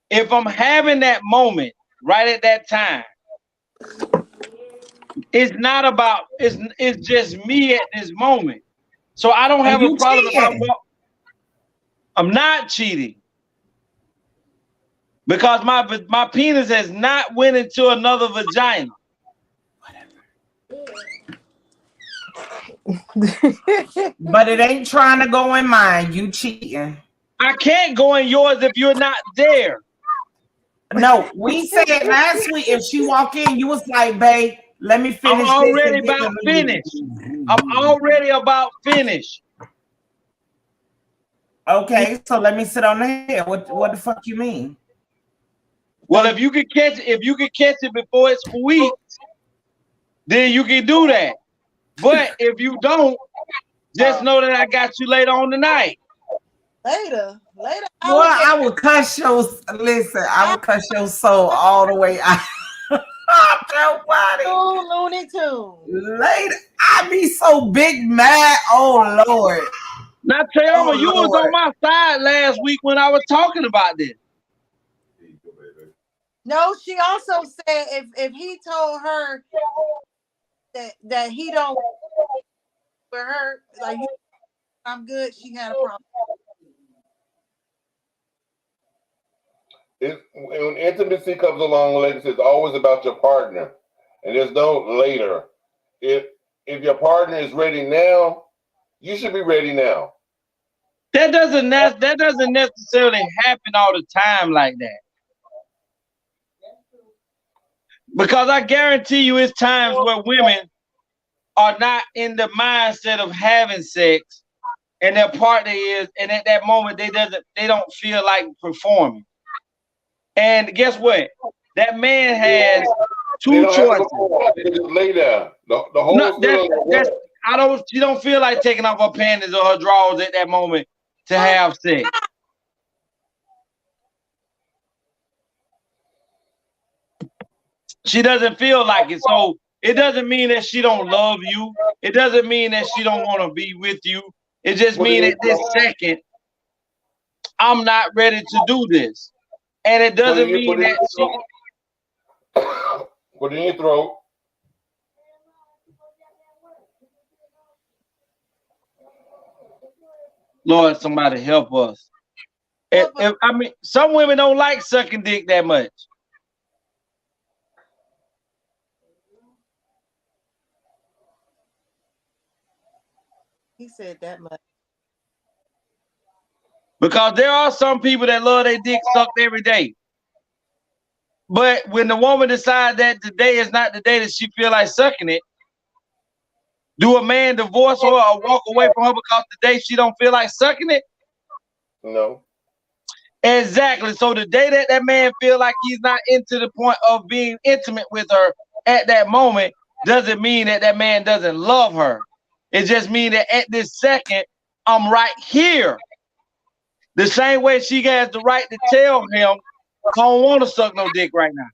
S9: If I'm having that moment right at that time, it's not about it's just me at this moment. So I don't have a problem if I'm not cheating. Because my penis has not went into another vagina.
S5: But it ain't trying to go in mine. You cheating.
S9: I can't go in yours if you're not there.
S5: No, we said last week if she walk in, you was like, babe, let me finish.
S9: I'm already about finished. I'm already about finished.
S5: Okay, so let me sit on the head. What the fuck you mean?
S9: Well, if you could catch it before it's sweet, then you can do that. But if you don't, just know that I got you later on tonight.
S10: Later.
S5: Well, I will cuss your soul all the way out. Your body.
S10: Looney Tunes.
S5: Later, I be so big mad. Oh Lord.
S9: Now, Thelma, you was on my side last week when I was talking about this.
S10: No, she also said if he told her that he don't for her, like I'm good, she had a problem.
S4: When intimacy comes along, like it's always about your partner, and there's no later. if your partner is ready now, you should be ready now.
S9: That doesn't necessarily happen all the time like that. Because I guarantee you it's times where women are not in the mindset of having sex, and their partner is, and at that moment they don't feel like performing. And guess what? That man has two choices.
S4: Just lay down. The whole
S9: she don't feel like taking off her panties or her drawers at that moment to have sex. She doesn't feel like it. So it doesn't mean that she don't love you. It doesn't mean that she don't want to be with you. It just means at this second, I'm not ready to do this. And it doesn't mean that she...
S4: Put it in your throat.
S9: Lord, somebody help us. I mean, some women don't like sucking dick that much.
S10: He said that much.
S9: Because there are some people that love their dick sucked every day. But when the woman decides that today is not the day that she feel like sucking it, do a man divorce her or walk away from her because today she don't feel like sucking it?
S4: No.
S9: Exactly. So the day that that man feel like he's not into the point of being intimate with her at that moment doesn't mean that that man doesn't love her. It just means that at this second, I'm right here. The same way she has the right to tell him, I don't want to suck no dick right now.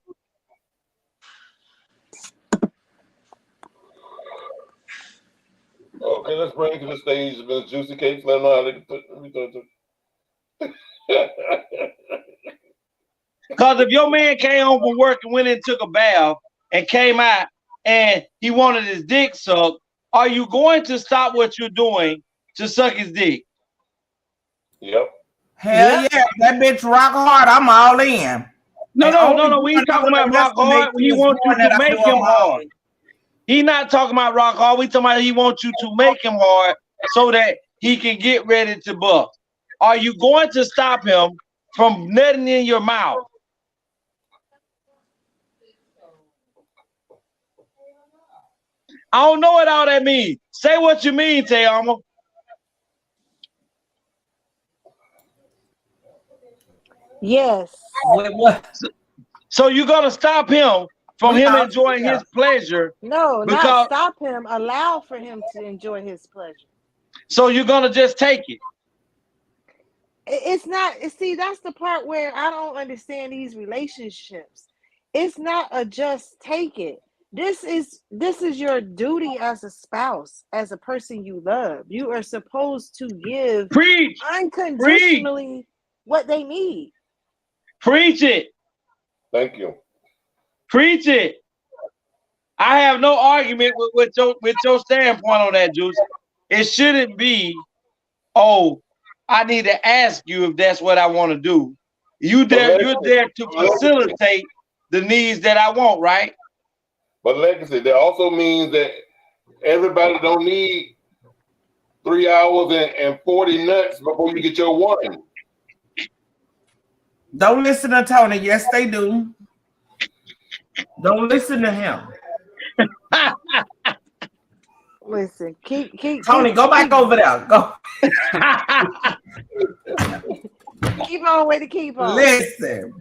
S4: Okay, let's bring to the stage Miss Juicy Cakes. Let them know how they put.
S9: Because if your man came home from work and went and took a bath and came out and he wanted his dick sucked, are you going to stop what you're doing to suck his dick?
S4: Yep.
S5: Hell yeah, that bitch rock hard. I'm all in.
S9: No. We ain't talking about rock hard. He wants you to make him hard. He not talking about rock hard. We talking about he wants you to make him hard so that he can get ready to bust. Are you going to stop him from nutting in your mouth? I don't know what all that means. Say what you mean, Tayama.
S6: Yes.
S5: What?
S9: So you're gonna stop him from him enjoying his pleasure?
S6: No, not stop him. Allow for him to enjoy his pleasure.
S9: So you're gonna just take it?
S6: It's not. See, that's the part where I don't understand these relationships. It's not a just take it. This is your duty as a spouse, as a person you love. You are supposed to give unconditionally what they need.
S9: Preach it.
S4: Thank you.
S9: Preach it. I have no argument with your standpoint on that, Juice. It shouldn't be, oh, I need to ask you if that's what I want to do. You're there to facilitate the needs that I want, right?
S4: But legacy, that also means that everybody don't need 3 hours and 40 nuts before you get your one.
S5: Don't listen to Tony. Yes, they do. Don't listen to him.
S6: Listen, keep
S5: Tony, go back over there. Go.
S6: Keep on with the keep on.
S5: Listen.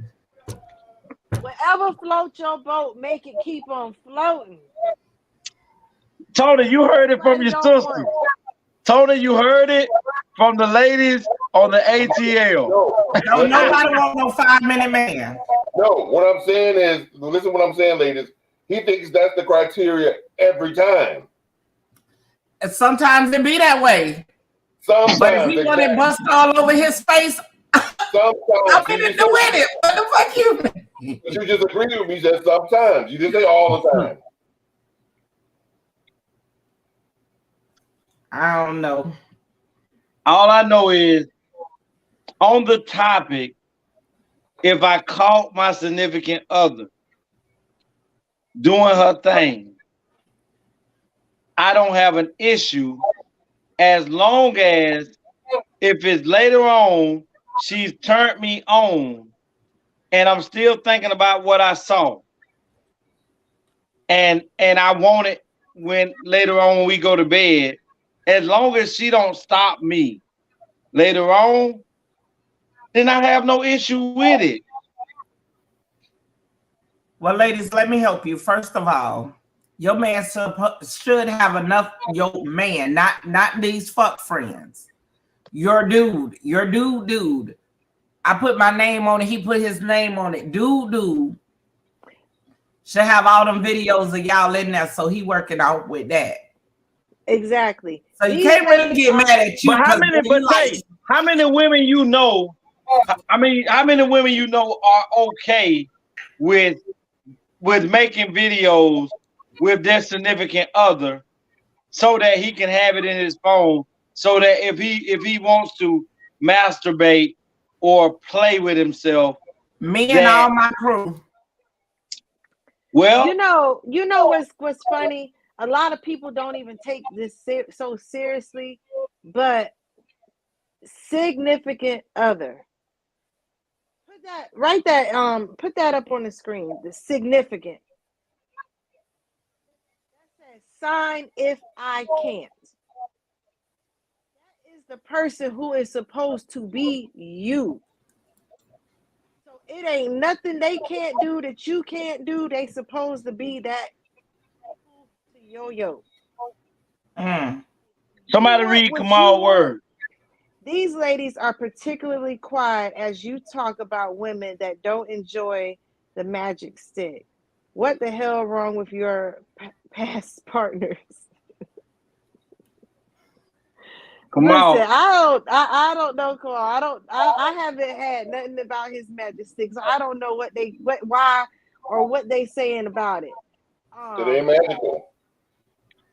S6: Whatever floats your boat, make it keep on floating.
S9: Tony, you heard it from your sister. Tony, you heard it from the ladies on the ATL.
S5: No, nobody want no 5-minute man.
S4: No, what I'm saying is, listen to what I'm saying, ladies. He thinks that's the criteria every time.
S5: And sometimes it be that way.
S4: Sometimes.
S5: But if he want it bust all over his face, I'm in it to win it. What the fuck you?
S4: But you just agree with me that sometimes. You didn't say all the time.
S5: I don't know.
S9: All I know is on the topic, if I caught my significant other doing her thing I don't have an issue as long as if it's later on she's turned me on and I'm still thinking about what I saw. And I want it when later on when we go to bed, as long as she don't stop me later on, then I have no issue with it.
S5: Well, ladies, let me help you. First of all, your man should have enough. Your man, not these fuck friends. Your dude. I put my name on it. He put his name on it. Dude should have all them videos of y'all in there. So he working out with that.
S6: Exactly.
S5: So you can't really get mad at you.
S9: But how many women you know? I mean, how many women you know are okay with making videos with their significant other, so that he can have it in his phone, so that if he wants to masturbate or play with himself,
S5: me and all my crew.
S9: Well,
S6: you know what's funny? A lot of people don't even take this so seriously, but significant other. Put that up on the screen. The significant. That says sign if I can't. That is the person who is supposed to be you. So it ain't nothing they can't do that you can't do. They supposed to be that to yo-yo.
S9: Somebody read Kamal word.
S6: These ladies are particularly quiet as you talk about women that don't enjoy the magic stick. What the hell wrong with your past partners?
S9: Kamal.
S6: Listen, I don't know, Kamal. I haven't had nothing about his magic stick, so I don't know why or what they saying about it.
S4: It ain't magical.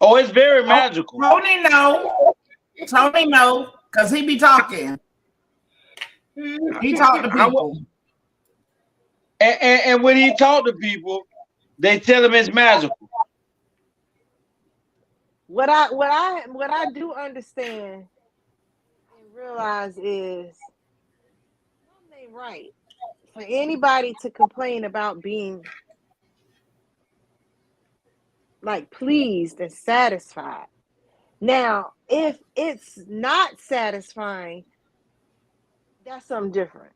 S9: Oh, it's very magical.
S5: Tony no, because he be talking. He talk to people.
S9: And when he talk to people, they tell him it's magical.
S6: What I do understand and realize is something ain't right for anybody to complain about being like pleased and satisfied. Now, if it's not satisfying, that's something different.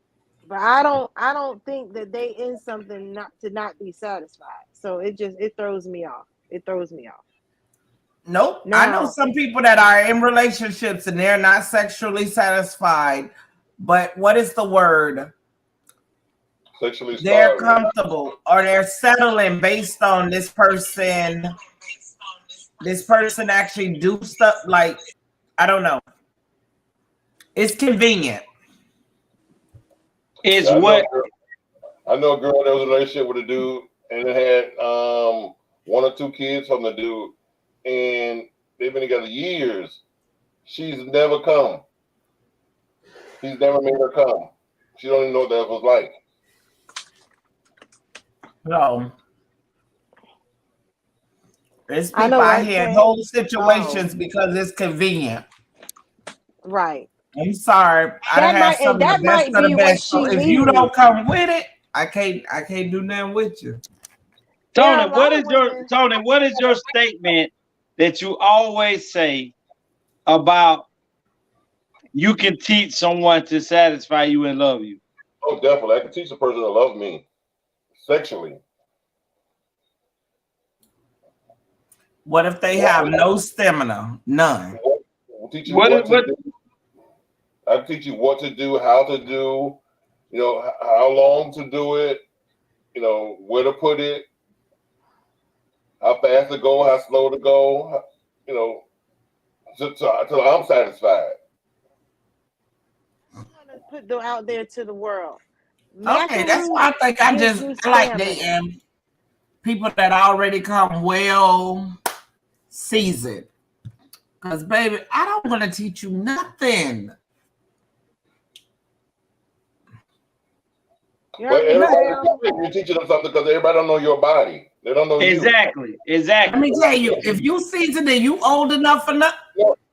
S6: But I don't think that they in something not be satisfied. So it throws me off. It throws me off.
S5: Nope. Now, I know some people that are in relationships and they're not sexually satisfied. But what is the word?
S4: Sexually
S5: they're
S4: starved.
S5: comfortable or they're settling based on this person actually do stuff like, I don't know. It's convenient.
S9: It's
S4: I know a girl that was in a relationship with a dude and it had 1 or 2 kids from the dude, and they've been together years. She's never come. He's never made her come. She don't even know what that was like.
S5: No. There's people out here in whole situations because it's convenient.
S6: Right.
S5: I'm sorry. I have some of the best of the best. So if you don't come with it, I can't do nothing with you.
S9: Tony, what is your statement that you always say about you can teach someone to satisfy you and love you?
S4: Oh, definitely. I can teach a person to love me sexually.
S5: What if they have no stamina? None.
S4: We'll teach you what to do. I can teach you what to do, how to do, how long to do it, where to put it, how fast to go, how slow to go, until I'm satisfied.
S6: I'm gonna put them out there to the world.
S5: Okay, that's why I think I like dating people that already come well seasoned. Because, baby, I don't want to teach you nothing.
S4: But you're teaching them something because everybody don't know your body. They don't know
S9: exactly.
S4: you.
S5: Let me tell you, if you seasoned it, you old enough for
S4: no.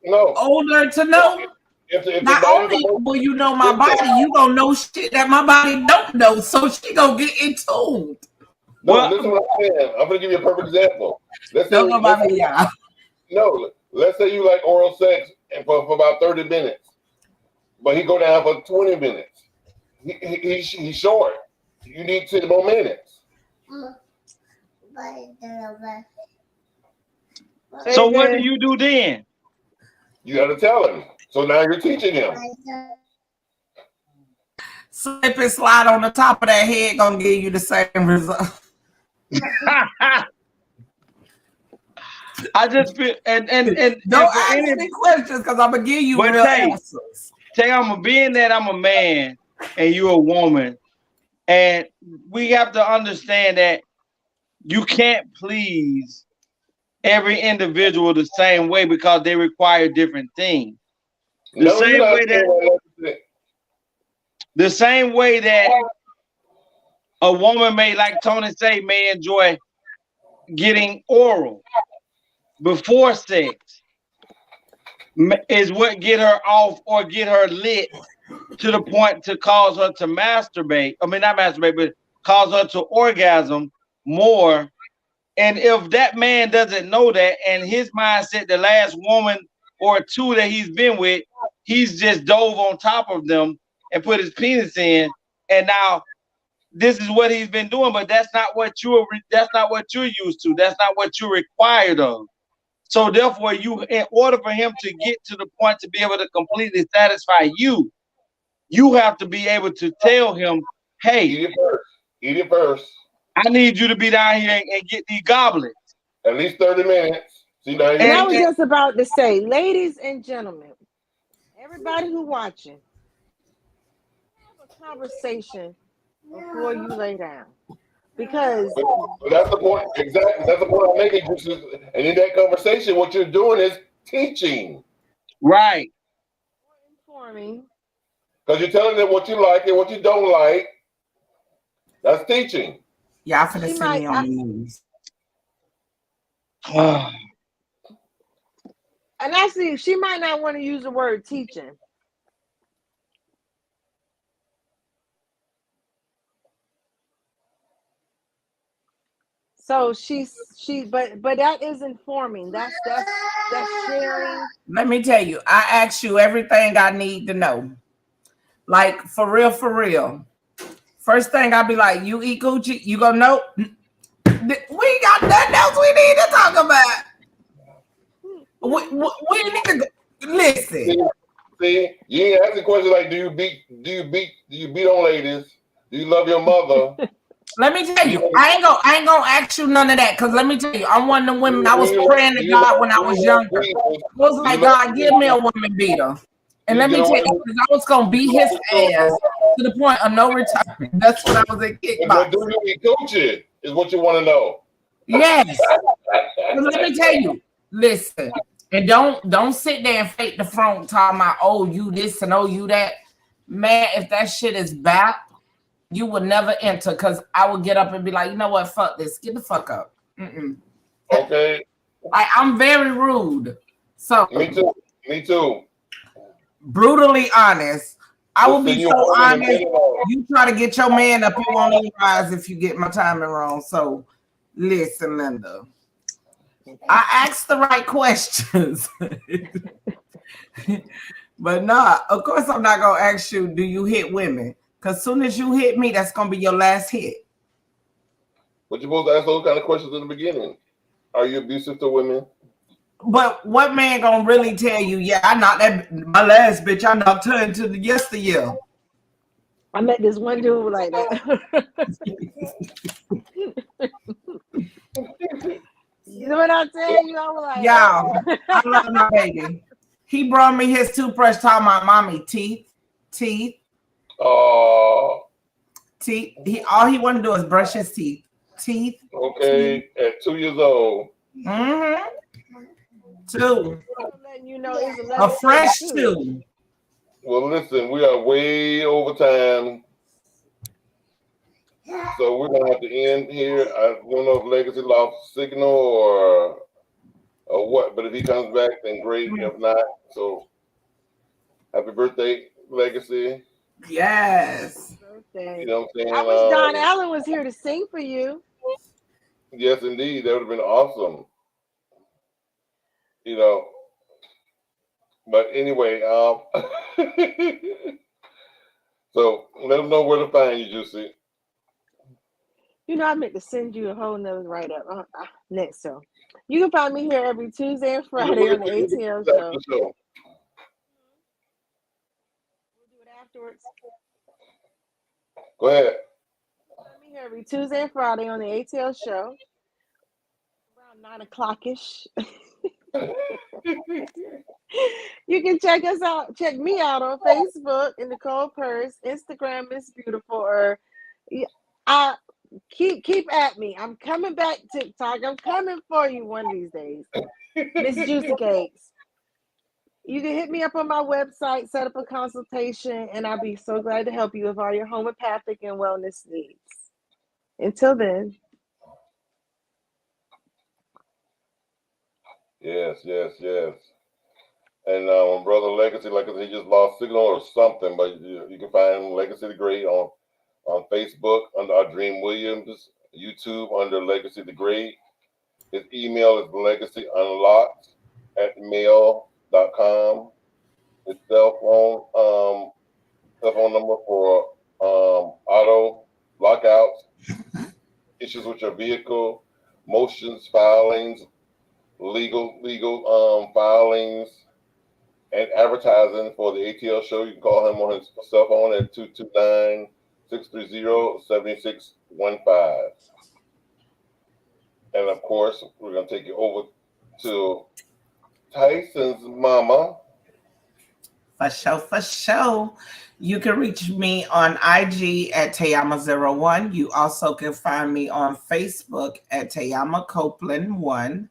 S5: older to know.
S4: If
S5: not only will you know my body, you gonna know shit that my body don't know. So she gonna get in tune.
S4: No, listen to what I'm saying. I'm gonna give you a perfect example. Let's say you like oral sex for about 30 minutes, but he go down for 20 minutes. He's short. You need 10 more minutes.
S9: So what do you do then?
S4: You got to tell him. So now you're teaching him.
S5: Slip and slide on the top of that head gonna give you the same result.
S9: I just feel and
S5: don't ask me questions because I'm gonna give you real answers.
S9: Tay, being that I'm a man and you're a woman, and we have to understand that you can't please every individual the same way because they require different things. The same way that a woman may, like Tony say, may enjoy getting oral before sex is what get her off or get her lit to the point to cause her to masturbate. I mean, not masturbate, but cause her to orgasm more. And if that man doesn't know that, and his mindset, the last woman or two that he's been with, he's just dove on top of them and put his penis in, and now this is what he's been doing. But that's not what you're used to. That's not what you're required of. So therefore, in order for him to get to the point to be able to completely satisfy you, you have to be able to tell him, hey,
S4: eat it first.
S9: I need you to be down here and get these goblets.
S4: At least 30 minutes.
S6: And I was just about to say, ladies and gentlemen, everybody who watching, have a conversation before you lay down. Because
S4: that's the point. Exactly. That's the point I'm making. And in that conversation, what you're doing is teaching.
S9: Right.
S6: Informing.
S4: Because you're telling them what you like and what you don't like. That's teaching.
S5: Yeah, I'm finna see me on the news.
S6: And actually, she might not want to use the word teaching. So but that is informing. That's sharing.
S5: Let me tell you, I ask you everything I need to know. Like for real. First thing I'll be like, you eat coochie? You gonna know? We got nothing else we need to talk about. We need to listen.
S4: See, you ain't asking questions like, do you beat on ladies? Do you love your mother?
S5: Let me tell you, I ain't gonna ask you none of that, because let me tell you, I'm one of the women. I was praying to God when I was younger. I was like, God, give me a woman beater. And let me tell you, because I was gonna beat his ass to the point of no return. That's what I was at kickboxing.
S4: Do you eat coochie is what you want to know.
S5: Yes. But let me tell you, listen, and don't sit there and fake the front talking about, oh, you this and oh, you that. Man, if that shit is bad, you would never enter, because I would get up and be like, you know what, fuck this, get the fuck up.
S4: Okay.
S5: I'm very rude. So
S4: me too.
S5: Brutally honest. I will be so honest. You try to get your man up, he won't even rise if you get my timing wrong. So listen, Linda. I asked the right questions. But nah, of course I'm not gonna ask you, do you hit women? Because as soon as you hit me, that's gonna be your last hit.
S4: But you're supposed to ask those kind of questions in the beginning. Are you abusive to women?
S5: But what man gonna really tell you, yeah, I knocked my last bitch, I knocked her into the yesteryear.
S6: I met this one dude like that. You know what I'm saying? You know, like,
S5: y'all, I love my baby. He brought me his toothbrush talking about mommy teeth.
S4: Oh.
S5: Teeth. All he wanted to do is brush his teeth.
S4: Okay,
S5: teeth.
S4: At 2 years old.
S5: 2.
S6: You know,
S5: a fresh 2.
S4: Well, listen, we are way over time. So we're gonna have to end here. I don't know if Legacy lost signal or what, but if he comes back, then great. If not, so happy birthday, Legacy.
S5: Yes.
S6: Birthday.
S4: You know what I'm saying?
S6: I wish Don Allen was here to sing for you.
S4: Yes, indeed. That would have been awesome. You know. But anyway, so let them know where to find you, Juicy.
S6: You know, I meant to send you a whole nother write-up next show. You can find me here every Tuesday and Friday on the ATL show. We'll do it afterwards.
S4: Go ahead.
S6: Find me here every Tuesday and Friday on the ATL show. Around 9 o'clock-ish. You can check me out on Facebook in Nicole Purse, Instagram Miss Beautiful, or keep at me. I'm coming back, TikTok. I'm coming for you one of these days. Miss Juicy Cakes. You can hit me up on my website, set up a consultation, and I'll be so glad to help you with all your homeopathic and wellness needs. Until then.
S4: Yes. And Brother Legacy, like I said, he just lost signal or something, but you can find Legacy the Great on Facebook under Dream Williams, YouTube under Legacy the Great. His email is legacyunlocked@mail.com. His cell phone number for auto lockouts, issues with your vehicle, motions, filings, legal filings, and advertising for the ATL show. You can call him on his cell phone at 229-630-7615. And of course, we're going to take you over to Tyson's mama.
S5: For sure. You can reach me on IG at Tayama01. You also can find me on Facebook at Tayama Copeland 1.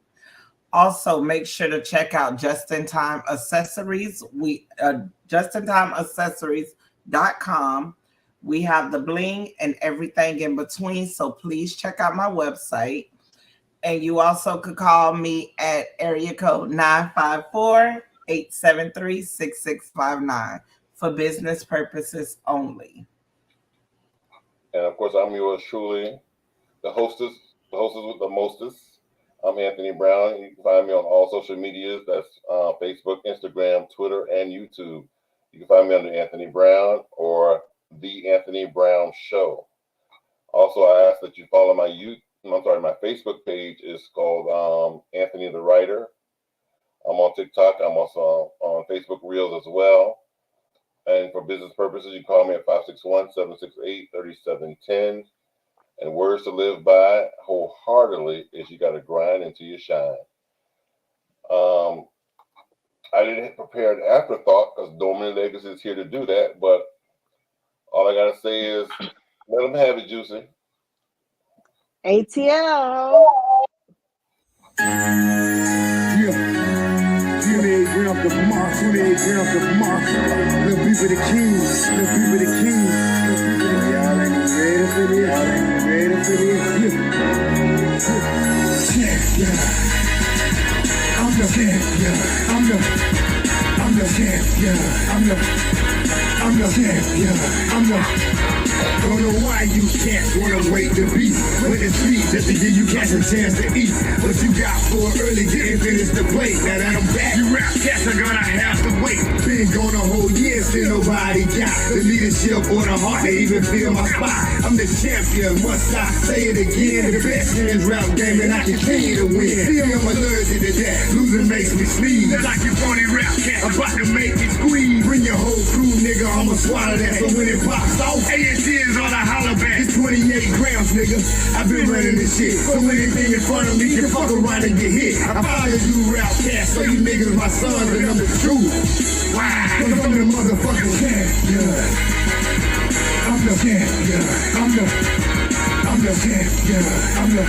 S5: Also, make sure to check out Just in Time Accessories. JustinTimeAccessories.com. We have the bling and everything in between, so please check out my website. And you also could call me at area code 954-873-6659 for business purposes only.
S4: And of course, I'm yours truly, the hostess with the mostest. I'm Anthony Brown. You can find me on all social medias. That's Facebook, Instagram, Twitter, and YouTube. You can find me under Anthony Brown or The Anthony Brown Show. Also, I ask that you follow my Facebook page is called Anthony the Writer. I'm on TikTok. I'm also on Facebook Reels as well. And for business purposes, you call me at 561-768-3710. And words to live by wholeheartedly is you got to grind until you shine. I didn't prepare an afterthought because Dorman Legacy is here to do that. But all I got to say is let them have it, Juicy.
S6: ATL.
S1: 28 grams of moss, 28 grams of moss. Little people the kings, little people the kings. Y'all ain't ready for this, y'all ain't ready for this. Yeah. I'm the champion, I'm the champion, don't know why you can't wanna wait to be with the speed just to give you cats a chance to eat. What you got for early didn't finish the plate. Now that I'm back, you rap cats are gonna have to wait. Been gone a whole year, still nobody got the leadership or the heart to even feel my spot. I'm the champion, must I say it again? The best in this rap game and I continue to win. See, I'm allergic to that, losing makes me sneeze. Like you phony rap cat, I'm about to make it squeeze. Bring your whole crew, nigga, I'ma swallow that. So when it pops off, ANC is on a holler back. It's 28 grams, nigga. I've been running this shit. So anything in front of me can fuck around and get hit. I follow you rap cats, so you niggas my sons and I'm the truth. Why? Cause I'm the motherfucking champion. I'm the champion. I'm the champion. I'm the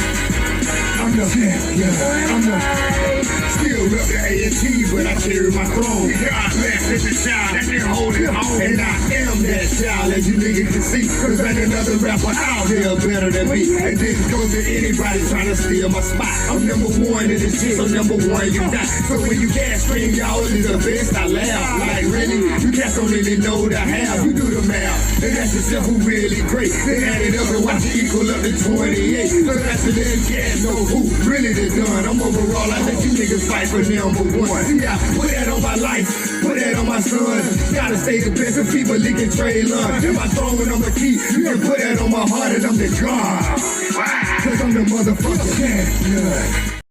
S1: champion. I'm the Still rep the A&T, but I carry my throne. God bless is the child that can hold it home. And I am that child, as you niggas can see. Cause ain't another rapper out there better than me. And this goes to anybody trying to steal my spot. I'm number one in this shit, so number one you got. So when you gas scream, y'all is the best, I laugh. Like really, you cats don't really know the how. You do the math, and that's yourself who really great. Then add it up and watch it equal up to 28. So that's the then cats know who really the done. I'm overall, I let you niggas fight for number one. See, I put that on my life, put that on my son. Gotta stay the best of people leaking trade lunch. And my throne and I'm the key. You can put that on my heart and I'm the God. Cause I'm the motherfucker champion.